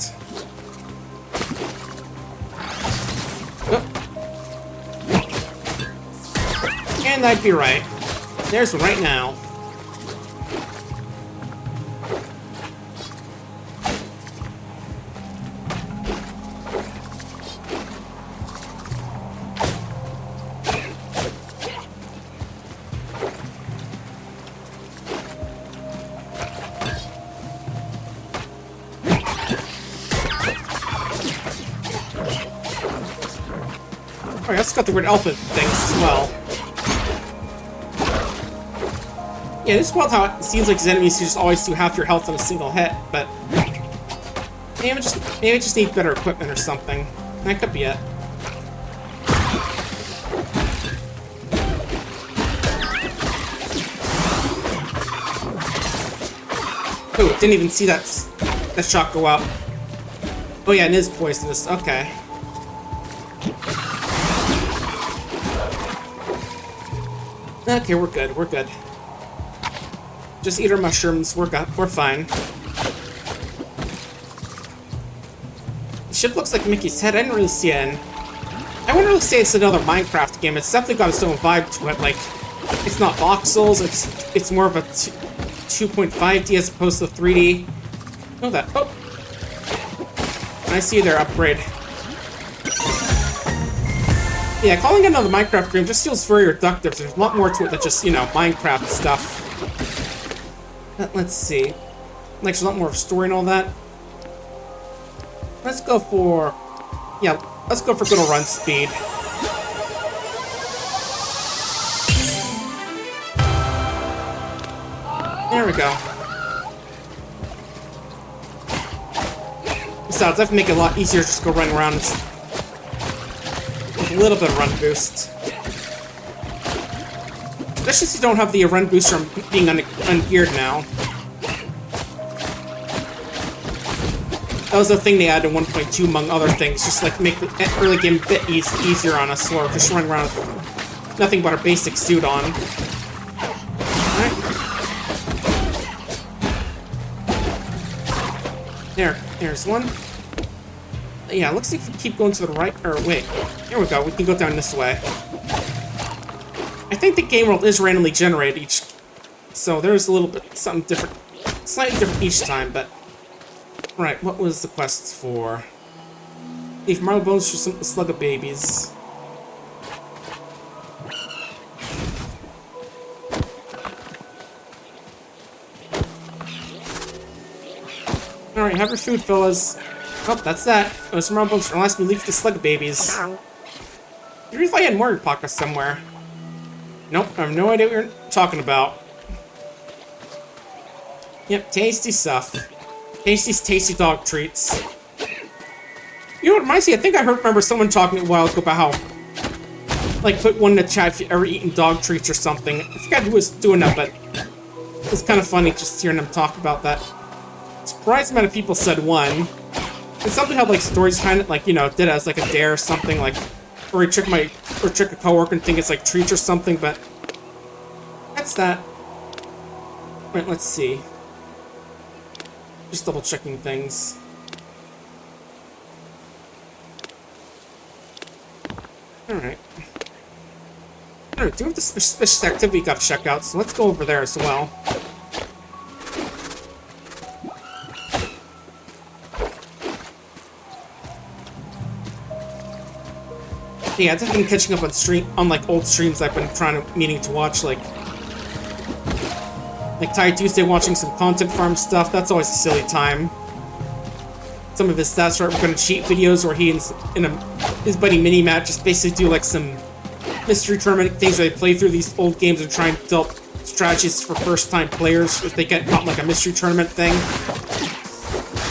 Oh. And I'd be right. There's one right now. Alright, let's got the weird elephant things as well. Yeah, this is wild how it seems like his enemies just always do half your health in a single hit, but maybe I just need better equipment or something. That could be it. Oh, didn't even see that shot go up. Oh yeah, it is poisonous. Okay. Okay, we're good. We're good. Just eat our mushrooms. We're fine. The ship looks like Mickey's head. I didn't really see it. I wouldn't really say it's another Minecraft game. It's definitely got its own vibe to it. Like, it's not voxels. It's more of a 2.5D as opposed to 3D. Know that. Oh, I see their upgrade. Yeah, calling it another Minecraft game just feels very reductive. There's a lot more to it than just, you know, Minecraft stuff. Let's see. Like, there's a lot more of story and all that. Let's go for... Yeah, let's go for good old run speed. There we go. Besides, I have to make it a lot easier to just go running around with a little bit of run boost. Especially since you don't have the run boost from being ungeared now. That was the thing they added in 1.2 among other things, just like make the early game a bit easier on us, or just running around with nothing but our basic suit on. Alright. There's one. Yeah, looks like if we keep going to the right, or wait, here we go, we can go down this way. I think the game world is randomly generated each, so there's a little bit, something different, slightly different each time, but... Right, what was the quest for? Leave marble bones for some slug of babies. Alright, have your food, fellas. Oh, that's that. Those rumbles unless we leave the slug babies. Maybe if I had more pockets somewhere. Nope, I have no idea what you're talking about. Yep, tasty stuff. Tasty dog treats. You know what reminds me? I think I remember someone talking a while ago about how, like, put one in the chat if you ever eaten dog treats or something. I forgot who was doing that, but it's kind of funny just hearing them talk about that. Surprised amount of people said one. It's something how, like, stories behind it, like, you know, did it as like a dare or something, like, or trick a coworker and think it's like treats or something, but that's that. Right, let's see. Just double checking things. Alright. Alright, do have the suspicious activity you gotta check out, so let's go over there as well. Yeah, I've just been catching up on like old streams I've been meaning to watch, like Ty Tuesday watching some content farm stuff. That's always a silly time. Some of his stats are going to cheat videos where he and his buddy Minimat just basically do like some mystery tournament things where they play through these old games and try and develop strategies for first-time players if they get caught in like a mystery tournament thing.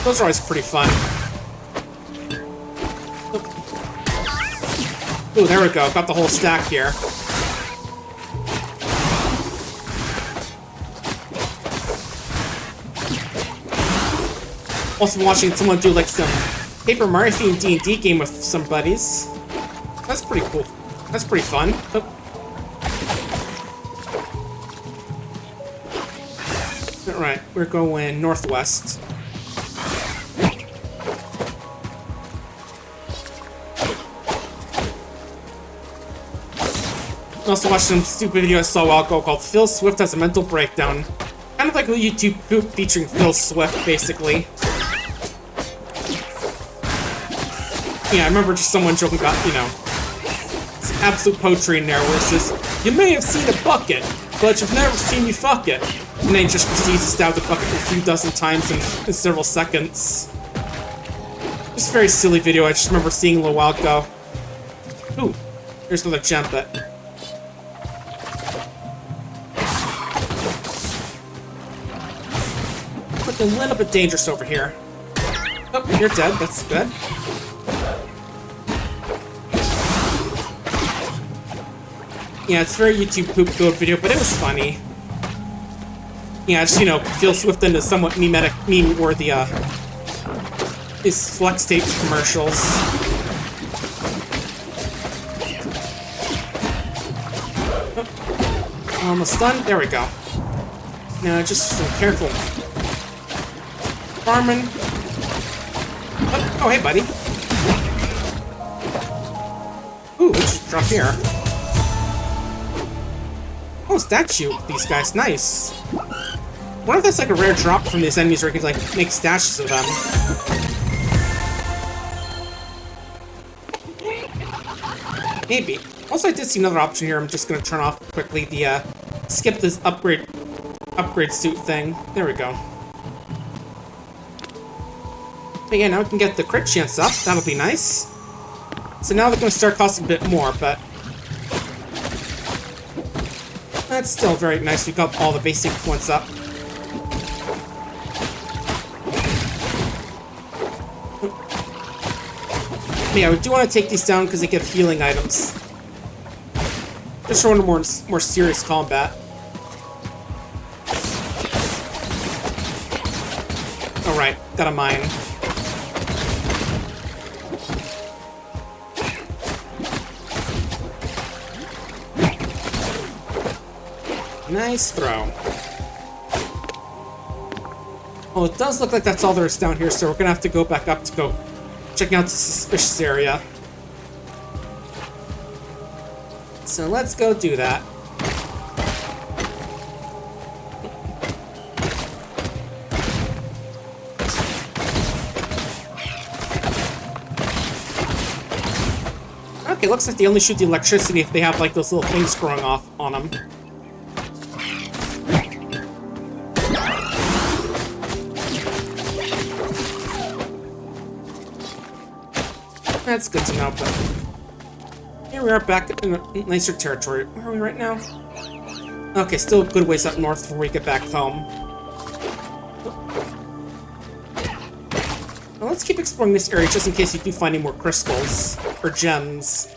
Those are always pretty fun. Ooh, there we go. Got the whole stack here. Also watching someone do like some Paper Mario themed D&D game with some buddies. That's pretty cool. That's pretty fun. Oh. Alright, we're going northwest. I also watched some stupid video I saw a while ago called Phil Swift Has a Mental Breakdown. Kind of like a YouTube poop featuring Phil Swift, basically. Yeah, I remember just someone joking about, you know, some absolute poetry in there where it says, "You may have seen a bucket, but you've never seen me fuck it." And then he just proceeds to stab the bucket a few dozen times in several seconds. Just a very silly video I just remember seeing a little while ago. Ooh, there's another gem, but... looking a little bit dangerous over here. Oh, you're dead, that's good. Yeah, it's a very YouTube poop build video, but it was funny. Yeah, just, you know, Phil Swift into somewhat meme-worthy, his Flux tape commercials. Oh, almost done. There we go. Now, just so careful. Farming. Oh, hey, buddy. Ooh, let's just drop here. Oh, statue. These guys, nice. I wonder if that's like a rare drop from these enemies where you can like make stashes of them. Maybe. Also, I did see another option here. I'm just gonna turn off quickly the skip this upgrade suit thing. There we go. But yeah, now we can get the crit chance up. That'll be nice. So now they're gonna start costing a bit more, but that's still very nice. We got all the basic points up. Yeah, we do want to take these down because they give healing items. Just showing more serious combat. Alright, got a mine. Nice throw. Well, it does look like that's all there is down here, so we're gonna have to go back up to go checking out the suspicious area. So let's go do that. Okay, looks like they only shoot the electricity if they have like those little things growing off on them. That's good to know, but... Here we are back in nicer territory. Where are we right now? Okay, still a good ways up north before we get back home. Well, let's keep exploring this area just in case you do find any more crystals or gems.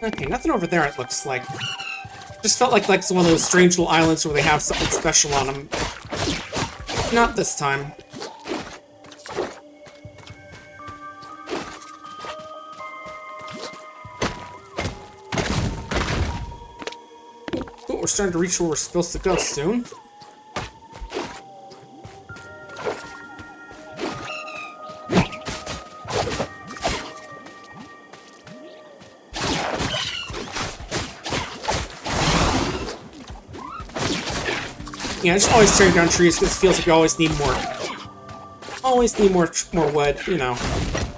Okay, nothing over there, it looks like. Just felt like it's one of those strange little islands where they have something special on them. Not this time. Ooh, we're starting to reach where we're supposed to go soon. Yeah, just always tearing down trees because it feels like you always need more. Always need more wood, you know.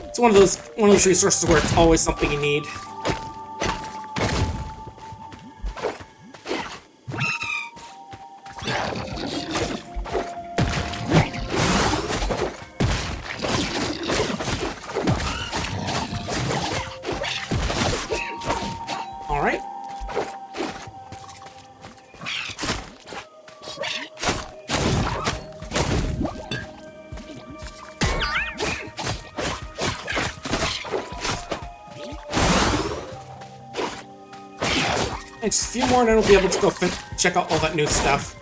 It's one of those resources where it's always something you need. All right. Just a few more and then we'll be able to go check out all that new stuff.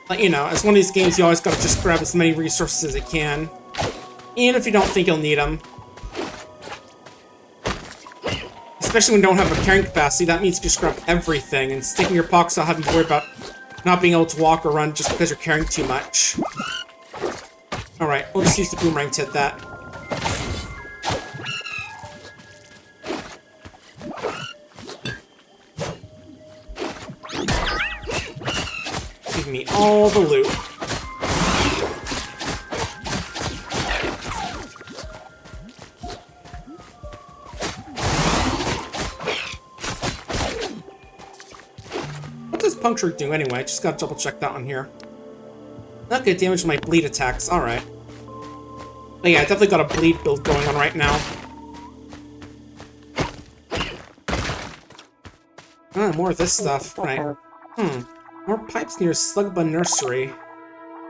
But, you know, as one of these games, you always gotta just grab as many resources as you can. Even if you don't think you'll need them. Especially when you don't have a carrying capacity, that means you just grab everything and stick in your pockets without having to worry about not being able to walk or run just because you're carrying too much. Alright, we'll just use the boomerang to hit that. Give me all the loot. What does puncture do anyway? Just gotta double check that one here. Okay, damage my bleed attacks. Alright. But yeah, I definitely got a bleed build going on right now. Ah, more of this stuff. Right. More pipes near Slugbun Nursery.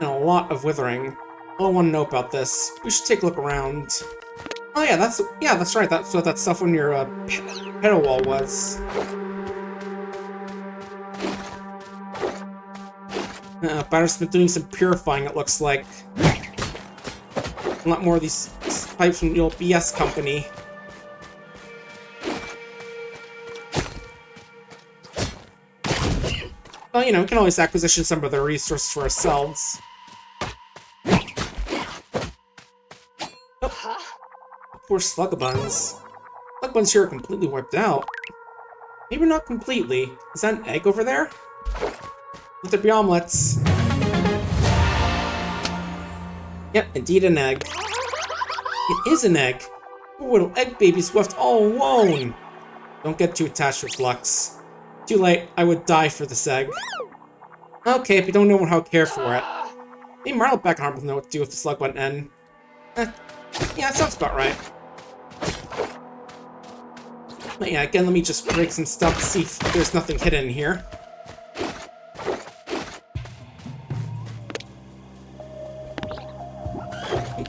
And a lot of withering. I want to know about this. We should take a look around. Oh yeah, that's right. That's what that stuff on your pedal wall was. Batter's been doing some purifying, it looks like. A lot more of these pipes from the old BS company. Well, you know, we can always acquisition some of their resources for ourselves. Oh. Poor Slugabuns. Slugabuns here are completely wiped out. Maybe not completely. Is that an egg over there? Let there be omelets. Yep, indeed an egg. It is an egg. Poor little egg baby's left all alone. Don't get too attached with Flux. Too late, I would die for this egg. Okay, if you don't know how to care for it. Maybe Marla back in Harbor will know what to do with the Slugbun N. Yeah, that sounds about right. But yeah, again, let me just break some stuff to see if there's nothing hidden here.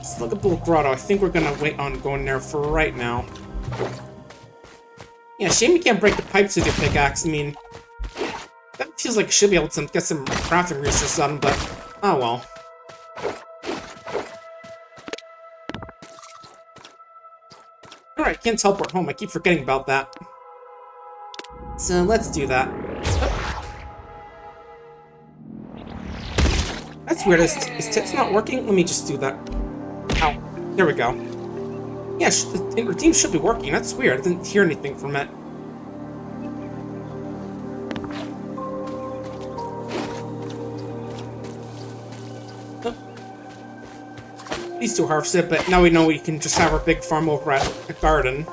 Sluggable Grotto, I think we're gonna wait on going there for right now. Yeah, shame you can't break the pipes with your pickaxe. I mean, that feels like you should be able to get some crafting resources on, but oh well. Alright, can't teleport home. I keep forgetting about that. So let's do that. Oh. That's weird. Is Tits not working? Let me just do that. Ow. There we go. Yeah, the redeem should be working. That's weird. I didn't hear anything from it. these two harvested, but now we know we can just have our big farm over at the garden.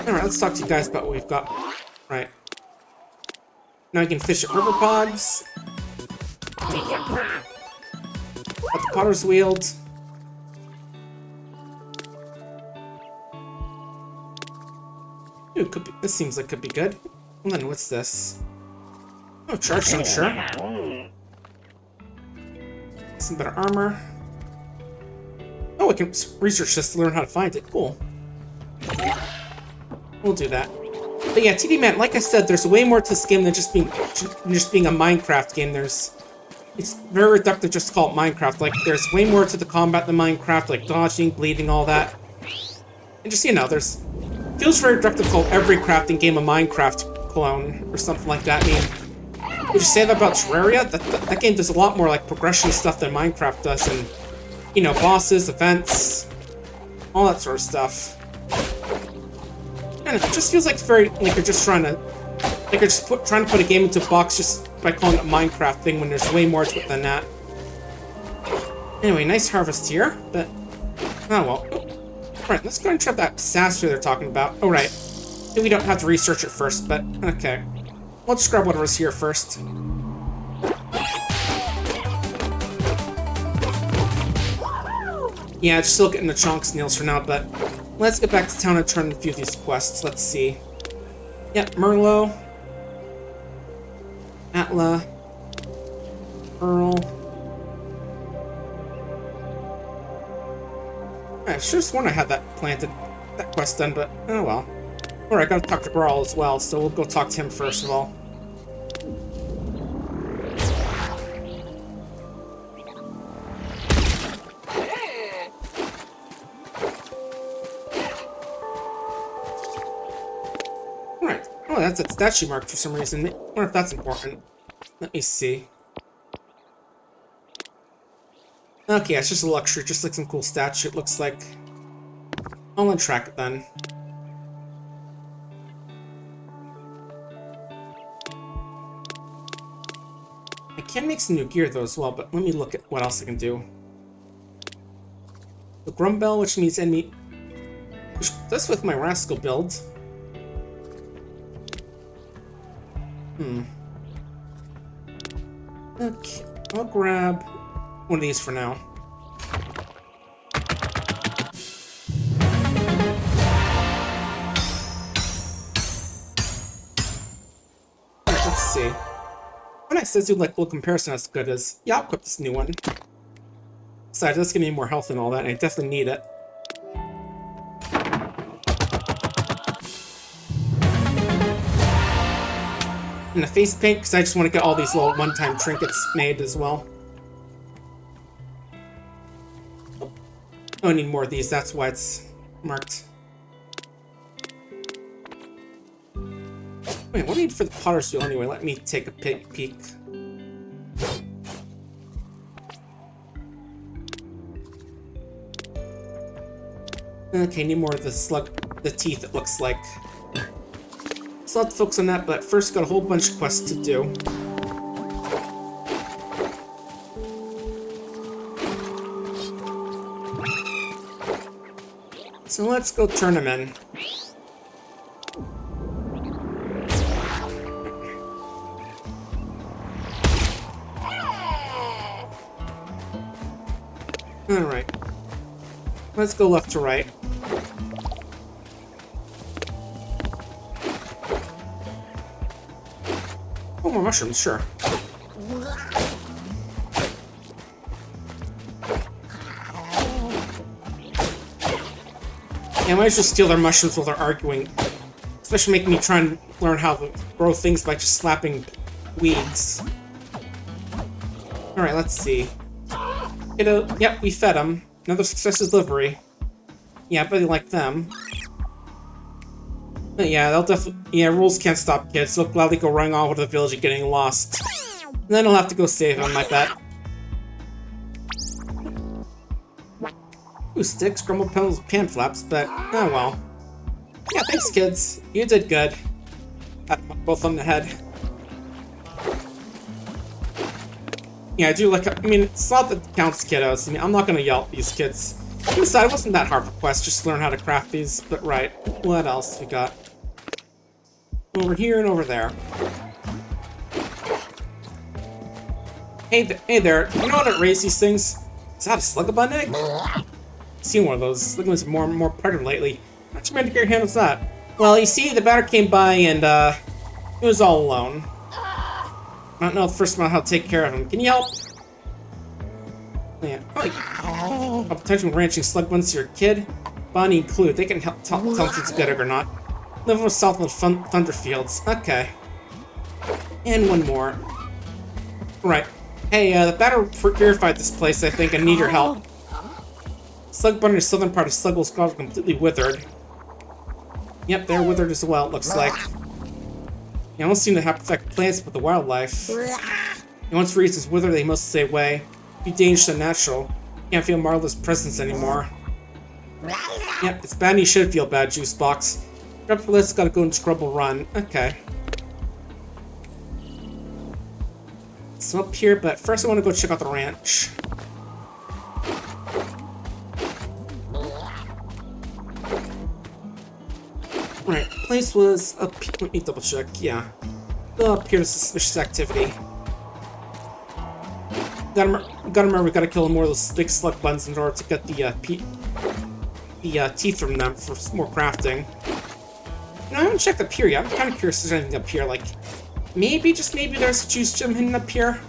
Alright, let's talk to you guys about what we've got. Right. Now we can fish at river pods. Got the potter's wheel. Ooh, could be, this seems like could be good. And then what's this? Oh, charge stone, sure. Some better armor. Oh, I can research this to learn how to find it. Cool. We'll do that. But yeah, TD Man, like I said, there's way more to this game than just being a Minecraft game. It's very reductive just to call it Minecraft. Like, there's way more to the combat than Minecraft, like dodging, bleeding, all that. And just, you know, feels very reductive to call every crafting game a Minecraft clone, or something like that. I mean, would you say that about Terraria? That game does a lot more, like, progression stuff than Minecraft does, and, you know, bosses, events, all that sort of stuff. And it just feels like it's very, like you're just trying to put a game into a box just by calling it a Minecraft thing when there's way more to it than that. Anyway, nice harvest here, but, oh well. Alright, let's go and try that disaster they're talking about. Oh, right. Maybe we don't have to research it first, but, okay. Let's just grab whatever's here first. Yeah, just still getting the chunk snails for now, but let's get back to town and turn a few of these quests. Let's see. Yep, Merlot. Atla. Earl. I sure sworn I had that quest done, but oh well. Alright, I gotta talk to Brawl as well, so we'll go talk to him first of all. Alright. Oh, that's a statue mark for some reason. I wonder if that's important. Let me see. Okay, it's just a luxury, just like some cool statue, it looks like. I'll untrack it then. I can make some new gear though as well, but let me look at what else I can do. The Grumbell, which means enemy... That's with my Rascal build. Okay, I'll grab one of these for now. Alright, let's see. When I said do like little comparison as good as, yeah, I'll equip this new one. Besides, that's gonna give me more health and all that, and I definitely need it. And the face paint, because I just want to get all these little one-time trinkets made as well. Oh, I need more of these, that's why it's marked. Wait, what do I need for the potter's wheel anyway? Let me take a peek. Okay, need more of the teeth, it looks like. So let's focus on that, but first got a whole bunch of quests to do. So let's go turn them in. Alright. Let's go left to right. Oh, more mushrooms, sure. Yeah, I might as well steal their mushrooms while they're arguing. Especially making me try and learn how to grow things by just slapping weeds. Alright, let's see. Yep, we fed them. Another successful delivery. Yeah, I really like them. But yeah, they'll definitely... Yeah, rules can't stop kids. They'll gladly go running off with the village and getting lost. And then I'll have to go save them, I bet. Ooh, sticks, grumble pedals, pan flaps, but oh well. Yeah, thanks kids. You did good. Pat them both on the head. Yeah, I do like. I mean, it's not that counts, kiddos. I mean, I'm not gonna yell at these kids. Besides, it wasn't that hard of a quest, just to learn how to craft these. But right, what else we got? Over here and over there. Hey there. You know how to raise these things? Is that a slugabun egg? I've seen one of those. Looking at more pregnant lately. Not sure your handles that. Well, you see, the batter came by and he was all alone. I don't know the first about how to take care of him. Can you help? Yeah. A potential ranching slug buns to your kid. Bonnie and Clue. They can help tell if it's good or not. Live with south of Thunderfields. Okay. And one more. Right. Hey, the batter purified this place, I think, and need your help. Slug bun in the southern part of Slugwell's skull is completely withered. Yep, they're withered as well, it looks like. They don't seem to have affect plants but the wildlife. And once reeds wither, they must stay away. Be dangerous and natural. Can't feel Marla's presence anymore. Yep, it's bad and you should feel bad, Juice Box. Grab for this, gotta go and scrub a run. Okay. So up here, but first I want to go check out the ranch. Right, place was up here. Let me double check, yeah. Up here is suspicious activity. Gotta remember, we gotta kill more of those big slug buns in order to get the teeth from them for more crafting. I haven't checked up here yet. I'm kind of curious if there's anything up here, like, maybe, just maybe there's a juice gem hidden up here.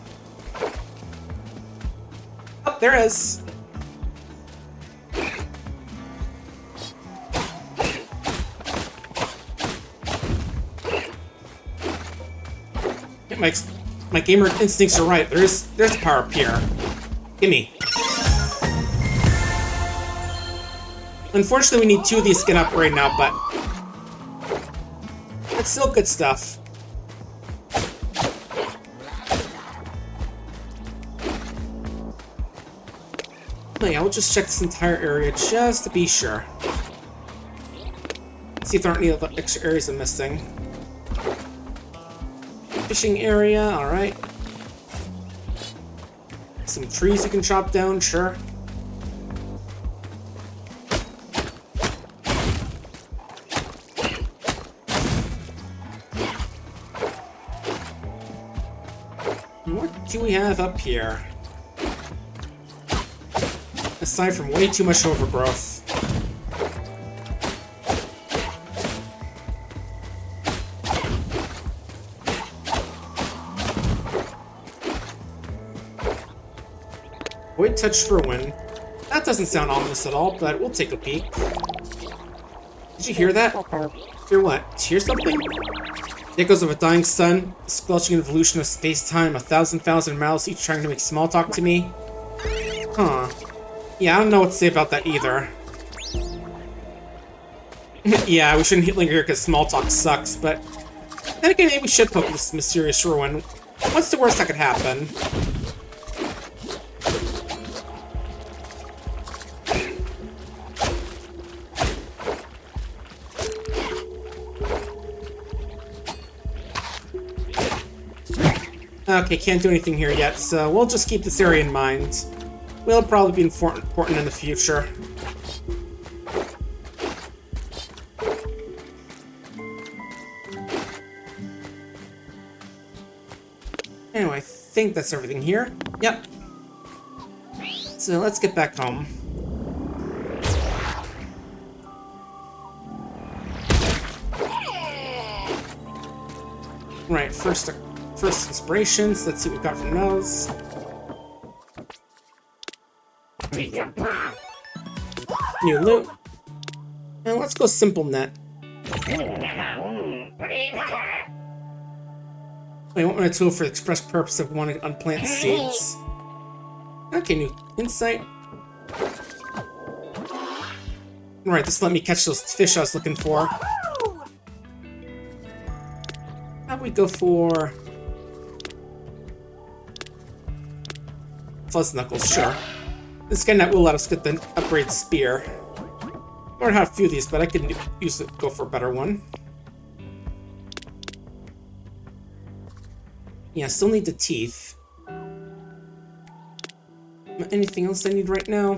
Oh, there is. Yeah, my gamer instincts are right. There's power up here. Gimme. Unfortunately, we need 2 of these to get up right now, but it's still good stuff. Oh yeah, we'll just check this entire area just to be sure. See if there aren't any other extra areas I'm missing. Fishing area, alright. Some trees you can chop down, sure. What do we have up here? Aside from way too much overgrowth. Void Touch Ruin. That doesn't sound ominous at all, but we'll take a peek. Did you hear that? Hear what? Did you hear something? The echoes of a dying sun, the squelching evolution of space-time, 1,000 mouths each trying to make small talk to me. Huh. Yeah, I don't know what to say about that either. Yeah, we shouldn't linger here because small talk sucks, but then again, maybe we should poke this mysterious ruin. What's the worst that could happen? Okay, can't do anything here yet, so we'll just keep this area in mind. Will probably be important in the future. Anyway, I think that's everything here. Yep. So let's get back home. Right, first inspirations. Let's see what we got from those. New loot. And let's go simple net. I want a tool for the express purpose of wanting to unplant seeds. Okay, new insight. Alright, this let me catch those fish I was looking for. How we go for Fuzz Knuckles, sure. This guy that will let us get the upgrade spear. I already have a few of these, but I can go for a better one. Yeah, still need the teeth. Anything else I need right now?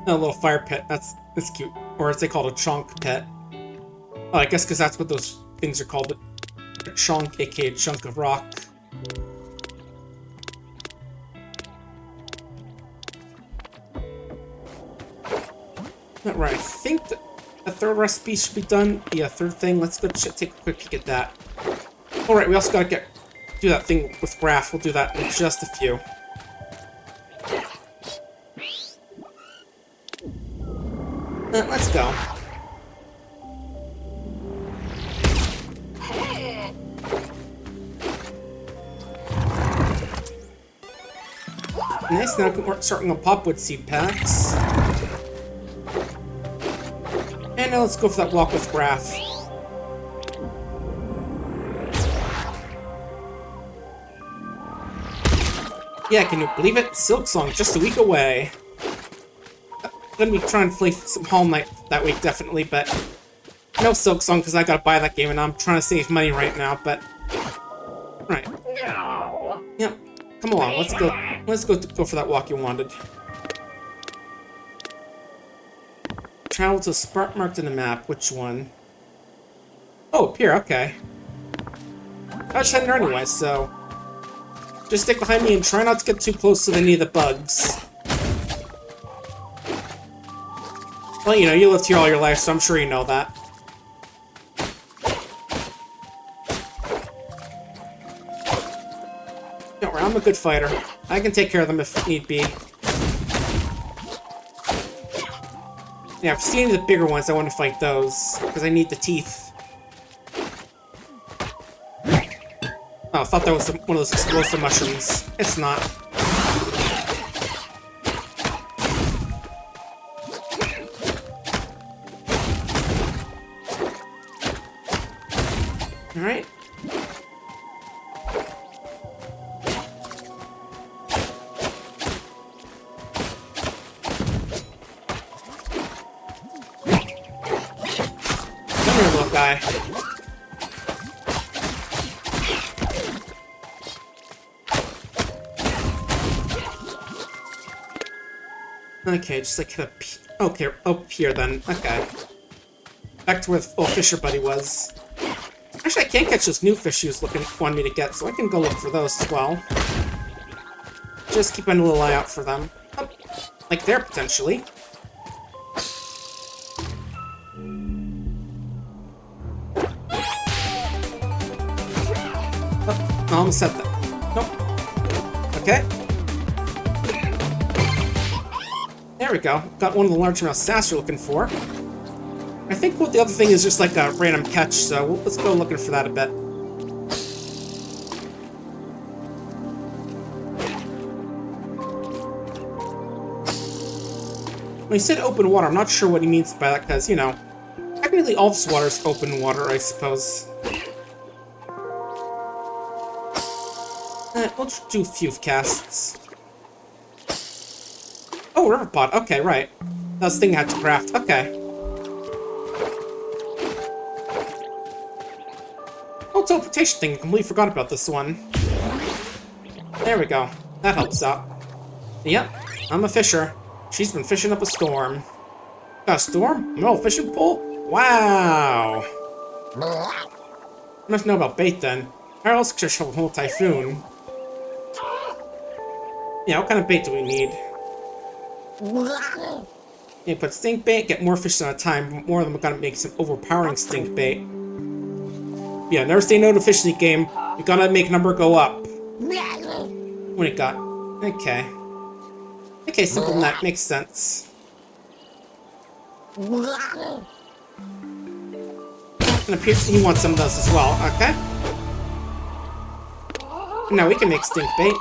A little fire pit. That's cute. Or as they call it, a chunk pit. Oh, I guess because that's what those things are called. A chunk, aka a chunk of rock. Alright, I think that the third recipe should be done. Yeah, third thing. Let's go take a quick peek at that. Alright, we also gotta do that thing with Graph. We'll do that in just a few. Let's go. Nice, now we're starting on popwood seed packs. And now let's go for that walk with Graph. Yeah, can you believe it? Silk Song, just a week away. Gonna be trying to play some Hollow Knight that week, definitely, but no Silk Song because I gotta buy that game and I'm trying to save money right now, but... Right. Yep. Come along, let's go. Let's go for that walk you wanted. Travel to a spot marked in the map. Which one? Oh, up here, okay. I was heading there anyway, so... Just stick behind me and try not to get too close to any of the bugs. Well, you know, you lived here all your life, so I'm sure you know that. Don't worry, I'm a good fighter. I can take care of them if need be. Yeah, I've seen the bigger ones, I want to fight those, because I need the teeth. Oh, I thought that was one of those explosive mushrooms. It's not. Alright. Come here, little guy. Okay, just like hit okay, up here then. Okay. Back to where the old fisher buddy was. Actually, I can't catch those new fish he was wanting me to get, so I can go look for those as well. Just keep a little eye out for them. Oh, like there, potentially. Oh, I almost said that. Nope. Okay. There we go. Got one of the large amount of sass you're looking for. I think what the other thing is just like a random catch, so let's go looking for that a bit. When he said open water, I'm not sure what he means by that, because, you know, technically all this water is open water, I suppose. We'll just do a few casts. Oh, river pot. Okay, right. That was the thing I had to craft. Okay. Oh, teleportation thing. I completely forgot about this one. There we go. That helps out. Yep, I'm a fisher. She's been fishing up a storm. Got a storm? No fishing pole? Wow. Must know about bait then. How else could I show a whole typhoon? Yeah, what kind of bait do we need? Yeah, put stink bait, get more fish at a time, but more of them are gonna make some overpowering stink bait. Yeah, never say no to fish in the game. You gotta make number go up. What it got? Okay. Okay, simple than that. Makes sense. And appears he wants some of those as well. Okay. Now we can make stink bait.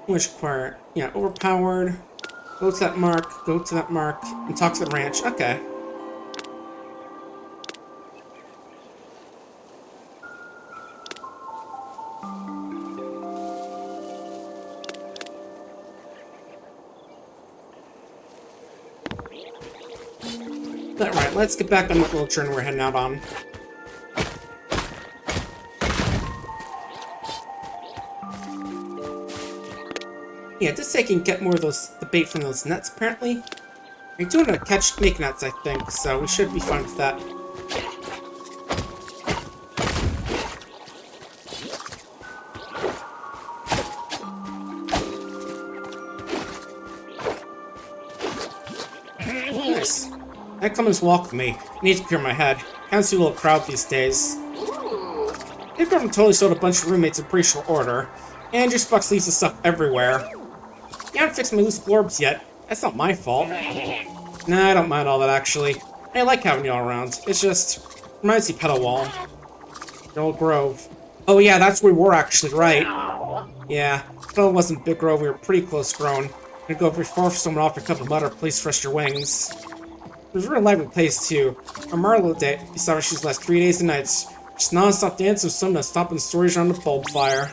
Which require, yeah, overpowered. Go to that mark, and talk to the ranch. Okay. Alright, let's get back on the little journey we're heading out on. Yeah, just say I can get more of the bait from those nets, apparently. We're doing a catch snake nets, I think, so we should be fine with that. Nice. That comes walk with me. I need to clear my head. Can't see a little crowd these days. They've totally sold a bunch of roommates in pretty short order. And your Spucks leaves the stuff everywhere. You haven't fixed my loose globes yet. That's not my fault. Nah, I don't mind all that, actually. I like having you all around. It's just... reminds me of Petal Wall. The old grove. Oh yeah, that's where we were actually, right. Yeah, Petal wasn't Big Grove, we were pretty close grown. Gonna go every far for someone off a cup of mud or a place to rest your wings. It was a real lively place, too. Our Marlowe day, you saw her she's last 3 days and nights. Just non-stop dancing with someone stopping stories around the bulb fire.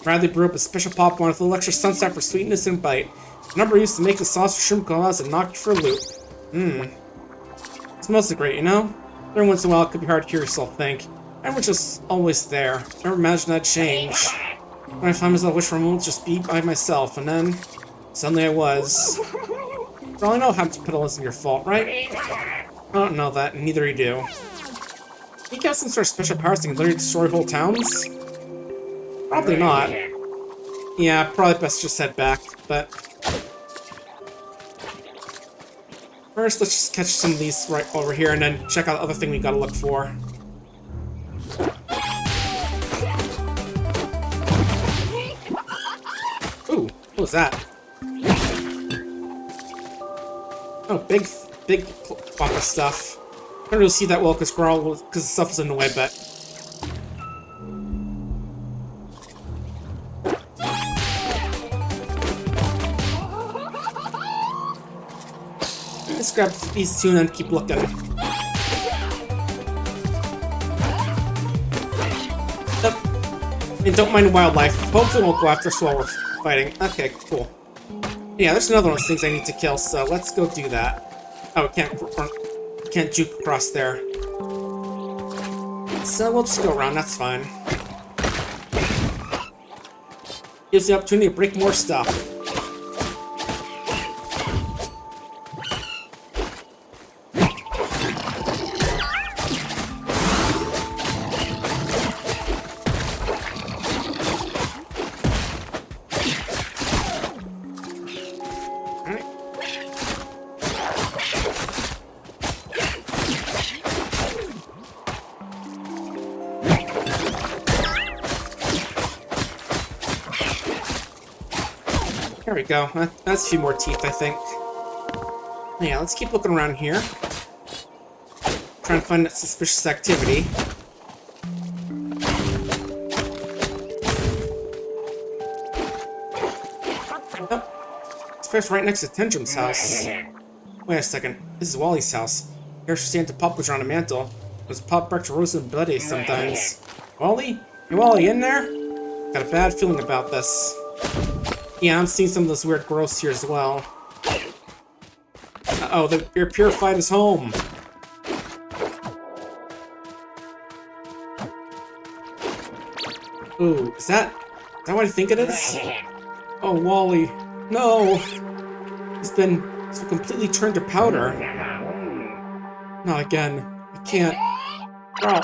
Bradley brewed up a special popcorn with a little extra sunset for sweetness and bite. The number used to make the sauce for shrimp go out and knock you for a loop. It's mostly great, you know? Every once in a while, it could be hard to hear yourself think. I was just always there. Never imagined that'd change. When I find myself, I wish for a moment to just be by myself, and then suddenly I was. For all I know, having to Petal isn't your fault, right? I don't know that, and neither you do. You have some sort of special powers that can literally destroy whole towns? Probably not. Yeah, probably best just head back, but... first, let's just catch some of these right over here, and then check out the other thing we gotta look for. Ooh, what was that? Oh, big block of stuff. I don't really see that well because the stuff is in the way, but... let's grab these two and then keep looking. And don't mind wildlife. Hopefully won't go after us while we're fighting. Okay, cool. Yeah, there's another one of those things I need to kill, so let's go do that. Oh, can't juke across there. So we'll just go around, that's fine. Gives the opportunity to break more stuff. There we go. That's a few more teeth, I think. Yeah, let's keep looking around here. Trying to find that suspicious activity. Oh, this place right next to Tendrum's house. Wait a second. This is Wally's house. Here she stands to pop on a mantle. There's pop back to rose and bloody sometimes. Wally? Hey, Wally, in there? Got a bad feeling about this. Yeah, I'm seeing some of those weird growths here as well. Uh-oh, the air purified is home. Ooh, is that what I think it is? Oh, Wally. No! He's been completely turned to powder. Not again. I can't. Bro.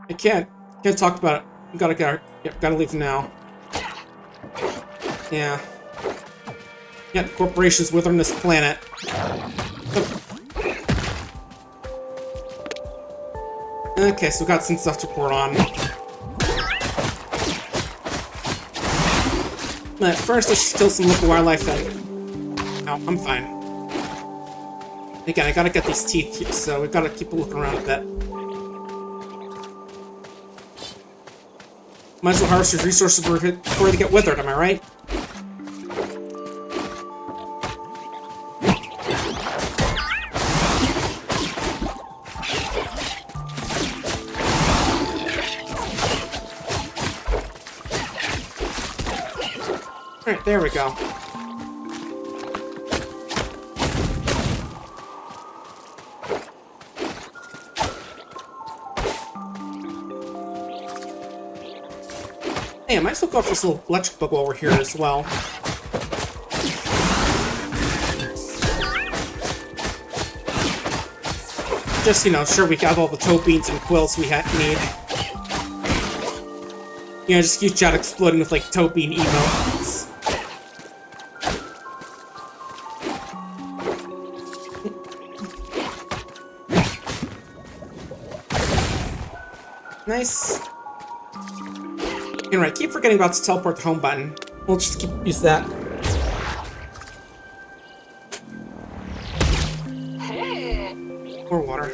I can't talk about it. We gotta leave now. Yeah. Yeah, the corporations withering this planet. Okay, so we got some stuff to report on. But first, let's just kill some local wildlife and... oh, I'm fine. Again, I gotta get these teeth here, so we gotta keep looking around a bit. Might as well harvest your resources before they get withered, am I right? Alright, there we go. Hey, I might as well go for this little electric bug while we're here as well. Just, you know, sure we got all the toe beans and quills we need. You know, just huge shot exploding with, like, toe bean emotes. Nice. Anyway, I keep forgetting about the teleport to home button. We'll just use that. More water.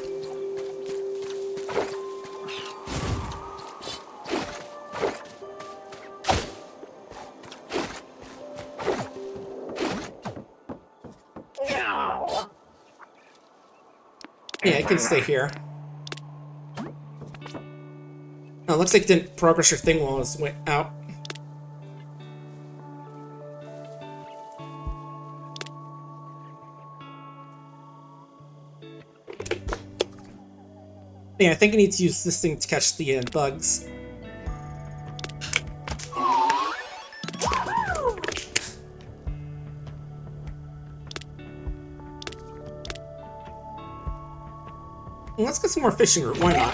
Yeah, I can stay here. Oh, looks like it didn't progress your thing while it went out. Yeah, I think I need to use this thing to catch the bugs. Well, let's get some more fishing root, why not?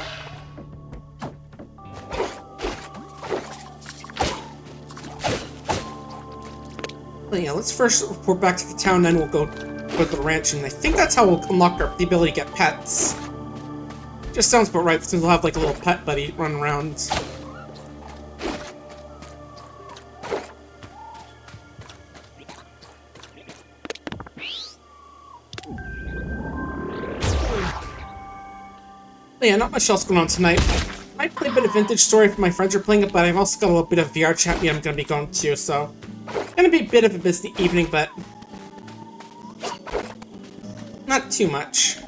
But yeah, let's first report back to the town, then we'll go to the ranch, and I think that's how we'll unlock the ability to get pets. Just sounds about right, because we'll have like a little pet buddy run around. But yeah, not much else going on tonight. Might play a bit of Vintage Story if my friends are playing it, but I've also got a little bit of VR chat I'm going to be going to, so... Gonna be a bit of a busy evening, but... not too much.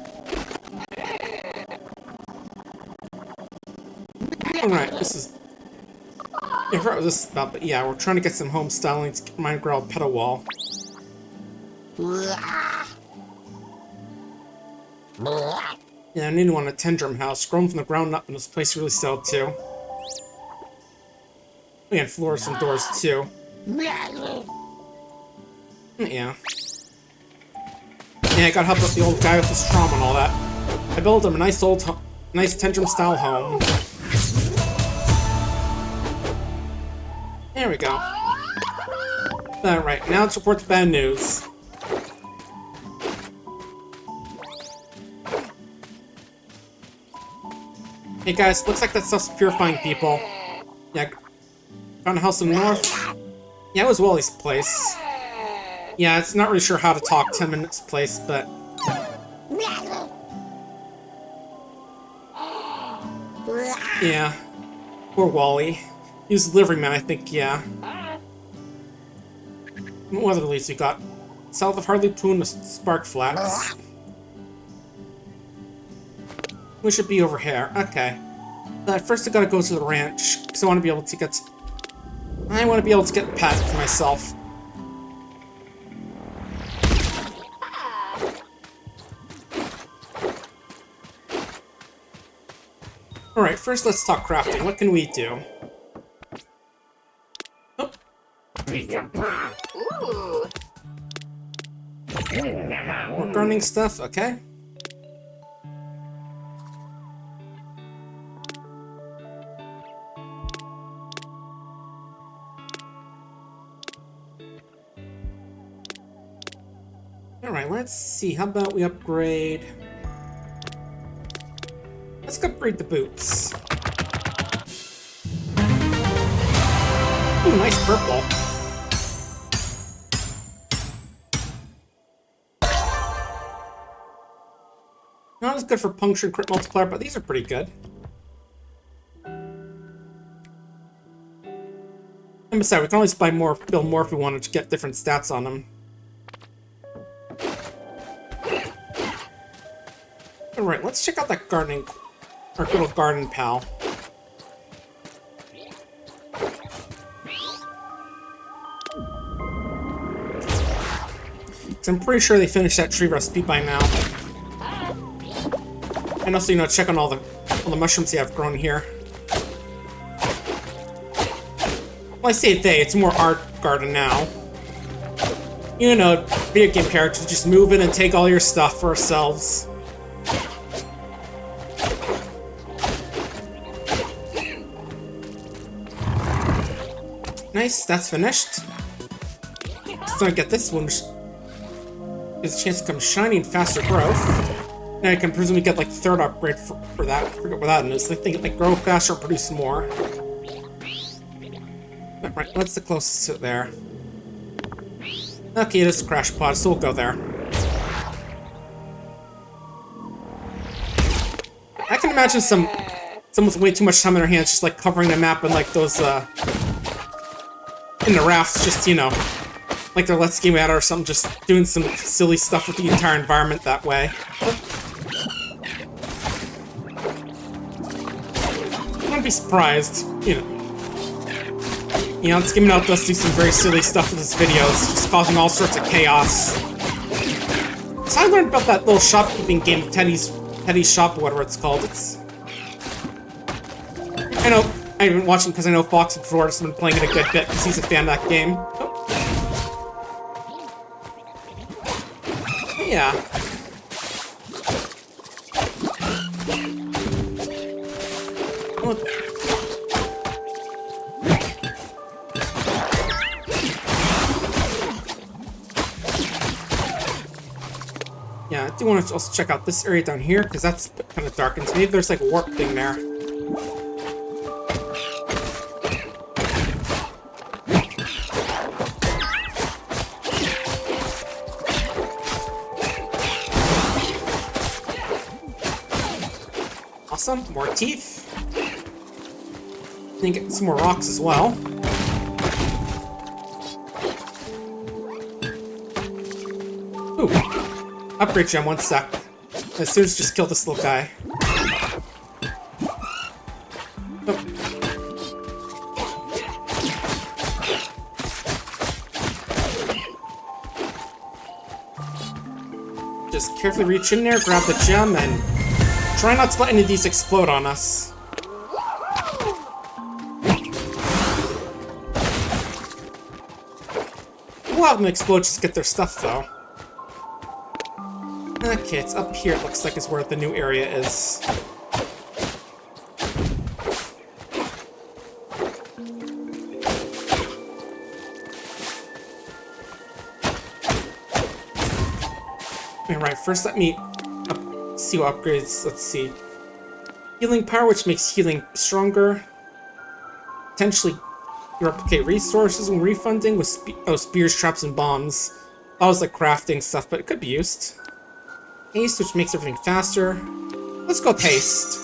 Alright, this is... I forgot what this is about, but yeah, we're trying to get some home styling to get my girl pet a wall. Yeah, I need one a tendrum house, grown from the ground up, and this place really sold too. And floors and doors too. Yeah. Yeah, I gotta help out the old guy with his trauma and all that. I built him a nice tendrum style home. There we go. Alright, now let's report the bad news. Hey guys, looks like that stuff's purifying people. Yeah, found a house in the north. Yeah, it was Wally's place. Yeah, it's not really sure how to talk to him in this place, but... yeah. Poor Wally. He was a liveryman, I think, yeah. What other leads we got? South of Hardly Poon with Spark Flats. We should be over here. Okay. But first I gotta go to the ranch, because I want to be able to get... I want to be able to get a pet for myself. Alright, first let's talk crafting. What can we do? Oh. More gardening stuff, okay. Alright, let's see. How about we upgrade... let's upgrade the boots. Ooh, nice purple. Not as good for puncture and crit multiplier, but these are pretty good. And besides, we can always buy more, build more if we wanted to get different stats on them. Alright, let's check out that gardening... our little garden pal. I'm pretty sure they finished that tree recipe by now. And also, you know, check on all the mushrooms you have grown here. Well, I say they, it's more art garden now. You know, video game characters just move in and take all your stuff for ourselves. Nice, that's finished. So I get this one, which gives a chance to become shiny and faster growth. Now I can presumably get like the third upgrade for that. I forget what that is. I think it like grow faster and produce more. Right, what's the closest to there? Okay, it is a crash pod, so we'll go there. I can imagine someone with way too much time on their hands just like covering the map and like those in the rafts, just, you know, like their Let's Game Out or something, just doing some silly stuff with the entire environment that way. I wouldn't be surprised, you know. You know, Let's Game Out does do some very silly stuff with his videos, just causing all sorts of chaos. So I learned about that little shopkeeping game, Teddy's Shop, or whatever it's called. I know, I've been watching because I know Fox and Florida's been playing it a good bit because he's a fan of that game. Oh. Yeah. Oh. Yeah, I do want to also check out this area down here because that's kind of dark, and maybe there's like a warp thing there. Awesome, more teeth. And get some more rocks as well. Ooh. Upgrade gem, 1 sec. As soon as just kill this little guy. Oh. Just carefully reach in there, grab the gem, and try not to let any of these explode on us. We'll have them explode just to get their stuff, though. Okay, it's up here, it looks like is where the new area is. Alright, first let me see what upgrades. Let's see. Healing power, which makes healing stronger. Potentially replicate resources when refunding with spears, traps, and bombs. That was like crafting stuff, but it could be used. Haste, which makes everything faster. Let's go with haste.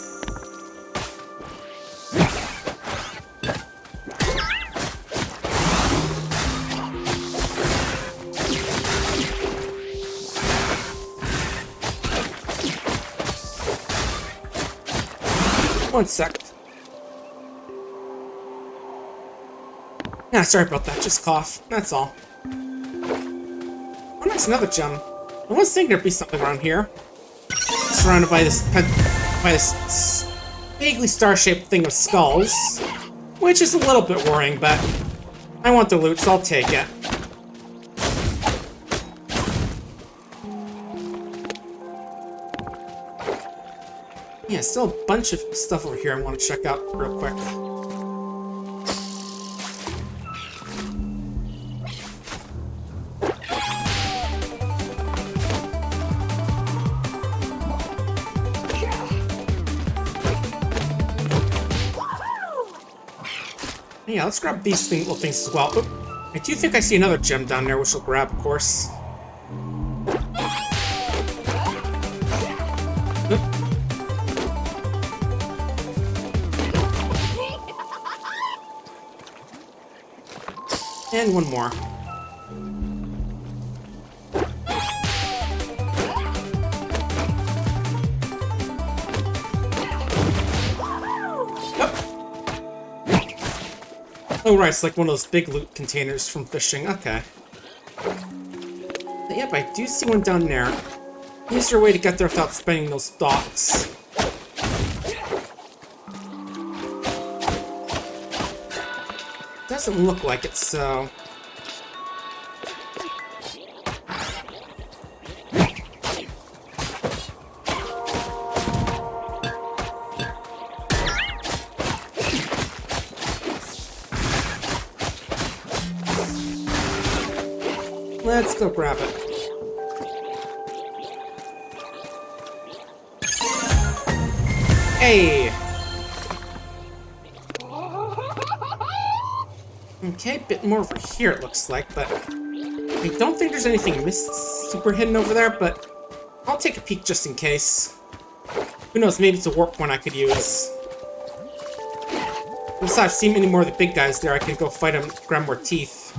One sec. Yeah, sorry about that. Just cough. That's all. Oh, nice, another gem. I was thinking there'd be something around here. Surrounded by this vaguely star-shaped thing of skulls, which is a little bit worrying, but I want the loot, so I'll take it. Yeah, still a bunch of stuff over here I want to check out real quick. Yeah, let's grab these little things as well. Oop. I do think I see another gem down there, which we'll grab, of course. Oop. And one more. Oh, right, it's like one of those big loot containers from fishing. Okay. But yep, I do see one down there. Is there a way to get there without spending those docks? doesn't look like it, so... Let's go grab it. Hey! Okay, bit more over here it looks like, but I don't think there's anything super hidden over there, but I'll take a peek just in case. Who knows, maybe it's a warp point I could use. Once I've seen any more of the big guys there, I can go fight them, grab more teeth.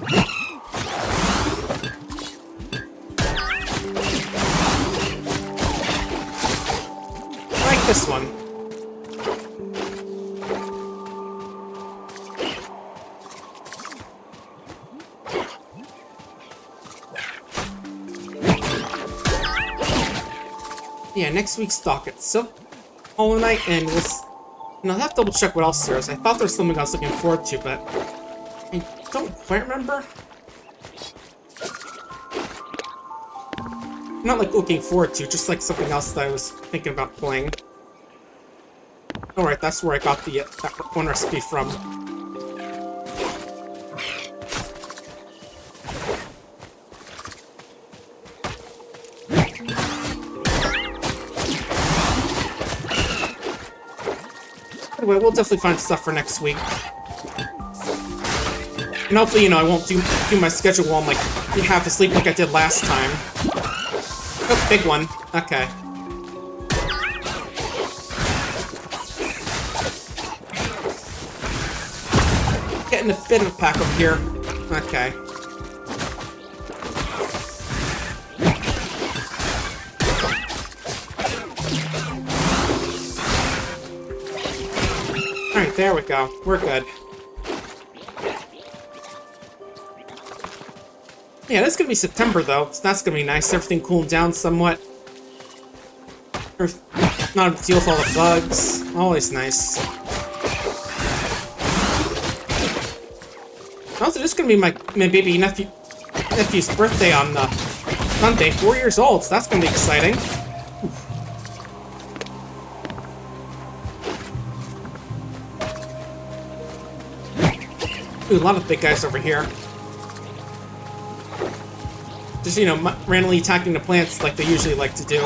Like this one. Yeah, next week's docket. So, Hollow Knight, and we'll... And I'll have to double check what else there is. I thought there was something I was looking forward to, but I don't quite remember. Not like looking forward to, just like something else that I was thinking about playing. Alright, that's where I got the that one recipe from. Anyway, we'll definitely find stuff for next week. And hopefully, you know, I won't do my schedule while I'm like half asleep like I did last time. Oh, big one. Okay. Getting a bit of a pack up here. Okay. Alright, there we go. We're good. Yeah, that's gonna be September, though, so that's gonna be nice. Everything cooling down somewhat. Not to deal with all the bugs. Always nice. Also, this is gonna be my baby nephew's birthday on Monday. 4 years old, so that's gonna be exciting. Ooh, a lot of big guys over here. Just, you know, randomly attacking the plants like they usually like to do.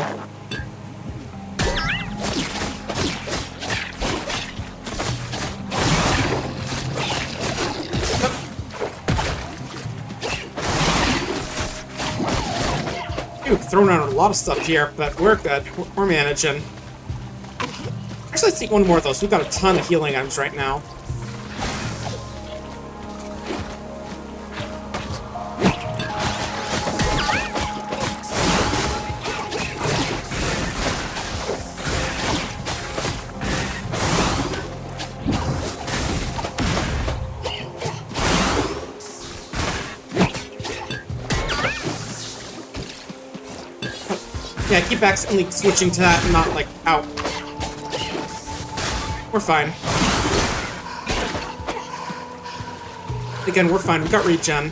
Ooh, throwing out a lot of stuff here, but we're good. We're managing. Actually, let's take one more of those. We've got a ton of healing items right now. Yeah, I keep accidentally switching to that and not, like, out. We're fine. Again, we're fine. We got regen.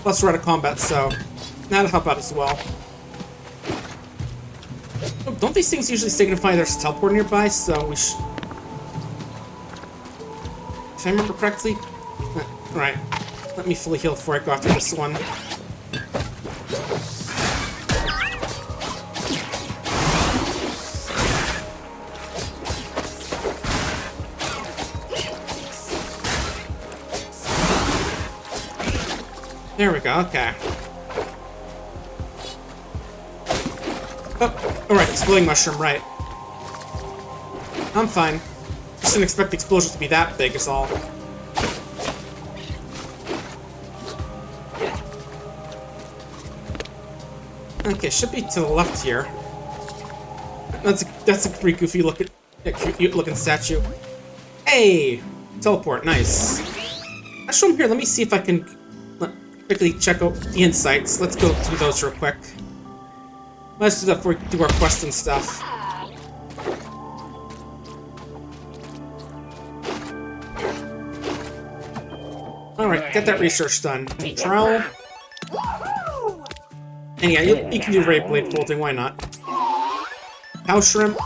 Plus, we're out of combat, so that'll help out as well. Oh, don't these things usually signify there's a teleport nearby? So we should... If I remember correctly... Right. Let me fully heal before I go after this one. There we go, okay. Oh, alright, exploding mushroom, right. I'm fine. Just didn't expect the explosion to be that big, is all. Okay, should be to the left here. That's a pretty goofy looking statue. Hey! Teleport, nice. Let's show him here, let me see if I can quickly check out the insights. Let's go through those real quick. Let's do that before we do our quest and stuff. Alright, get that research done. Trowel. And yeah, you can do Ray Blade folding, why not? Cow Shrimp.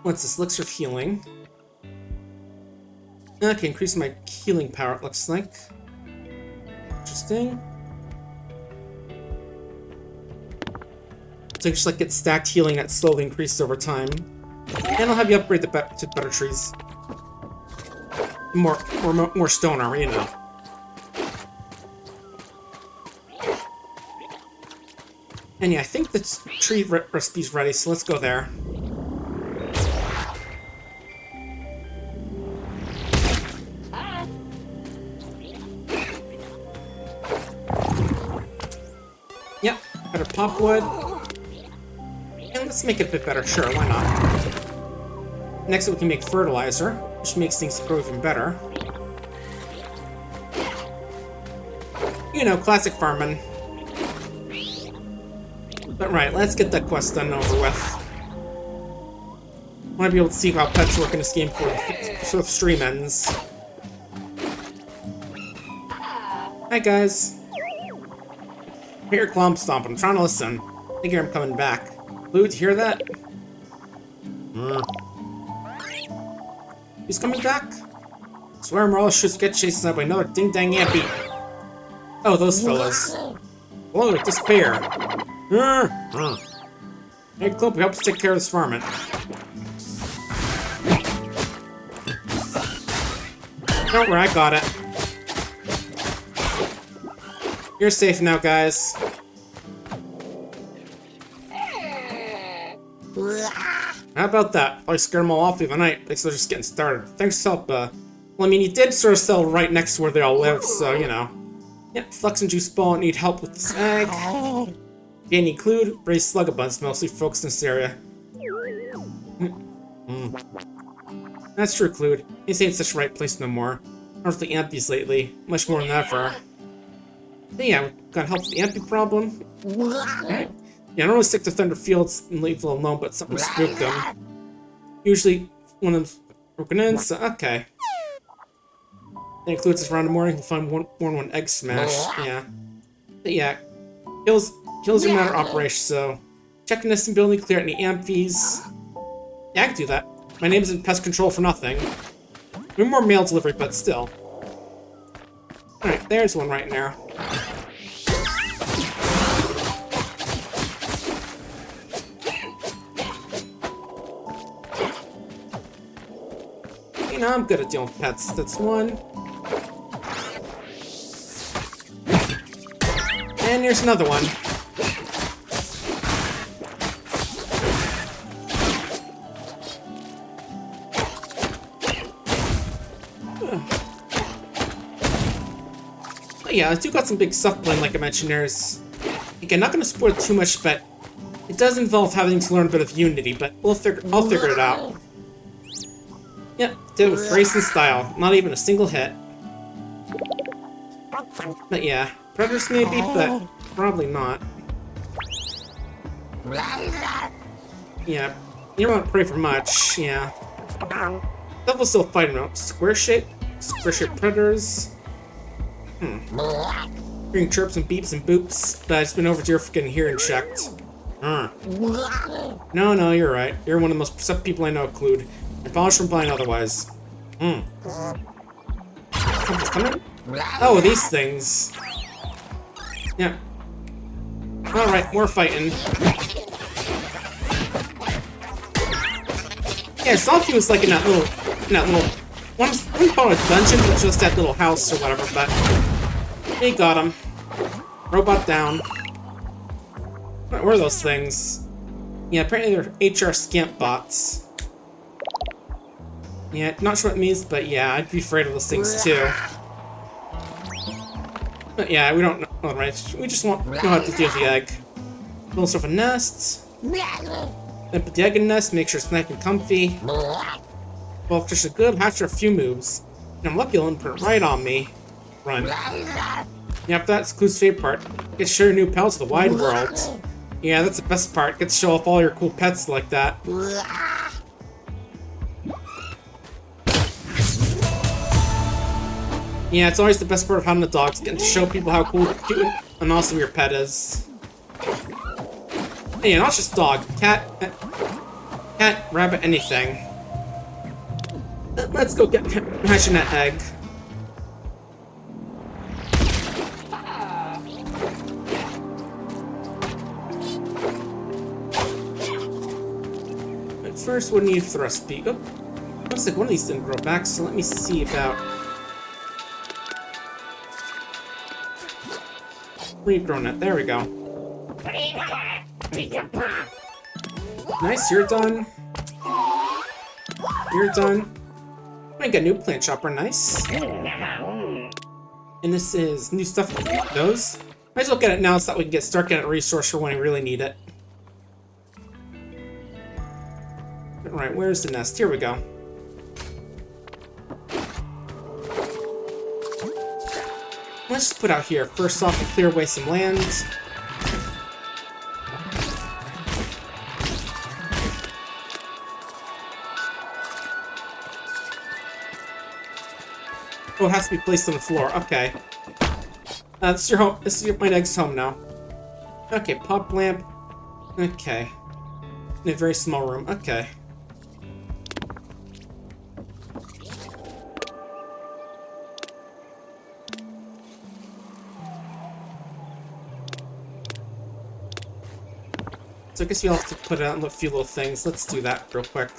What's this? Elixir of Healing. Okay, increase my healing power, it looks like. Interesting. So you just like get stacked healing that slowly increases over time. And I'll have you upgrade to better trees. More stone armor, you know. And yeah, I think the tree recipe's ready, so let's go there. Yep, better popwood. And let's make it a bit better, sure, why not? Next we can make fertilizer, which makes things grow even better. You know, classic farming. But right, let's get that quest done and over with. I want to be able to see how pets work in this game before the stream ends. Hi guys. I hear Glomp Stomp, I'm trying to listen. I hear him coming back. Blue, did you hear that? He's coming back? I swear Marla should get chased out by another ding-dang yappy. Oh, those fellas. Whoa, disappear. Hey, Clump, help us take care of this varmint. Don't worry, I got it. You're safe now, guys. How about that? Probably scared them all off through the night. Thanks for just getting started. Thanks for help, well, I mean, you did sort of settle right next to where they all live, so, you know. Yep, Flux and Juice Ball need help with this egg. Gain include raised slugabunds, mostly focused in this area. That's true, Clued. This ain't such a right place no more. I don't the Ampies lately, much more than ever. But yeah, we've got help with the Ampy problem. Yeah, I don't really stick to Thunder Fields and leave them alone, but something spooked them. Usually one of them's broken in, so okay. That includes this round of morning, we'll find one egg smash. Yeah. But yeah, kills are matter of operation, so checking this and building, clear any Ampies. Yeah, I can do that. My name isn't pest control for nothing. We're more mail delivery, but still. Alright, there's one right now. You know, I'm good at dealing with pets. That's one. And here's another one. But yeah, I do got some big stuff planned, like I mentioned. There's... Again, not going to spoil too much, but it does involve having to learn a bit of Unity, but I'll figure it out. Yep, did it with grace and style. Not even a single hit. But yeah, predators maybe, but probably not. Yeah, you don't want to pray for much, yeah. Devil's still fighting out. Square shape predators. Hearing chirps and beeps and boops, but it's been overdue for getting hearing checked. No, you're right. You're one of the most perceptive people I know, Clued. You're polished from blind otherwise. Something's coming? Oh, these things. Yeah. Alright, more fighting. Yeah, Salty was like in that little one call it a dungeon, but just that little house or whatever, but he got him. Robot down. What were those things? Yeah, apparently they're HR scamp bots. Yeah, not sure what it means, but yeah, I'd be afraid of those things too. But yeah, we don't know, right? We just want know how to deal with the egg. Build sort of a nest. Then put the egg in the nest, make sure it's nice and comfy. Well, if there's a good, hatch a few moves. And I'm lucky it'll put it right on me. Run. Yep, that's Clue's favorite part. Get to show your new pals to the wide world. Yeah, that's the best part. Get to show off all your cool pets like that. Yeah, it's always the best part of having a dog, getting to show people how cool, cute, and awesome your pet is. Hey, not just dog, cat, rabbit, anything. Let's go get hatching that egg. But first, we'll need thrust beak. Oh, looks like one of these didn't grow back, so let me see about regrowing it. There we go. Nice, you're done. You're done. Make a new plant chopper, nice. And this is new stuff. Those. Might as well get it now so that we can start getting a resource for when we really need it. Alright, where's the nest? Here we go. Let's just put out here. First off, we'll clear away some land. Oh, it has to be placed on the floor. Okay. This is your home. This is my next home now. Okay, pop lamp. Okay. In a very small room. Okay. So I guess you'll have to put out a few little things. Let's do that real quick.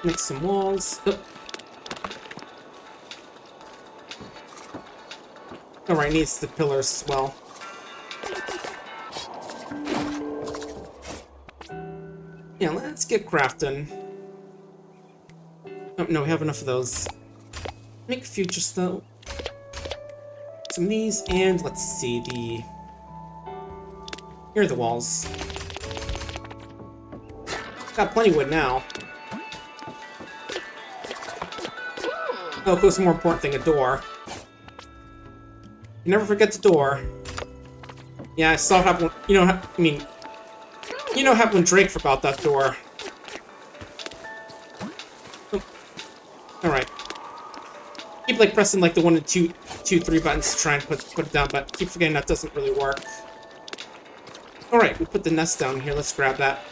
Make some walls. Oh. Alright, needs the pillars as well. Yeah, let's get crafting. Oh, no, we have enough of those. Make a few just though. Some of these, and let's see, here are the walls. Got plenty of wood now. Oh, of course, the more important thing, a door. You never forget the door. Yeah, I saw it happen. You know, I mean, you know what happened when Drake forgot that door. Oh. Alright. Keep like pressing like the 1 and 2, 3 buttons to try and put it down, but keep forgetting that doesn't really work. Alright, we put the nest down here. Let's grab that.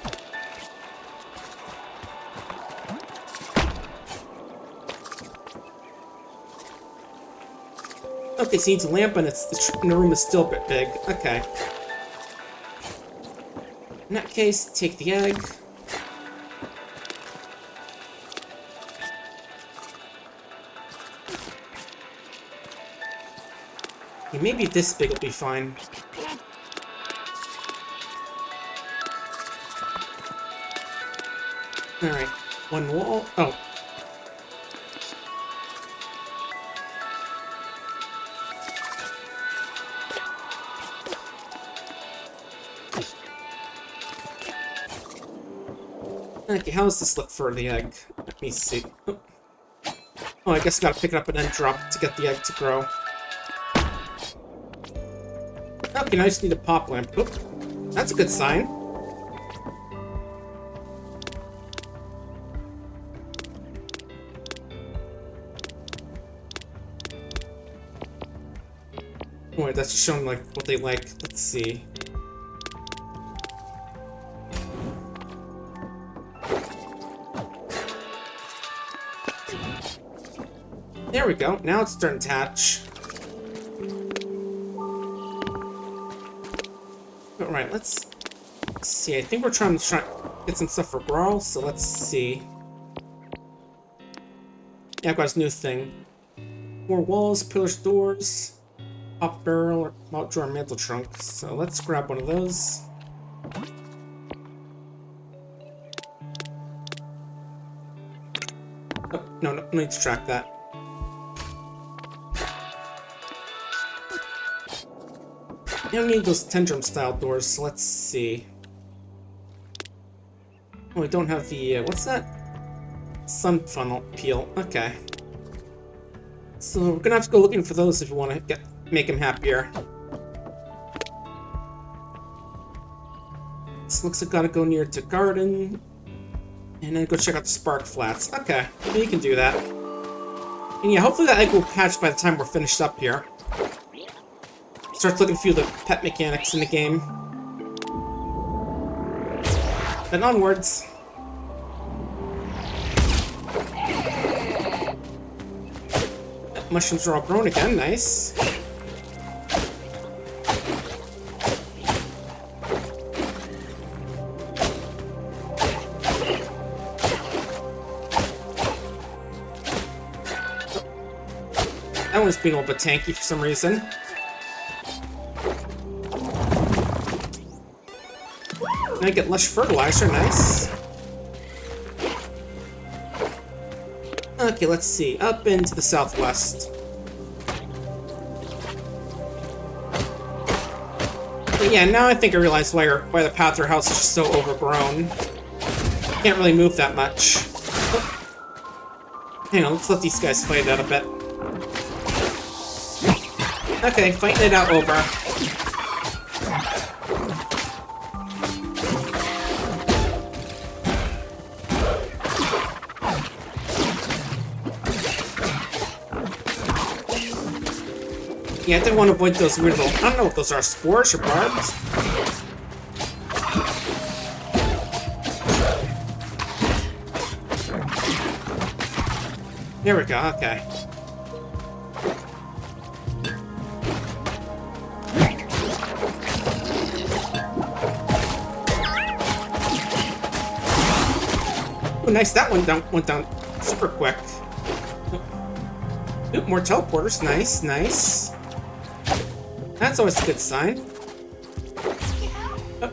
Okay, so you need a lamp, and the room is still a bit big. Okay. In that case, take the egg. Okay, maybe this big will be fine. Alright, one wall. Oh. Okay, how does this look for the egg? Let me see. Oh, I guess I gotta pick it up and then drop it to get the egg to grow. Okay, now I just need a pop lamp. Oh, that's a good sign. Oh, wait, that's just showing like what they like. Let's see. There we go. Now it's starting to hatch. Alright, let's see. I think we're trying to get some stuff for Brawl, so let's see. Yeah, I've got this new thing. More walls, pillars, doors, pop barrel, malt drawer, mantle trunk. So let's grab one of those. Oh, no, need to track that. You don't need those tendrum style doors, so let's see. Oh, we don't have the, what's that? Sun funnel peel. Okay. So we're gonna have to go looking for those if we want to make him happier. This looks like gotta go near to garden. And then go check out the spark flats. Okay, maybe you can do that. And yeah, hopefully that egg will patch by the time we're finished up here. Start looking through the pet mechanics in the game. And onwards. Mushrooms are all grown again, nice. That one's being a little bit tanky for some reason. Now I get lush fertilizer, nice. Okay, let's see. Up into the southwest. But yeah, now I think I realize why the path to our house is just so overgrown. Can't really move that much. Oh. Hang on, let's let these guys fight it out a bit. Okay, fighting it out over. Yeah, I didn't want to avoid those weird little... I don't know what those are, spores or barbs? There we go, okay. Oh, nice, that one went down super quick. Ooh, more teleporters, nice, nice. That's always a good sign. Oh,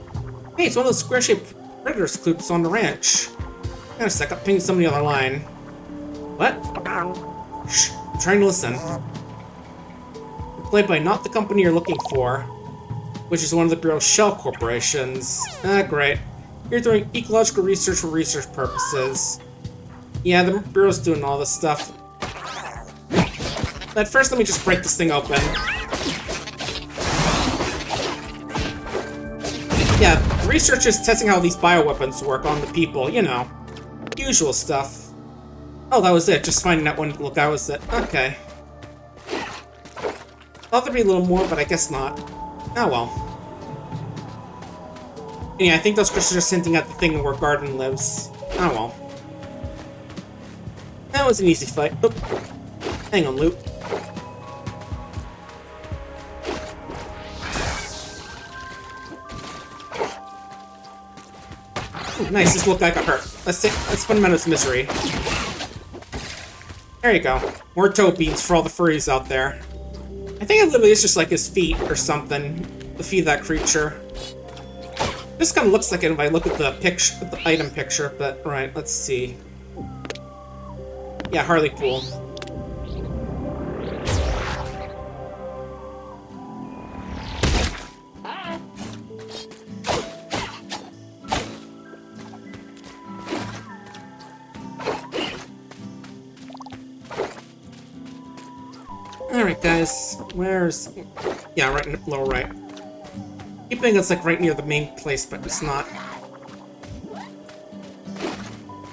hey, it's one of those square-shaped predator scoops on the ranch. Hang on a sec, I'm pinging somebody on the line. What? Shh, I'm trying to listen. You're played by not the company you're looking for, which is one of the Bureau's shell corporations. Ah, great. You're doing ecological research for research purposes. Yeah, the Bureau's doing all this stuff. But first, let me just break this thing open. Yeah, research is testing how these bioweapons work on the people, you know. Usual stuff. Oh, that was it. Just finding that one. Look, that was it. Okay. Thought there'd be a little more, but I guess not. Oh well. Yeah, I think those crystals are just hinting at the thing where Garden lives. Oh well. That was an easy fight. Oop. Hang on, Loot. Ooh, nice, this little guy got hurt. Let's put him out of his misery. There you go. More toe beans for all the furries out there. I think it literally is just like his feet or something. The feet of that creature. This kind of looks like it if I look at the picture, the item picture, but right, let's see. Yeah, Harleypool. Alright, guys. Where's... Yeah, right in the lower right. Keep thinking it's like right near the main place, but it's not.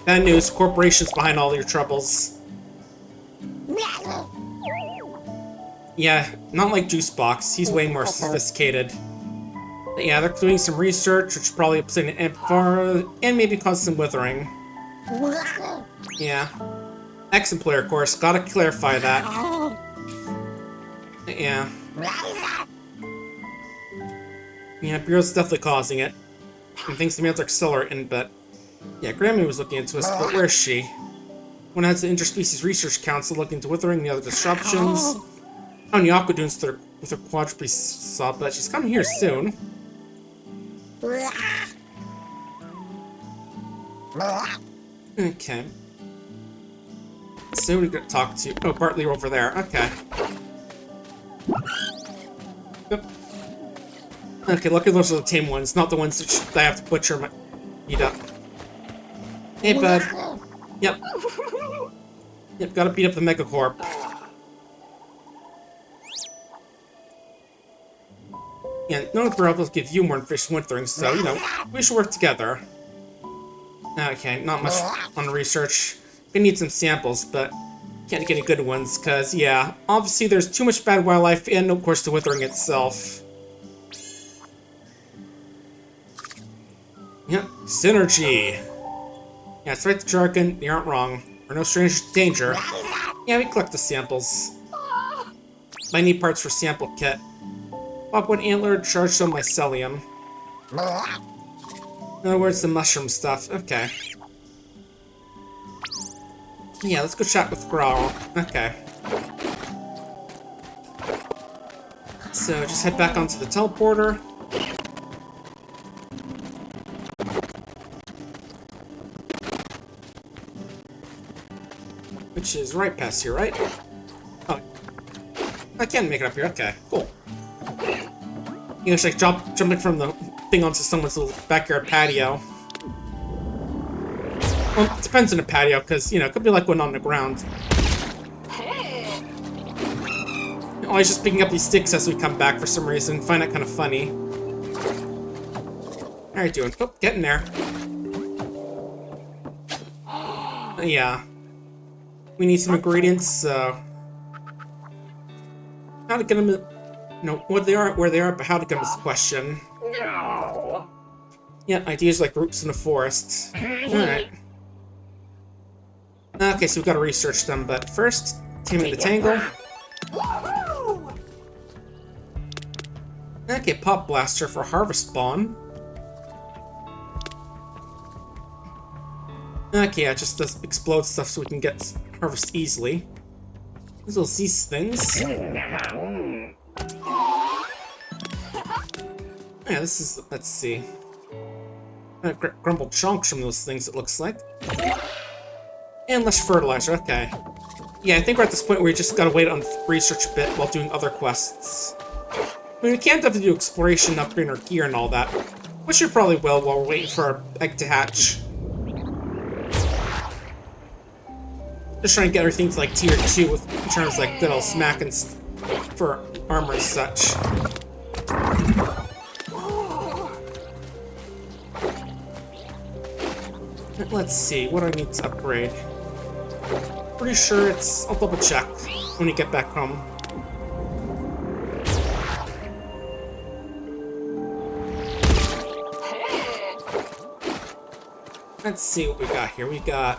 Bad news, corporations behind all your troubles. Yeah, not like Juicebox. He's way more sophisticated. But yeah, they're doing some research, which is probably upsetting Amphora, and maybe cause some withering. Yeah. Exemplar, of course. Gotta clarify that. Yeah. Yeah, Bureau's definitely causing it. And thanks to Man's accelerating, but... Yeah, Grammy was looking into us, but where's she? One has the Interspecies Research Council looking into withering, the other disruptions. On the Aquadunes with her quadruped saw, but she's coming here soon. Okay. So we got to talk to... Oh, Bartley over there. Okay. Yep. Okay, luckily those are the tame ones, not the ones that I have to butcher my... Eat up. Hey, bud. Yep. Yep, gotta beat up the Megacorp. Yeah, none of the rebels give you more information wintering, so, you know, we should work together. Okay, not much on the research. We need some samples, but can't get any good ones, because, yeah, obviously there's too much bad wildlife, and of course the withering itself. Yep, synergy. Yeah, it's right, the jargon, you aren't wrong. We're no strangers to danger. Yeah, we collect the samples. I need parts for sample kit. Bobwood antler, charged on mycelium. In other words, the mushroom stuff. Okay. Yeah, let's go chat with Growl. Okay. So, just head back onto the teleporter. Which is right past here, right? Oh. I can make it up here. Okay, cool. You know, it's like jumping from the thing onto someone's little backyard patio. Well, it depends on the patio, because, you know, it could be like one on the ground. Always just picking up these sticks as we come back for some reason. Find that kind of funny. How are you doing? Oh, getting there. Yeah. We need some ingredients, so... How to get them... No, what they are, where they are, but how to get them is the question. Yeah, ideas like roots in the forest. Alright. Okay, so we've got to research them, but first, taming the tangle. Okay, pop blaster for harvest spawn. Okay, yeah, just does explode stuff so we can get harvest easily. There's these things. Yeah, this is, let's see. Grumble chunks from those things, it looks like. And less fertilizer, okay. Yeah, I think we're at this point where we just gotta wait on research a bit while doing other quests. I mean, we can't have to do exploration, upgrading our gear and all that. Which we probably will while we're waiting for our egg to hatch. Just trying to get everything to like tier 2 with in terms of like good old smack and for armor and such. Let's see, what do I need to upgrade? Pretty sure it's... I'll double check when we get back home. Let's see what we got here. We got...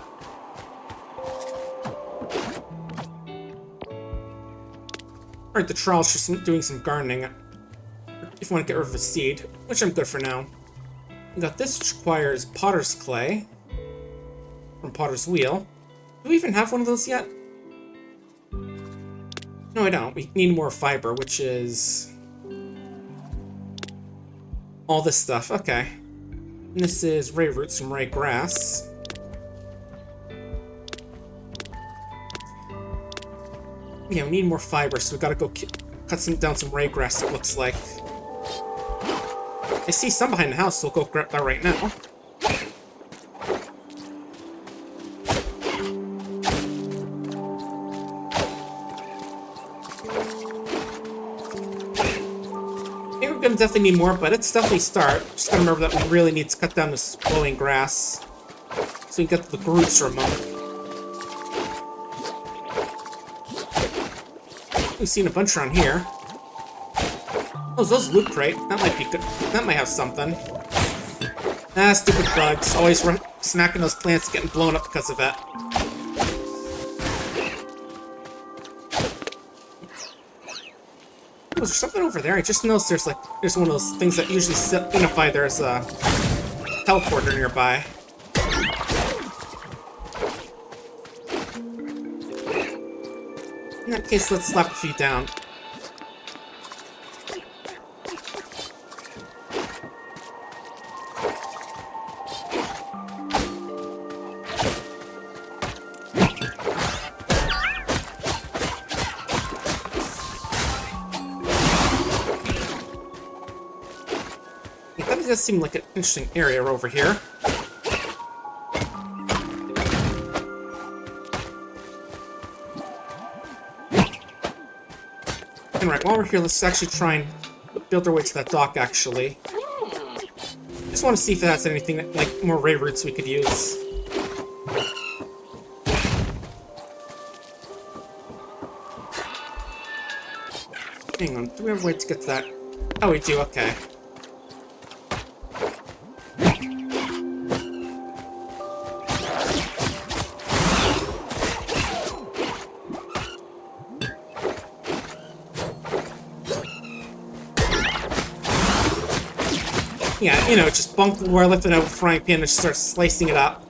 Alright, the trial's just doing some gardening. If you want to get rid of a seed, which I'm good for now. We got this, which requires potter's clay. From Potter's Wheel. Do we even have one of those yet? No, I don't. We need more fiber, which is... all this stuff. Okay. And this is ray roots from ray grass. Yeah, we need more fiber, so we gotta go cut down some ray grass, it looks like. I see some behind the house, so we'll go grab that right now. We're gonna definitely need more, but it's definitely a start. Just gotta remember that we really need to cut down this blowing grass so we can get the roots removed. We've seen a bunch around here. Oh, those loot crate. That might be good. That might have something. Ah, stupid bugs. Always smacking those plants, getting blown up because of it. Oh, is there something over there? I just noticed there's one of those things that usually signify there's a teleporter nearby. In that case, let's slap a few down. That does seem like an interesting area over here. Alright, while we're here, let's actually try and build our way to that dock, actually. Just want to see if it has anything, like, more ray roots we could use. Hang on, do we have a way to get to that? Oh, we do, okay. Yeah, you know, just bunk where I lifted out with a frying pan and just start slicing it up.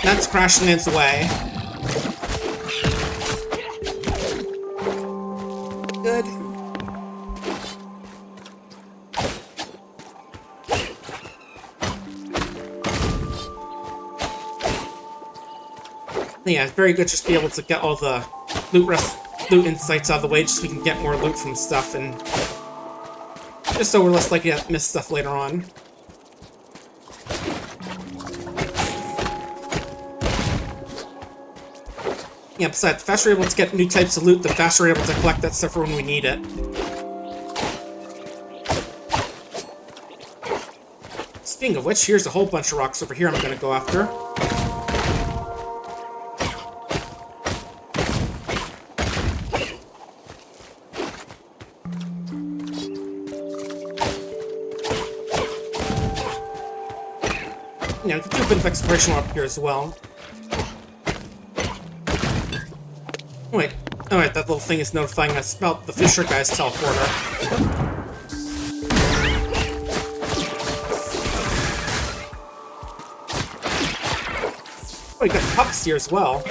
That's Crashlands away. Good. Yeah, it's very good just to be able to get all the loot insights out of the way just so we can get more loot from stuff and just so we're less likely to miss stuff later on. Yeah, besides, the faster we're able to get new types of loot, the faster we're able to collect that stuff for when we need it. Speaking of which, here's a whole bunch of rocks over here I'm gonna go after. Yeah, we can do a bit of exploration up here as well. Wait, alright, that little thing is notifying us about the Fisher guy's teleporter. Oh, you got pups here as well.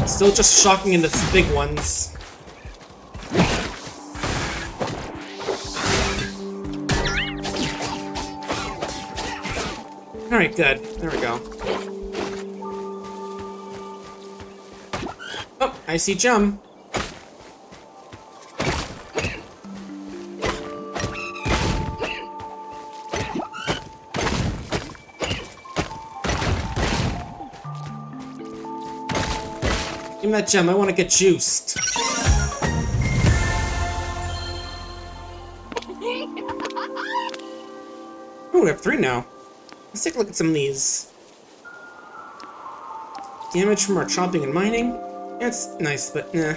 Still just shocking into some big ones. Alright, good. There we go. Oh, I see gem. Give me that gem, I want to get juiced. Oh, we have 3 now. Let's take a look at some of these. Damage from our chopping and mining. Yeah, it's nice, but nah.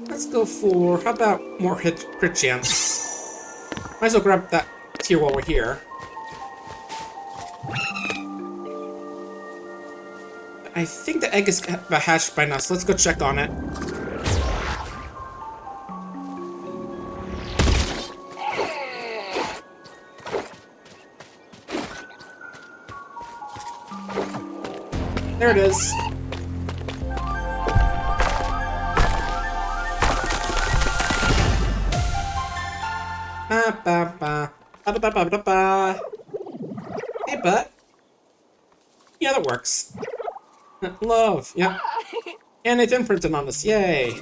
Let's go for, how about more crit chance? Might as well grab that tier while we're here. I think the egg is about hatched by now, so let's go check on it. There it is. Ba ba ba ba ba ba ba ba. Hey, butt. Yeah, that works. Love, yeah. And it's imprinted on us, yay.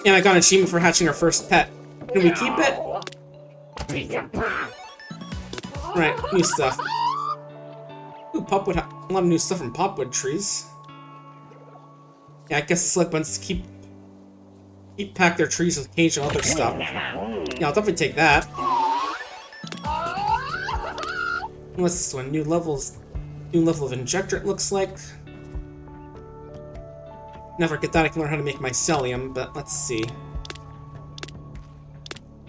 And I got an achievement for hatching our first pet. Can we keep it? Right, new stuff. Ooh, Popwood, a lot of new stuff from Popwood trees. Yeah, I guess the select ones keep pack their trees with occasional other stuff. Yeah, I'll definitely take that. What's this one? New level of injector, it looks like. Never get that, I can learn how to make mycelium, but let's see.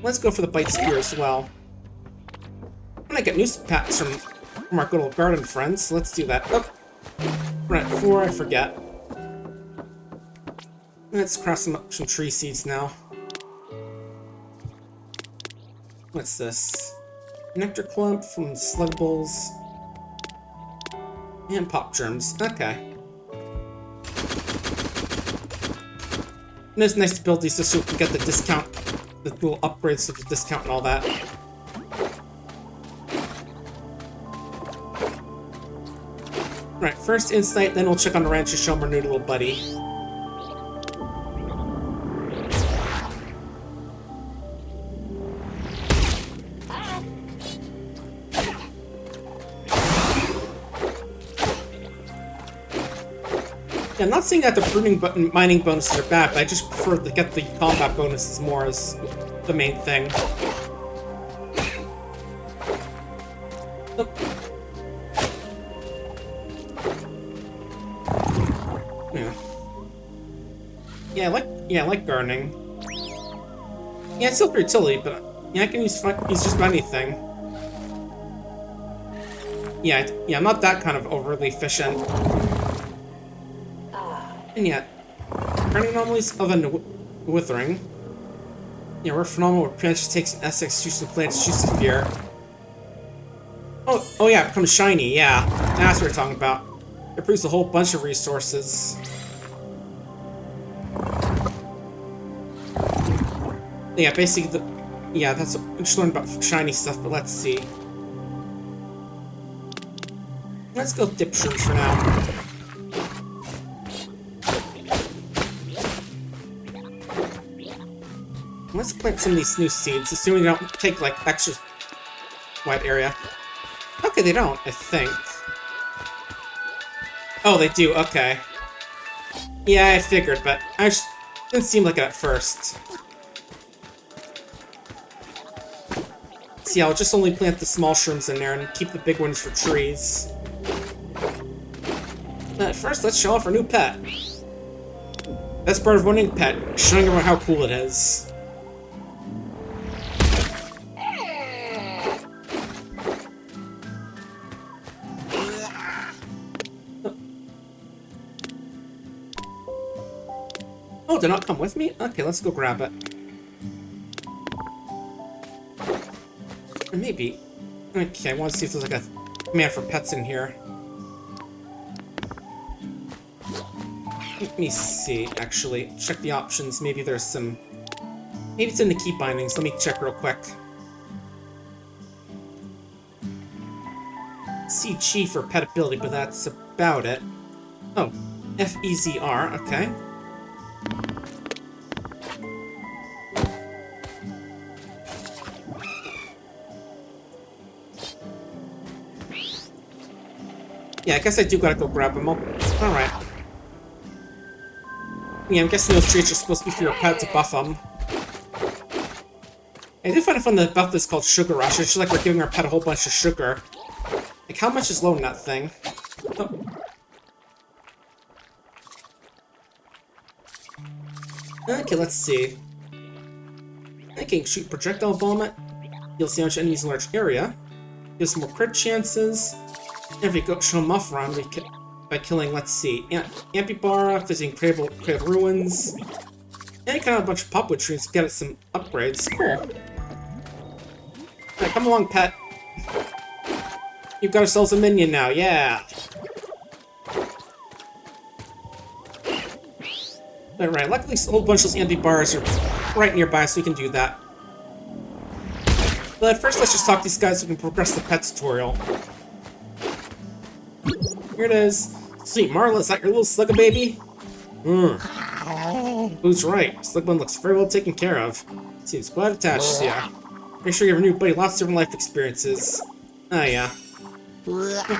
Let's go for the bite spear as well. I'm gonna get new packs from our good old garden friends, so let's do that. Oh. Right, before I forget. Let's craft some tree seeds now. What's this? Nectar clump from slugballs. And pop germs. Okay. And it's nice to build these just so we can get the discount, the little upgrades with the discount and all that. Right, first insight, then we'll check on the ranch to show him our new little buddy. Yeah, I'm not saying that the pruning mining bonuses are bad, but I just prefer to get the combat bonuses more as the main thing. Oh. Yeah. I like gardening. Yeah, it's still for utility, but yeah, I can use just about anything. Yeah, I'm not that kind of overly efficient. And yet, gardening anomalies other than withering. Yeah, we're phenomenal. Plants just takes an SX juice and plants juice of fear. Oh yeah, it becomes shiny. Yeah, that's what we're talking about. It produces a whole bunch of resources. Yeah, basically, that's what I just learned about shiny stuff. But let's see. Let's go dip shrooms for now. Let's plant some of these new seeds, assuming they don't take, like, extra wide area. Okay, they don't, I think. Oh, they do, okay. Yeah, I figured, but I just didn't seem like it at first. See, I'll just only plant the small shrooms in there and keep the big ones for trees. But first, let's show off our new pet. That's part of owning a pet, showing everyone how cool it is. Oh, did not come with me? Okay, let's go grab it. Or maybe. Okay, I want to see if there's like a command for pets in here. Let me see, actually. Check the options. Maybe there's some... Maybe it's in the key bindings. Let me check real quick. See Chi for pet ability, but that's about it. Oh, FEZR, okay. Yeah, I guess I do gotta go grab them all. Alright. Yeah, I'm guessing those treats are supposed to be for your pet to buff them. I do find it fun that buff this called Sugar Rush. It's just like we're giving our pet a whole bunch of sugar. Like, how much is low in that thing? Oh. Okay, let's see. Okay, shoot projectile vomit. You'll see how much enemies in a large area. Gives more crit chances. And if you go show them off around, by killing, let's see, Ampibara, visiting Crave Ruins, and kind of a bunch of popwood trees to get it some upgrades. Cool. Alright, come along, pet. You've got ourselves a minion now, yeah! Alright, luckily a whole bunch of those Ampibaras are right nearby, so we can do that. But first, let's just talk to these guys so we can progress the pet tutorial. Here it is. Sweet Marla, is that your little slugga baby? Who's right? Slugman looks very well taken care of. Seems quite attached to you. Make sure you have a new buddy lots of different life experiences. Oh yeah.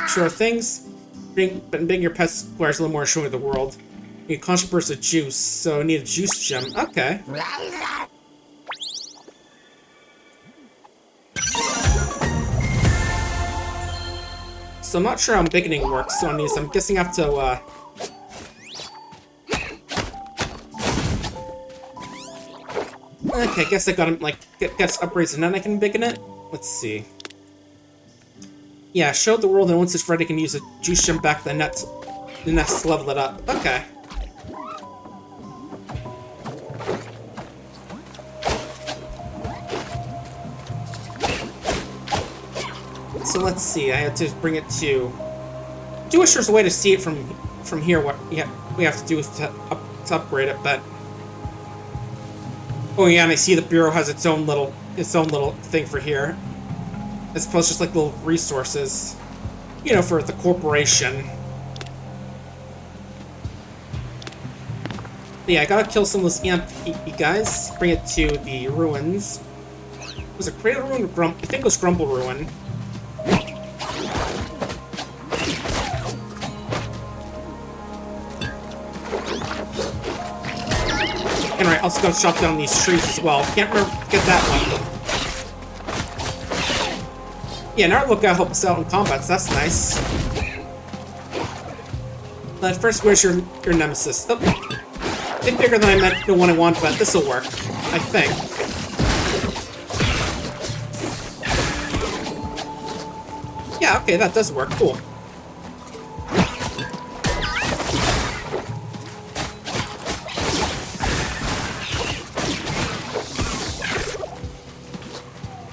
Sure things. Being your pet requires a little more showing of the world. You need a constant burst of juice, so I need a juice gem. Okay. So I'm not sure how beginning works on these. I'm guessing I have to, Okay, I guess I gotta, like, get upgrades and then I can begin it? Let's see. Yeah, show the world, and once it's ready, I can use a juice gem back to the next to level it up. Okay. So let's see, I had to bring it to... I do wish there's a way to see it from here, what we have to do to upgrade it, but... Oh yeah, and I see the Bureau has its own little thing for here. I suppose just like little resources, you know, for the corporation. But yeah, I gotta kill some of those amp guys, bring it to the ruins. Was it Cradle Ruin or I think it was Grumble Ruin. And right, also gotta chop down these trees as well. Can't remember get that one. Yeah, now look gotta help us out in combat, so that's nice. But first, where's your nemesis? Oh, a bit bigger than I meant the one I want, but this'll work. I think. Yeah, okay, that does work. Cool.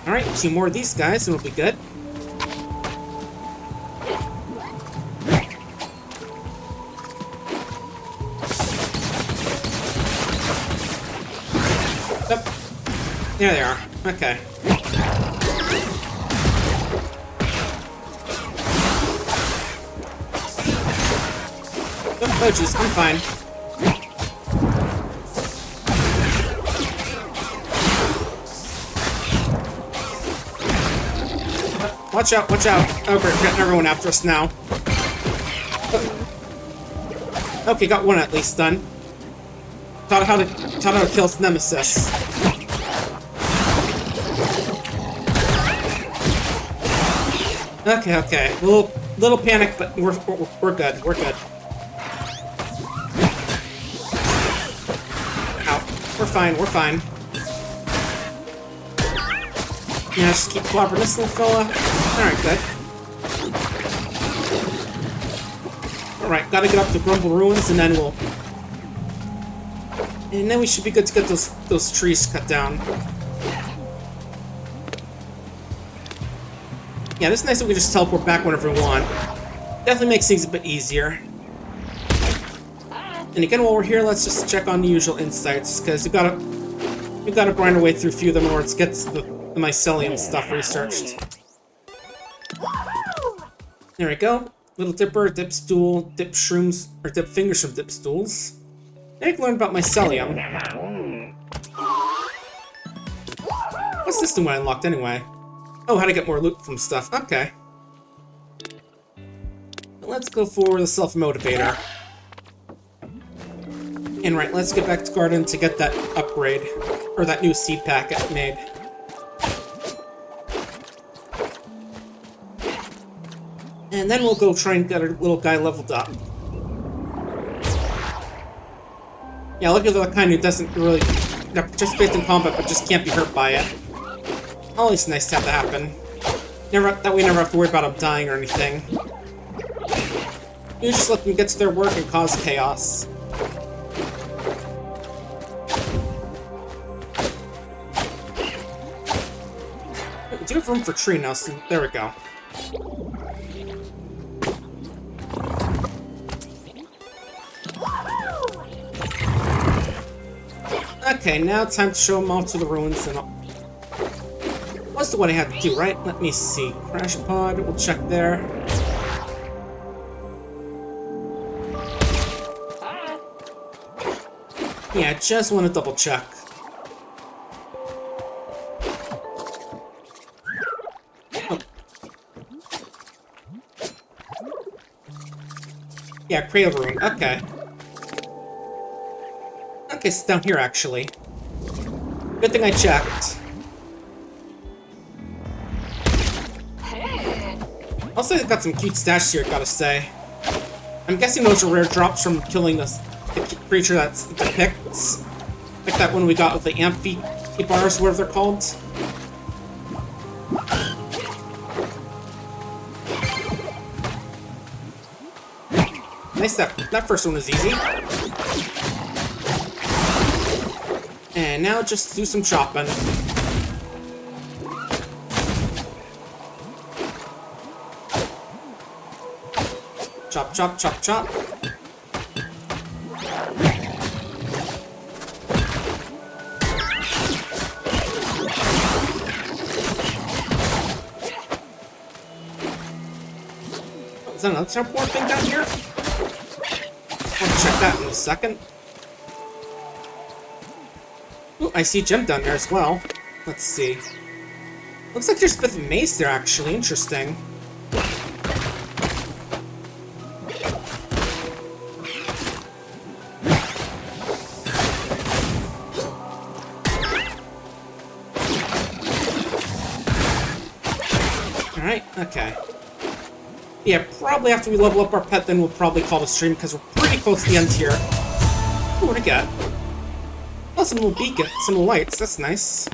Alright, 2 more of these guys and we'll be good. Yep. There they are. Okay. Oh, jeez, I'm fine. Watch out, watch out. Oh, we're getting everyone after us now. Okay, got one at least done. Taught how to kill his nemesis. Okay, okay. Little panic, but we're good. We're good. Ow. We're fine, we're fine. Yeah, just keep clobbering this little fella. Alright, good. Alright, gotta get up to Grumble Ruins and then we'll... And then we should be good to get those trees cut down. Yeah, it's nice that we can just teleport back whenever we want. Definitely makes things a bit easier. And again, while we're here, let's just check on the usual insights, because we gotta grind our way through a few of them in order to get the mycelium stuff researched. There we go. Little Dipper, Dip Stool, Dip Shrooms, or Dip Fingers from Dip Stools. Now you can learn about mycelium. What's this new one unlocked anyway? Oh, how to get more loot from stuff. Okay. Let's go for the self-motivator. And right, let's get back to Garden to get that upgrade. Or that new seed packet made. And then we'll go try and get our little guy leveled up. Yeah, look at the kind who doesn't really participate in combat but just can't be hurt by it. Always nice to have that happen. That way we never have to worry about them dying or anything. You just let them get to their work and cause chaos. We do have room for tree now, so there we go. Okay, now time to show them all to the ruins and all. What's the one I had to do, right? Let me see. Crash pod, we'll check there. Yeah, I just want to double check. Oh. Yeah, Cradle Room, okay. Okay, it's down here, actually. Good thing I checked. Also, they've got some cute stashes here, gotta say. I'm guessing those are rare drops from killing the creature that depicts. Like that one we got with the amphibars, whatever they're called. Nice, that first one was easy. And now just do some chopping. Chop, chop, chop, chop. Oh, is that another teleport thing down here? I'll check that in a second. Ooh, I see a gem down there as well. Let's see. Looks like there's a bit of a maze there, actually. Interesting. right? Okay. Yeah, probably after we level up our pet, then we'll probably call the stream, because we're pretty close to the end here. Ooh, what'd I get? Oh, some little beacon, some lights. That's nice.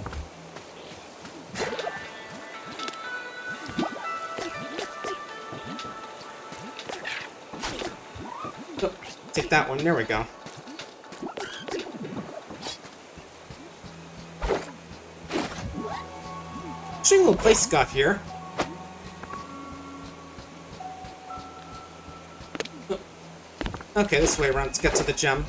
Oh, take that one. There we go. Interesting little place got here. Oh. Okay, this way around to get to the gem.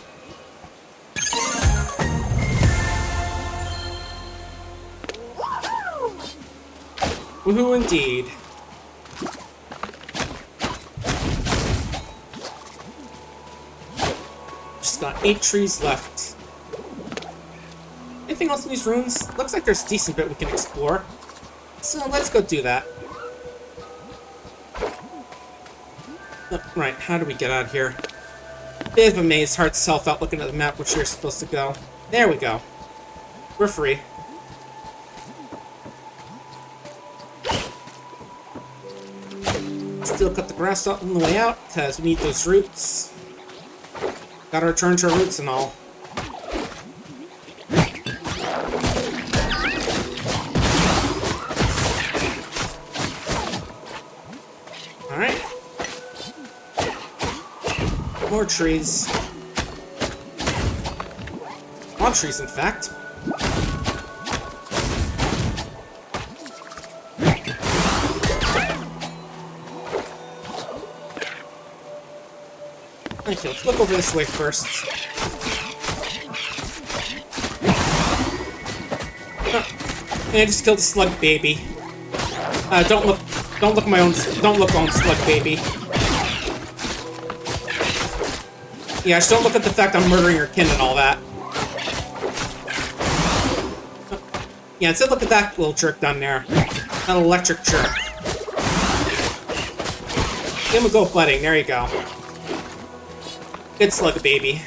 Woohoo indeed. Just got 8 trees left. Anything else in these rooms? Looks like there's a decent bit we can explore. So let's go do that. Oh, right, how do we get out of here? Bit of a maze, hard to tell without looking at the map which you're supposed to go. There we go. We're free. Still cut the grass up on the way out, because we need those roots. Gotta return to our roots and all. Alright. More trees. More trees, in fact. Okay, let's look over this way first. Oh, and I just killed a slug baby. Don't look on slug baby. Yeah, just don't look at the fact I'm murdering your kin and all that. Oh, yeah, instead look at that little jerk down there. That electric jerk. Give him a go butting, there you go. Good slug, baby.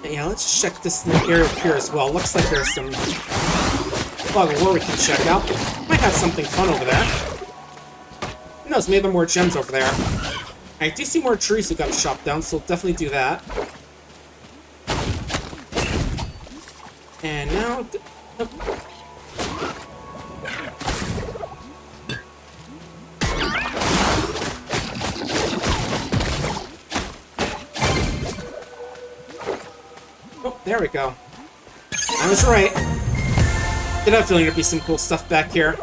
Yeah, let's check this area up here as well. Looks like there's some fog of war we can check out. Might have something fun over there. Who knows, maybe there are more gems over there. I do see more trees who got chopped down, so we'll definitely do that. And now... Oh. Oh, there we go. I was right. Did have a feeling there'd be some cool stuff back here.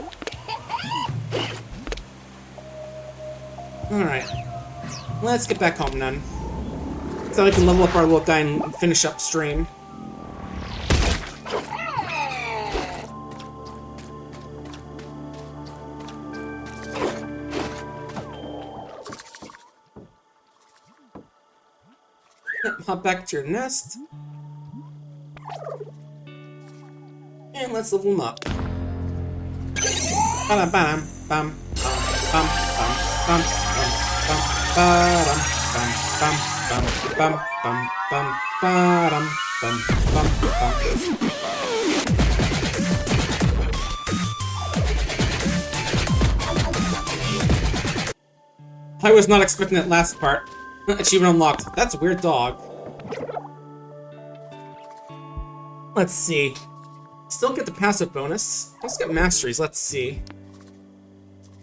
Alright. Let's get back home then. So we can level up our little guy and finish up stream. Hop back to your nest. And let's level him up. Ba-dum, bam, bam, bam, bam, bam, bam, bam, bam, bam, bam, bam, bam, bam, bam, bam. I was not expecting that last part. Achievement unlocked. That's a weird dog. Let's see. Still get the passive bonus. Let's get masteries. Let's see.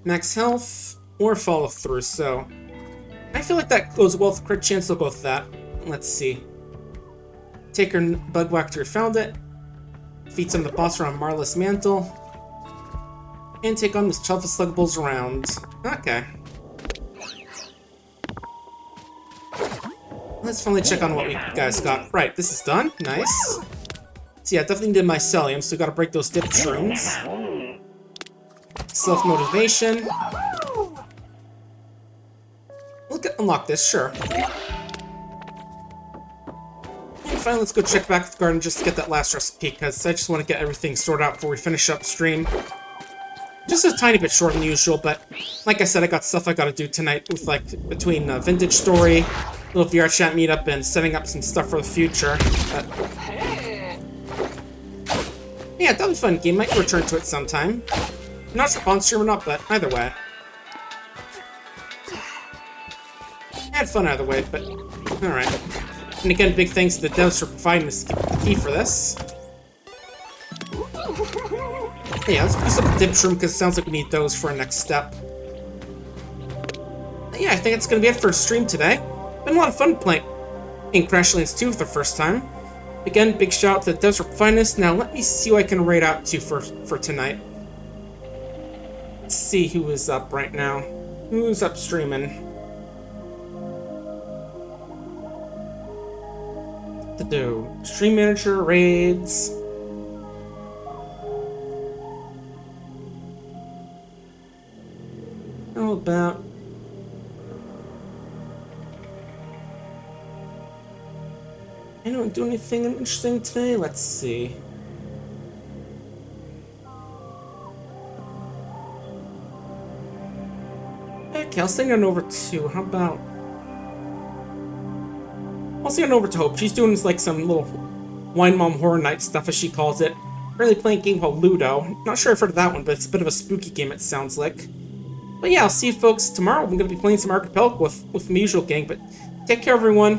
Max health or follow through. So I feel like that goes well with crit chance. I'll go with that. Let's see. Take her bug whacker found it. Defeat some of the boss around Marla's mantle. And take on this toughest sluggables around. Okay. Let's finally check on what we guys got. Right, this is done. Nice. So yeah, definitely did mycelium, so gotta break those dip shrooms. Self-motivation. We'll unlock this, sure. And finally, let's go check back at the garden just to get that last recipe, because I just want to get everything sorted out before we finish up stream. Just a tiny bit shorter than usual, but like I said, I got stuff I gotta do tonight with, like, between Vintage Story, little VR chat meetup, and setting up some stuff for the future. But yeah, that was a fun game. Might return to it sometime. I'm not sure if on stream or not, but either way. I had fun either way, but alright. And again, big thanks to the devs for providing the key for this. Yeah, let's use up the dip shroom because it sounds like we need those for our next step. But yeah, I think that's going to be it for the stream today. Been a lot of fun playing in Crashlands 2 for the first time. Again, big shout out to the devs for providing this. Now, let me see who I can rate out to for tonight. Let's see who is up right now. Who's up streaming? To do stream manager raids. How about I don't do anything interesting today? Let's see. Okay, I'll send it over to, how about I'll send it over to Hope. She's doing like some little Wine Mom Horror Night stuff, as she calls it. Really playing a game called Ludo. Not sure I've heard of that one, but it's a bit of a spooky game, it sounds like. But yeah, I'll see you folks tomorrow. I'm going to be playing some Archipelago with my usual gang, but take care, everyone.